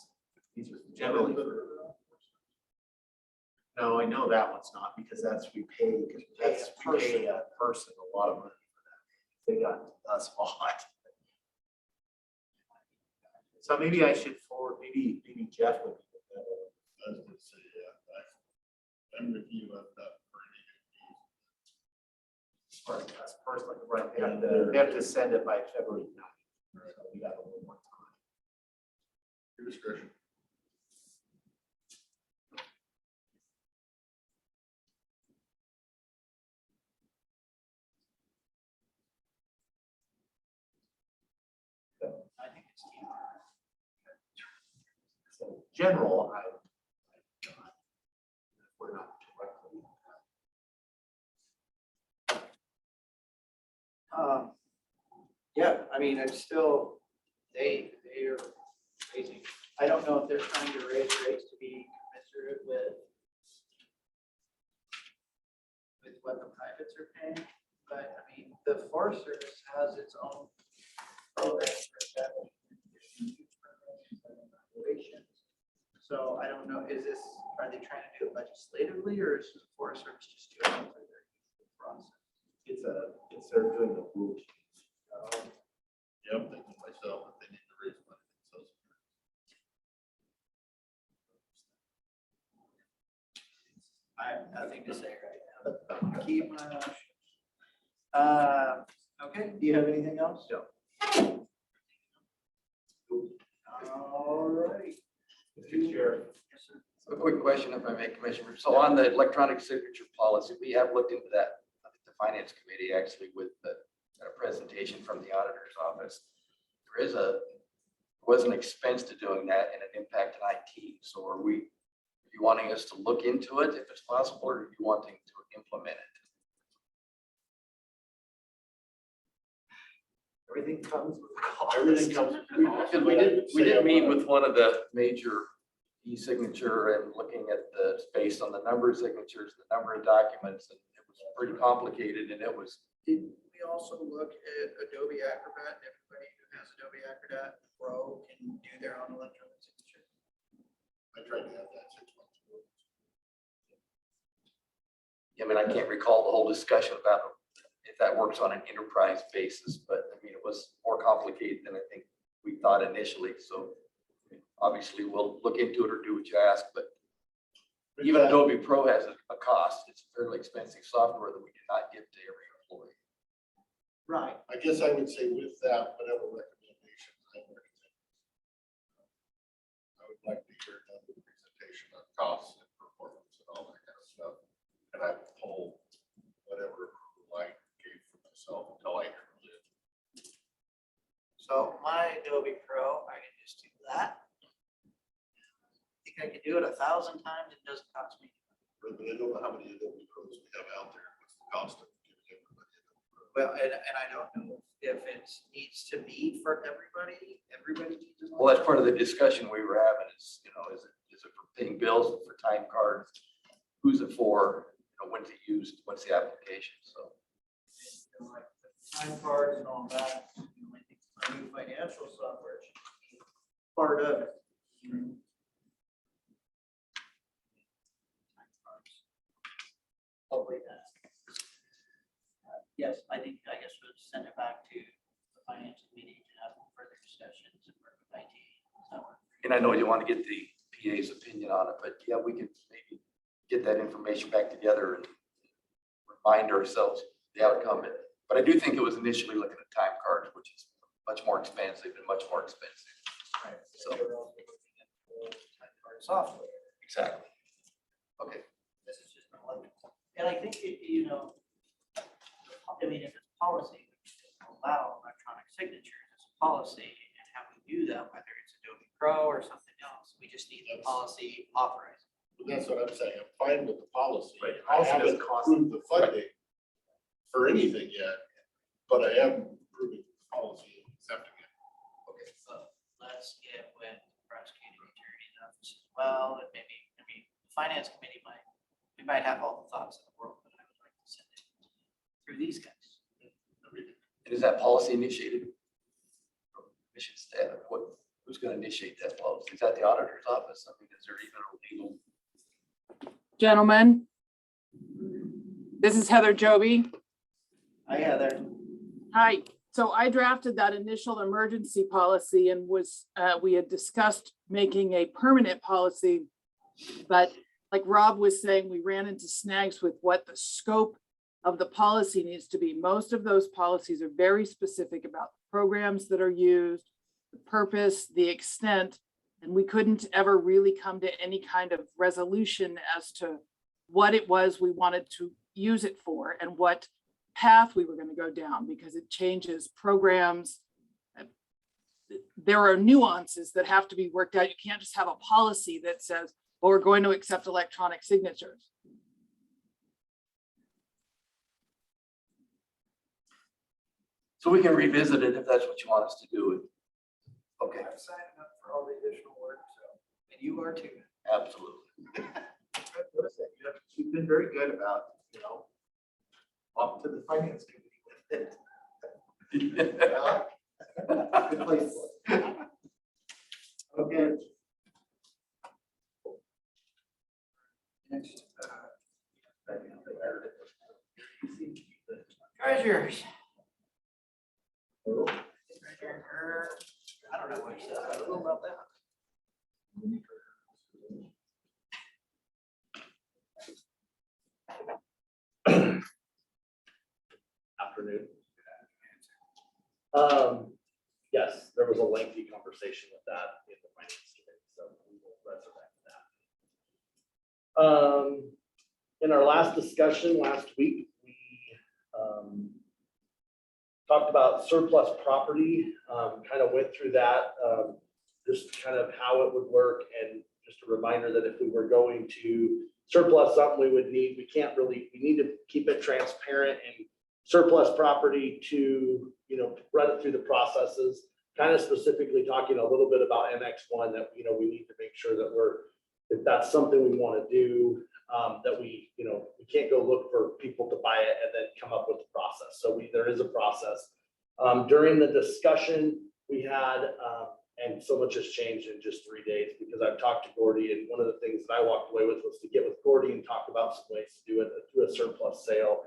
these are generally. No, I know that one's not, because we pay a person a lot of money for that. They got us a lot. So maybe I should forward, maybe Jeff would be the better. I was gonna say, yeah, I'm with you on that. That's personally, right, they have to send it by February 9th. So we got a little more time. Your discretion. I think it's so general, we're not directly. Yeah, I mean, it's still, they are raising, I don't know if they're trying to raise rates to be commensurate with what the privates are paying, but I mean, the Forest Service has its own program for establishing evaluations. So I don't know, are they trying to do it legislatively, or is the Forest Service just doing it for their process? They're doing the rule change. Yeah, I'm thinking myself that they need to raise money. I have nothing to say right now. Keep my mouth shut. Okay, do you have anything else? No. All right. Mr. Chair. Yes, sir. A quick question, if I may, Commissioner. So on the electronic signature policy, we have looked into that, the Finance Committee, actually, with a presentation from the auditor's office. There was an expense to doing that and an impact on IT. So are you wanting us to look into it if it's possible, or are you wanting to implement it? Everything comes with a cost. Everything comes. Because we did meet with one of the major e-signature and looking at based on the number of signatures, the number of documents, and it was pretty complicated, and it was. Did we also look at Adobe Acrobat? Everybody who has Adobe Acrobat Pro can do their own electronic signature. I tried to have that 6 months ago. I mean, I can't recall the whole discussion about if that works on an enterprise basis, but I mean, it was more complicated than I think we thought initially. So obviously we'll look into it or do what you ask, but even Adobe Pro has a cost. It's fairly expensive software that we cannot give to every employee. Right. I guess I would say with that, whatever recommendations I recommend. I would like to hear another presentation on costs and performance and all that kind of stuff. And I would pull whatever I gave for myself until I hear it. So my Adobe Pro, I can just do that. I think I could do it 1,000 times. It doesn't cost me. But I don't know how many Adobe Pros we have out there. What's the cost of giving everybody Adobe Pro? Well, and I don't know if it needs to be for everybody. Everybody needs it. Well, that's part of the discussion we were having is, is it for paying bills, for time cards? Who's it for? When's it used? What's the application? So. Like the time cards and all that. I think our new financial software should be part of it. Hopefully that. Yes, I guess we'll send it back to the finance committee to have further discussions and work with IT. And I know you want to get the PA's opinion on it, but yeah, we could maybe get that information back together and remind ourselves the outcome. But I do think it was initially looking at time cards, which is much more expensive and much more expensive. Right. So- They're also looking at the software. Exactly. Okay. This is just an electrical. And I think, you know, I mean, if it's policy, to allow electronic signatures as a policy and how we do that, whether it's Adobe Pro or something else, we just need the policy authorized. But that's what I'm saying. I'm fine with the policy. Right. I Policy haven't doesn't cost approved the funding for anything yet, but I am approving the policy, and accepting it. Okay, so let's get with the prosecuting attorney's office as well, and maybe, I mean, the finance committee we might have all the thoughts in the world, but I would like to send it through these guys. And is that policy initiated? From Commission staff, who's gonna initiate that policy? Is that the auditor's office? I mean, is there even a legal? Gentlemen, this is Heather Joby. Hi, Heather. Hi. So I drafted that initial emergency policy and we had discussed making a permanent policy. But like Rob was saying, we ran into snags with what the scope of the policy needs to be. Most of those policies are very specific about programs that are used, the purpose, the extent, and we couldn't ever really come to any kind of resolution as to what it was we wanted to use it for and what path we were going to go down, because it changes programs. There are nuances that have to be worked out. You can't just have a policy that says, well, we're going to accept electronic signatures. So we can revisit it if that's what you want us to do. Okay, I'm signing up for all the additional work, so, and you are too. absolutely. You've been very good about, you know, up to the finance committee with it. Good place. Okay. Next. Treasures. I don't know what he said. I don't know about that. Afternoon. Yes, there was a lengthy conversation with that in the finance committee, so we will resurrect that. In our last discussion last week, we talked about surplus property, kind of went through that, just kind of how it would work, and just a reminder that if we were going to surplus something, we need to keep it transparent and surplus property to, run it through the processes, kind of specifically talking a little bit about NX1 that, we need to make sure that if that's something we want to do, that we can't go look for people to buy it and then come up with the process. So there is a process. During the discussion we had, and so much has changed in just 3 days because I've talked to Gordy, and one of the things that I walked away with was to get with Gordy and talk about some ways to do it through a surplus sale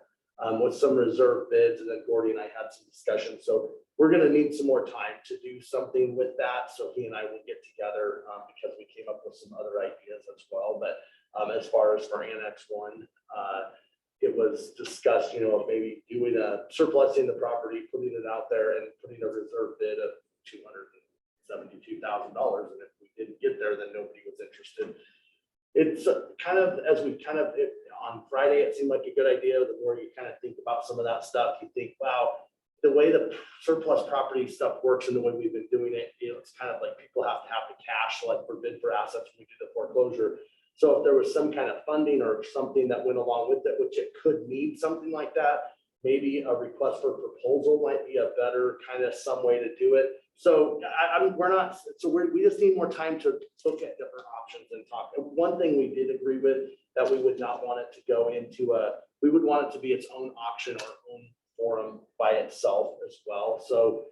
with some reserve bids, and then Gordy and I had some discussion. So we're going to need some more time to do something with that. So he and I will get together because we came up with some other ideas as well. But as far as for Annex 1, it was discussed, maybe doing surplusing the property, putting it out there and putting a reserve bid of $272,000. And if we didn't get there, then nobody was interested. It's kind of, on Friday, it seemed like a good idea. The more you kind of think about some of that stuff, you think, wow, the way the surplus property stuff works and the way we've been doing it, it's kind of like people have to have the cash, like for bid for assets when we do the foreclosure. So if there was some kind of funding or something that went along with it, which it could need something like that, maybe a request for proposal might be a better kind of some way to do it. So we just need more time to look at different options and talk. One thing we did agree with that we would not want it to go into we would want it to be its own auction or own forum by itself as well. So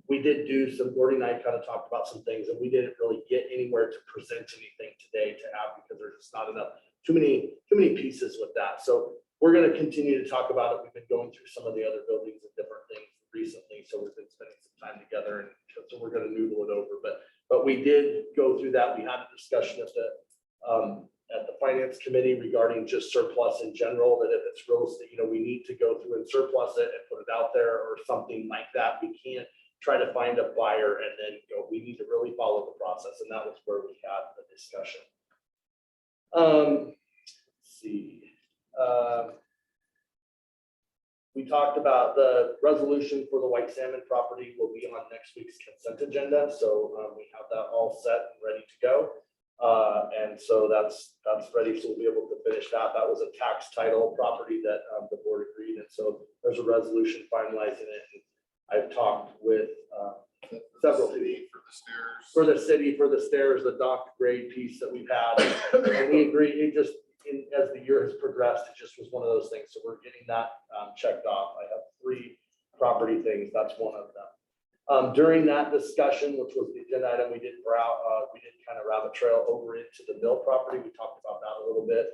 we did do some, Gordy and I kind of talked about some things, and we didn't really get anywhere to present anything today to have because there's just not enough, too many pieces with that. So we're going to continue to talk about it. We've been going through some of the other buildings and different things recently, so we've been spending some time together, and so we're going to noodle it over. But we did go through that. We had a discussion at the finance committee regarding just surplus in general, that if it's real estate, we need to go through and surplus it and put it out there or something like that. We can't try to find a buyer and then go, we need to really follow the process. And that was where we had the discussion. Let's see. We talked about the resolution for the White Salmon property will be on next week's consent agenda. So we have that all set and ready to go. And so that's ready. So we'll be able to finish that. That was a tax title property that the board agreed. And so there's a resolution finalizing it. And I've talked with several City for the stairs. for the city, for the stairs, the dock grade piece that we've had. And we agreed, it just, as the year has progressed, it just was one of those things. So we're getting that checked off. I have 3 property things. That's one of them. During that discussion, which was the agenda item, we did kind of rabbit trail over into the mill property. We talked about that a little bit.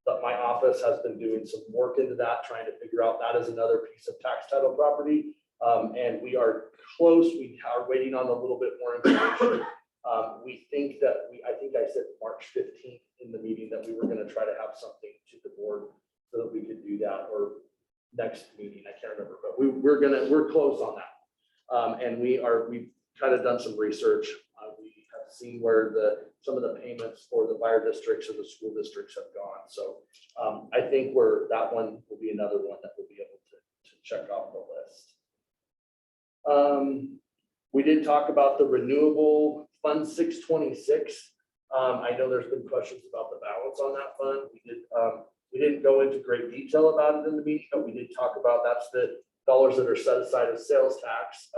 But my office has been doing some work into that, trying to figure out, that is another piece of tax title property. And we are close. We are waiting on a little bit more information. We think that I think I said March 15th in the meeting that we were going to try to have something to the board so that we could do that, or next meeting. I can't remember, but we're close on that. And we've kind of done some research. We have seen where some of the payments for the fire districts or the school districts have gone. So I think that one will be another one that we'll be able to check off the list. We did talk about the renewable fund 626. I know there's been questions about the balance on that fund. We didn't go into great detail about it in the meeting, but we did talk about that's the dollars that are set aside as sales tax.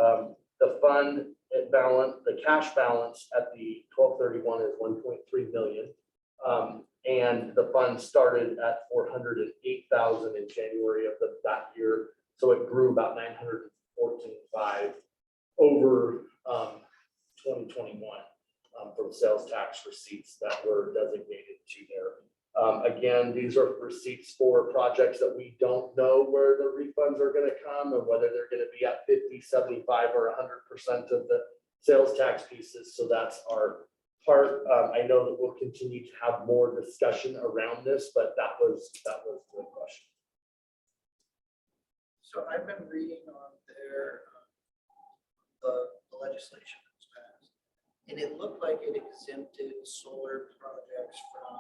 The fund the cash balance at the 12/31 is 1.3 million. And the fund started at 408,000 in January of that year. So it grew about 914.5 over 2021 from sales tax receipts that were designated to there. Again, these are receipts for projects that we don't know where the refunds are going to come and whether they're going to be at 50, 75, or 100% of the sales tax pieces. So that's our part. I know that we'll continue to have more discussion around this, but that was the question. So I've been reading on their, the legislation that was passed, and it looked like it exempted solar projects from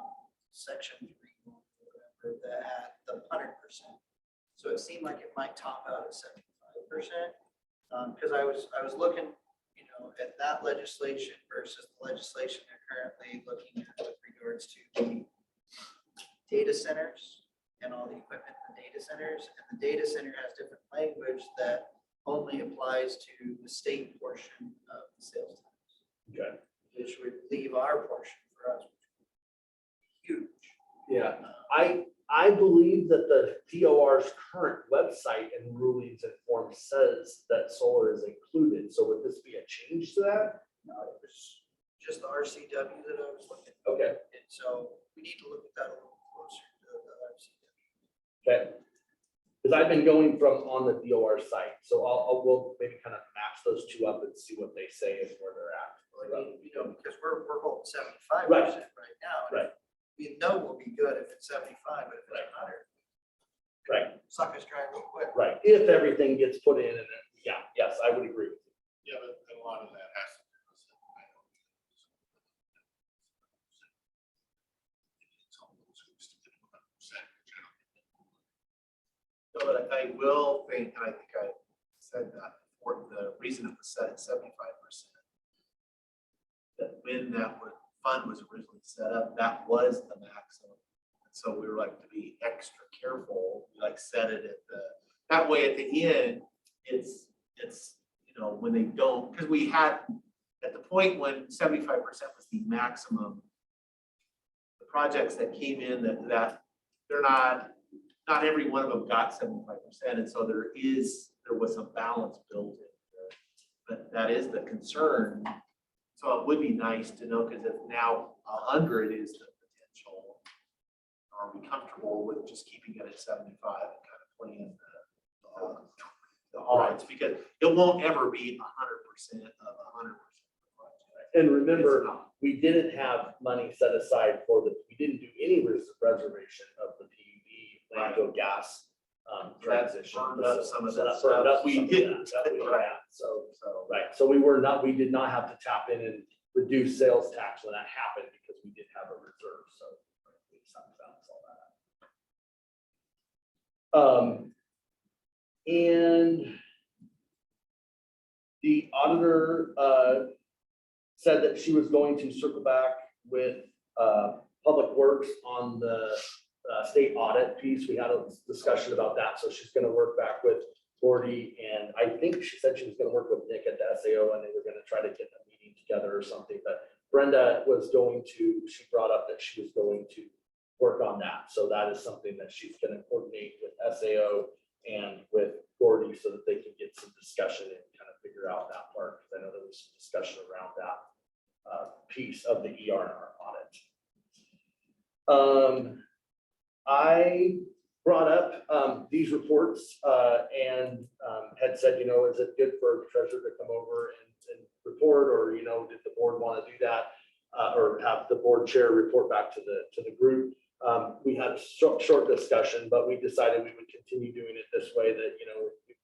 section 3, whatever, that had the 100%. So it seemed like it might top out at 75%. Because I was looking, at that legislation versus the legislation they're currently looking at with regards to the data centers and all the equipment in the data centers. And the data center has different language that only applies to the state portion of the sales tax. Okay. Which would leave our portion for us, which would be huge. Yeah, I believe that the DOR's current website and rulings and form says that solar is included. So would this be a change to that? No, it was just the RCW that I was looking at. Okay. And so we need to look at that a little closer to the RCW. Okay. Because I've been going from on the DOR site, so we'll maybe kind of match those two up and see what they say and where they're at. Well, I mean, because we're holding 75% Right. right now. and Right. We know we'll be good if it's 75, but if it's 100. Right. Suckers dry real quick. Right. If everything gets put in and then, yes, I would agree with you. Yeah, but a lot of that has to do with So, but I will think, and I think I said that before, the reason it was set at 75%, that when that fund was originally set up, that was the maximum. And so we were like, to be extra careful, we like set it at that way at the end, it's, when they don't, because we had, at the point when 75% was the maximum, the projects that came in that they're not every one of them got 75%. And so there was a balance built in there. But that is the concern. So it would be nice to know, because if now 100 is the potential, are we comfortable with just keeping it at 75 and kind of playing the odds? Because it won't ever be 100% of 100% of the project. And remember, we didn't have money set aside for we didn't do any reservation of the PUD landfill gas transition. burned up some of So that burned up stuff. We some of didn't. that we Right. had. Right, so we did not have to tap in and reduce sales tax when that happened because we did have a reserve, so. We just have to balance all that. And the auditor said that she was going to circle back with Public Works on the state audit piece. We had a discussion about that, so she's gonna work back with Gordy, and I think she said she was gonna work with Nick at the SAO, and they were gonna try to get a meeting together or something, but Brenda she brought up that she was going to work on that, so that is something that she's gonna coordinate with SAO and with Gordy so that they can get some discussion and kind of figure out that part, because I know there was some discussion around that piece of the ER&R audit. I brought up these reports and had said, is it good for a treasurer to come over and report, or, did the board want to do that? Or have the board chair report back to the group? We had a short discussion, but we decided we would continue doing it this way, that,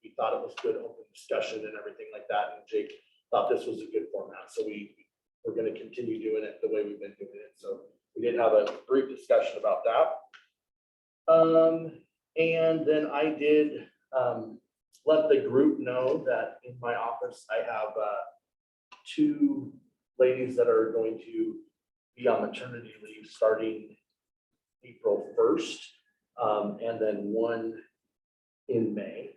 we thought it was good open discussion and everything like that. And Jake thought this was a good format. So we're going to continue doing it the way we've been doing it. So we did have a brief discussion about that. And then I did let the group know that in my office, I have 2 ladies that are going to be on maternity leave starting April 1st, and then 1 in May.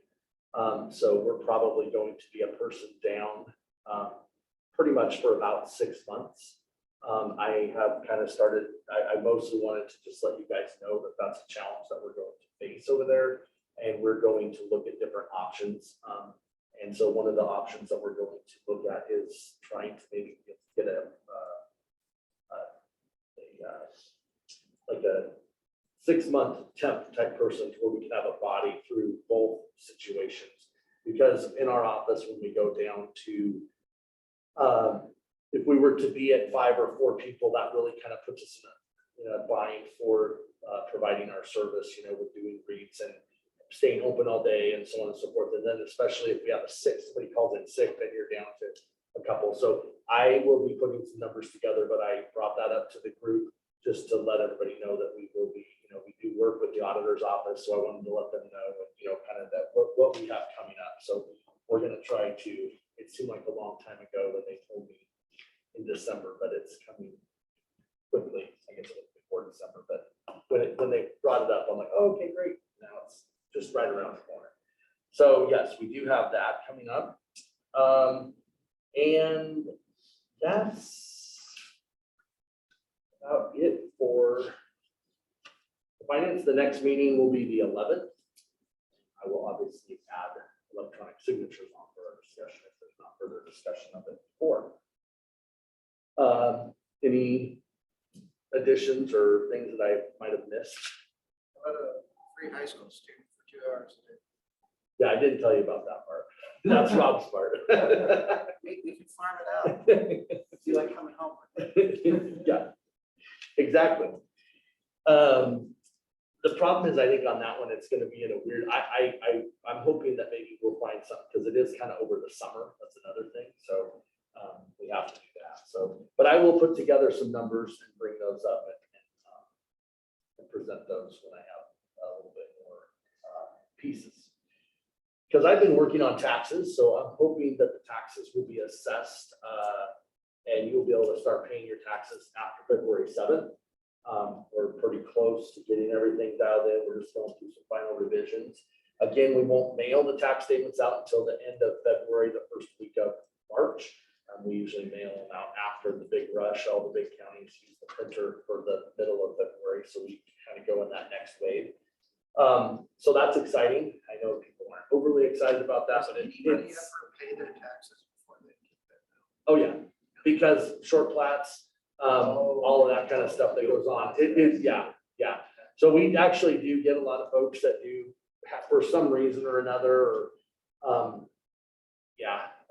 So we're probably going to be a person down pretty much for about 6 months. I have kind of started, I mostly wanted to just let you guys know that that's a challenge that we're going to face over there, and we're going to look at different options. And so one of the options that we're going to look at is trying to maybe get a 6-month temp type person where we can have a body through both situations. Because in our office, when we go down to, if we were to be at 5 or 4 people, that really kind of puts us in a bind for providing our service, with doing reads and staying open all day and so on and so forth. And then especially if we have somebody calls in sick, then you're down to a couple. So I will be putting some numbers together, but I brought that up to the group just to let everybody know that we will be, we do work with the auditor's office. So I wanted to let them know, kind of that what we have coming up. So we're going to try to, it seemed like a long time ago when they told me in December, but it's coming quickly. I guess it was before December, but when they brought it up, I'm like, oh, okay, great. Now it's just right around the corner. So yes, we do have that coming up. And that's about it for the finance. The next meeting will be the 11th. I will obviously add electronic signatures on for our discussion if there's not further discussion of it before. Any additions or things that I might have missed? How about a free high school student for 2 hours a day? Yeah, I didn't tell you about that part. That's Rob's part. We can farm it out. If you like coming home. Yeah, exactly. The problem is, I think on that one, it's going to be in a weird, I'm hoping that maybe we'll find something, because it is kind of over the summer. That's another thing. So we have to do that. So, but I will put together some numbers and bring those up and present those when I have a little bit more pieces. Because I've been working on taxes, so I'm hoping that the taxes will be assessed and you'll be able to start paying your taxes after February 7th. We're pretty close to getting everything dialed in. We're just going through some final revisions. Again, we won't mail the tax statements out until the end of February, the first week of March. We usually mail them out after the big rush. All the big counties use the printer for the middle of February, so we kind of go in that next wave. So that's exciting. I know people aren't overly excited about that, but Anybody ever pay their taxes before they get that? oh yeah, because short plats, all of that kind of stuff that goes on. It is, yeah. So we actually do get a lot of folks that do, for some reason or another, or,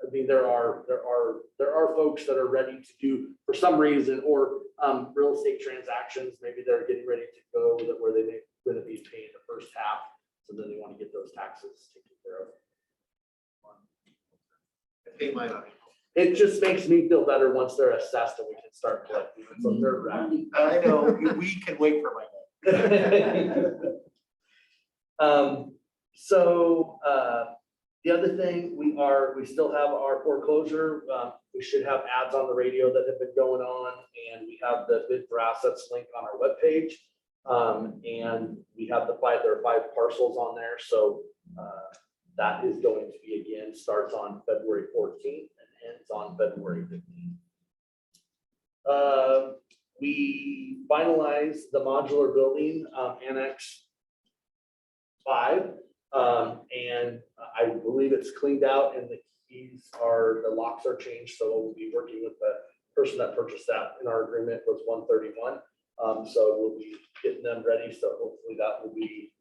I mean, there are folks that are ready to do, for some reason, or real estate transactions, maybe they're getting ready to go that where they're gonna be paying the first half, so then they want to get those taxes taken care of. I pay mine on it. It just makes me feel better once they're assessed and we can start collecting. It's a nerve-wracking. I know, we can wait for my. The other thing, we still have our foreclosure. We should have ads on the radio that have been going on, and we have the bid for assets link on our webpage. And we have there are 5 parcels on there, so that is going to be, again, starts on February 14th and ends on February 15th. We finalized the modular building, Annex 5. And I believe it's cleaned out and the locks are changed. So we'll be working with the person that purchased that. In our agreement was 131. So we'll be getting them ready. So hopefully that will be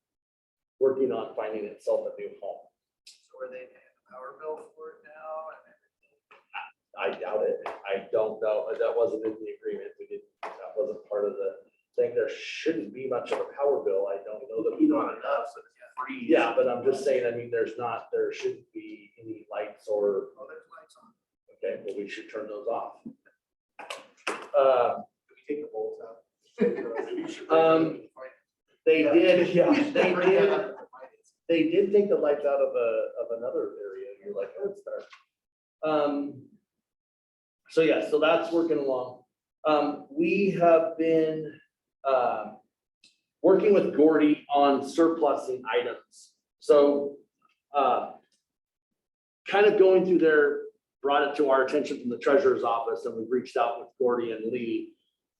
working on finding itself a new home. So are they paying the power bill for it now? I doubt it. I don't know. That wasn't in the agreement. That wasn't part of the thing. There shouldn't be much of a power bill. I don't know that we don't enough. So free. Yeah, but I'm just saying, I mean, there shouldn't be any lights or. Oh, there's lights on. Okay, well, we should turn those off. Can we take the bolts out? They did, yeah, they did take the lights out of another area. You're like, oh, it's dark. So yeah, so that's working along. We have been, working with Gordy on surplusing items. So kind of going through there, brought it to our attention from the treasurer's office, and we've reached out with Gordy and Lee,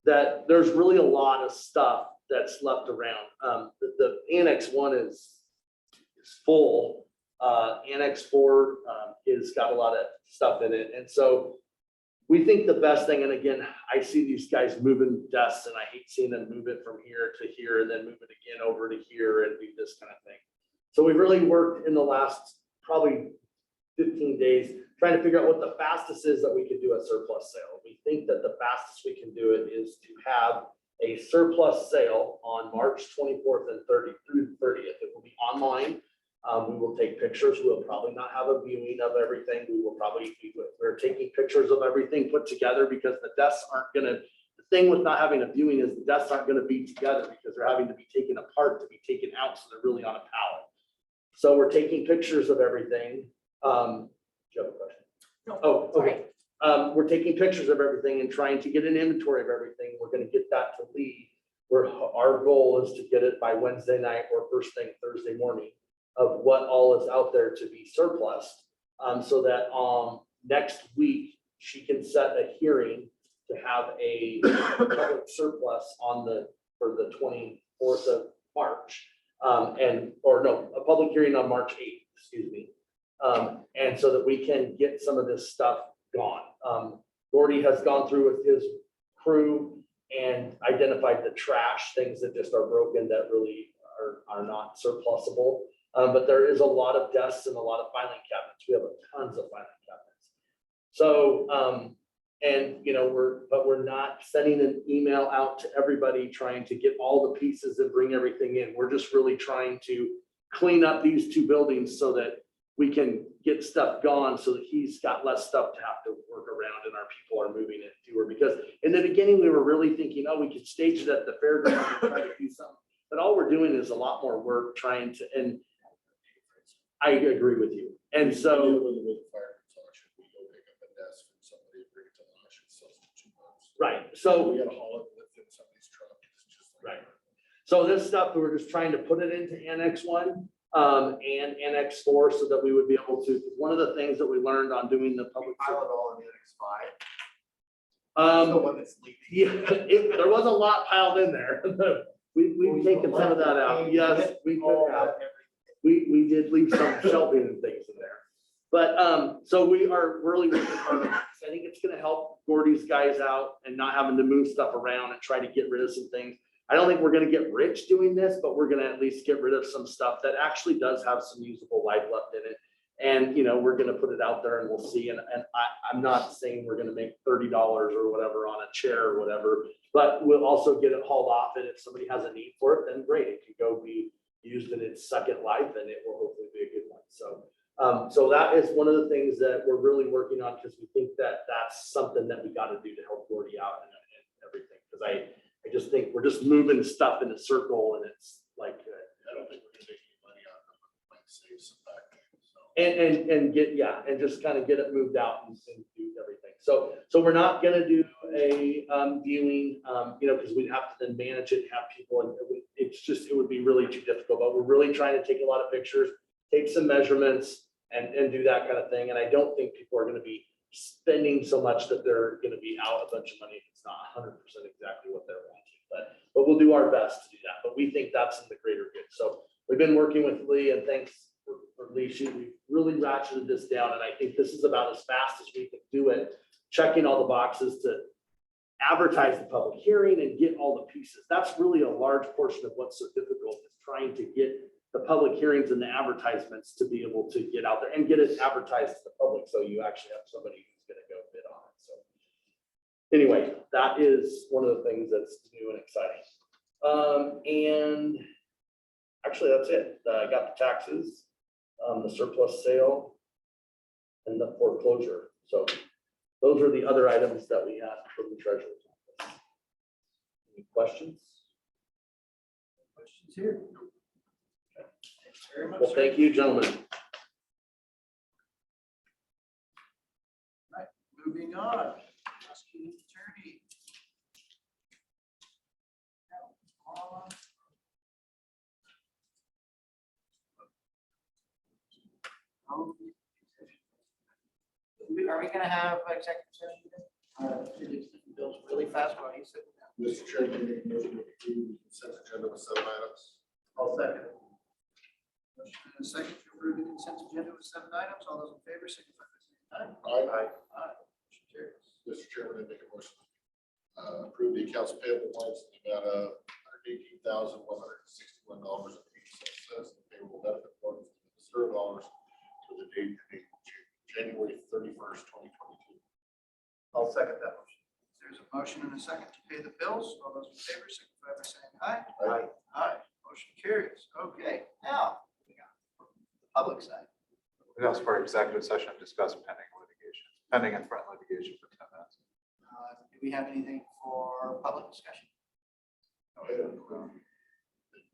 that there's really a lot of stuff that's left around. The Annex 1 is full. Annex 4 is got a lot of stuff in it. And so we think the best thing, and again, I see these guys moving desks and I hate seeing them move it from here to here and then move it again over to here and do this kind of thing. So we've really worked in the last probably 15 days trying to figure out what the fastest is that we could do a surplus sale. We think that the fastest we can do it is to have a surplus sale on March 24th and 30th through the 30th. It will be online. We will take pictures. We'll probably not have a viewing of everything. We're taking pictures of everything put together because the desks aren't gonna, the thing with not having a viewing is the desks aren't gonna be together because they're having to be taken apart to be taken out. So they're really on a pallet. So we're taking pictures of everything. Do you have a question? No. Oh, okay. We're taking pictures of everything and trying to get an inventory of everything. We're gonna get that to Lee. Our goal is to get it by Wednesday night or first thing Thursday morning of what all is out there to be surplus. So that next week she can set a hearing to have a public surplus for the 24th of March. A public hearing on March 8th, excuse me. And so that we can get some of this stuff gone. Gordy has gone through with his crew and identified the trash, things that just are broken that really are not surplusable. But there is a lot of desks and a lot of filing cabinets. We have tons of filing cabinets. So, we're not sending an email out to everybody trying to get all the pieces and bring everything in. We're just really trying to clean up these 2 buildings so that we can get stuff gone so that he's got less stuff to have to work around and our people are moving it to her. Because in the beginning, we were really thinking, oh, we could stage it at the fairgrounds and try to do something. But all we're doing is a lot more work trying to, and I agree with you. And so, right. So we got to haul it within somebody's truck. Right. So this stuff, we were just trying to put it into Annex 1 and Annex 4 so that we would be able to, one of the things that we learned on doing the public. Pile it all in Annex 5. The one that's leaking. Yeah, there was a lot piled in there. We've taken some of that out. Yes, we could have. We did leave some shelving and things in there. But so we are really working hard on this. I think it's gonna help Gordy's guys out and not having to move stuff around and try to get rid of some things. I don't think we're gonna get rich doing this, but we're gonna at least get rid of some stuff that actually does have some usable life left in it. And, we're gonna put it out there and we'll see. And I'm not saying we're gonna make $30 or whatever on a chair or whatever, but we'll also get it hauled off. And if somebody has a need for it, then great, it can go be used in its second life and it will hopefully be a good one. So that is one of the things that we're really working on because we think that that's something that we got to do to help Gordy out and everything. Because I just think we're just moving stuff in a circle and it's like, I don't think we're gonna make any money on them, but might save some back. So. and just kind of get it moved out and do everything. So we're not gonna do a viewing, because we'd have to then manage it, have people, and it would be really too difficult. But we're really trying to take a lot of pictures, take some measurements, and do that kind of thing. And I don't think people are gonna be spending so much that they're gonna be out a bunch of money if it's not 100% exactly what they're wanting. But we'll do our best to do that. But we think that's in the greater good. So we've been working with Lee, and thanks for Lee. We really ratcheted this down, and I think this is about as fast as we can do it, checking all the boxes to advertise the public hearing and get all the pieces. That's really a large portion of what's so difficult, is trying to get the public hearings and the advertisements to be able to get out there and get it advertised to the public. So you actually have somebody who's going to go bid on it. So anyway, that is one of the things that's new and exciting. And actually that's it. I got the taxes, the surplus sale, and the foreclosure. So those are the other items that we had from the treasurer's office. Any questions? Questions here? Okay. Thanks very much, Well, sir. thank you, gentlemen. Right, moving on. Prosecuting attorney. Are we gonna have executive session? Bill's really fast while he's sitting down. Mr. Chairman, make a motion to approve the consent agenda with 7 items. I'll second. Motion and a second to approve the consent agenda with 7 items. All those in favor, signify by saying aye. Aye. Aye. Motion carries. Mr. Chairman, I make a motion to approve the accounts payable lines in the amount of $118,161.87. Payroll benefit forms $0 for the date ending January 31st, 2022. I'll second that motion. There's a motion and a second to pay the bills. All those in favor, signify by saying aye. Aye. Aye. Motion carries. Okay, now we got the public side. We also for executive session discuss pending and threat litigation for 10 minutes. Do we have anything for public discussion?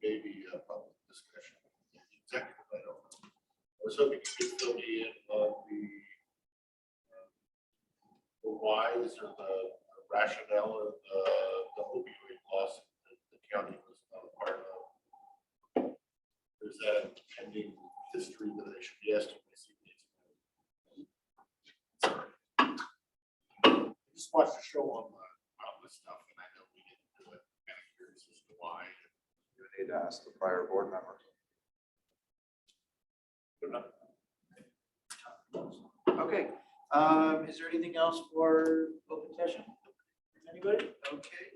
Maybe a public discussion. Executive, I don't know. I was hoping you could fill me in on the whys or the rationale of the opioid lawsuit that the county was not a part of. There's that pending history that I should be asking my CPAs. Sorry. I just watched a show on this stuff and I know we didn't do it. Kind of curious as to why. You need to ask the prior board member. Okay, is there anything else for open session? Anybody? Okay.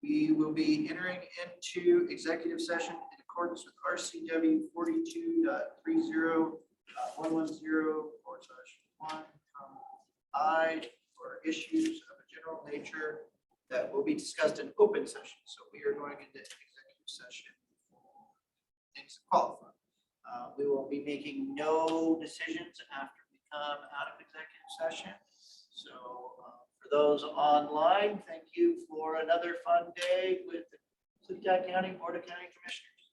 We will be entering into executive session in accordance with RCW 42.30110/1I for issues of a general nature that will be discussed in open session. So we are going into executive session for things to qualify. We will be making no decisions after we come out of executive session. So for those online, thank you for another fun day with the Klickitat County Board of County Commissioners.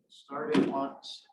Starting once.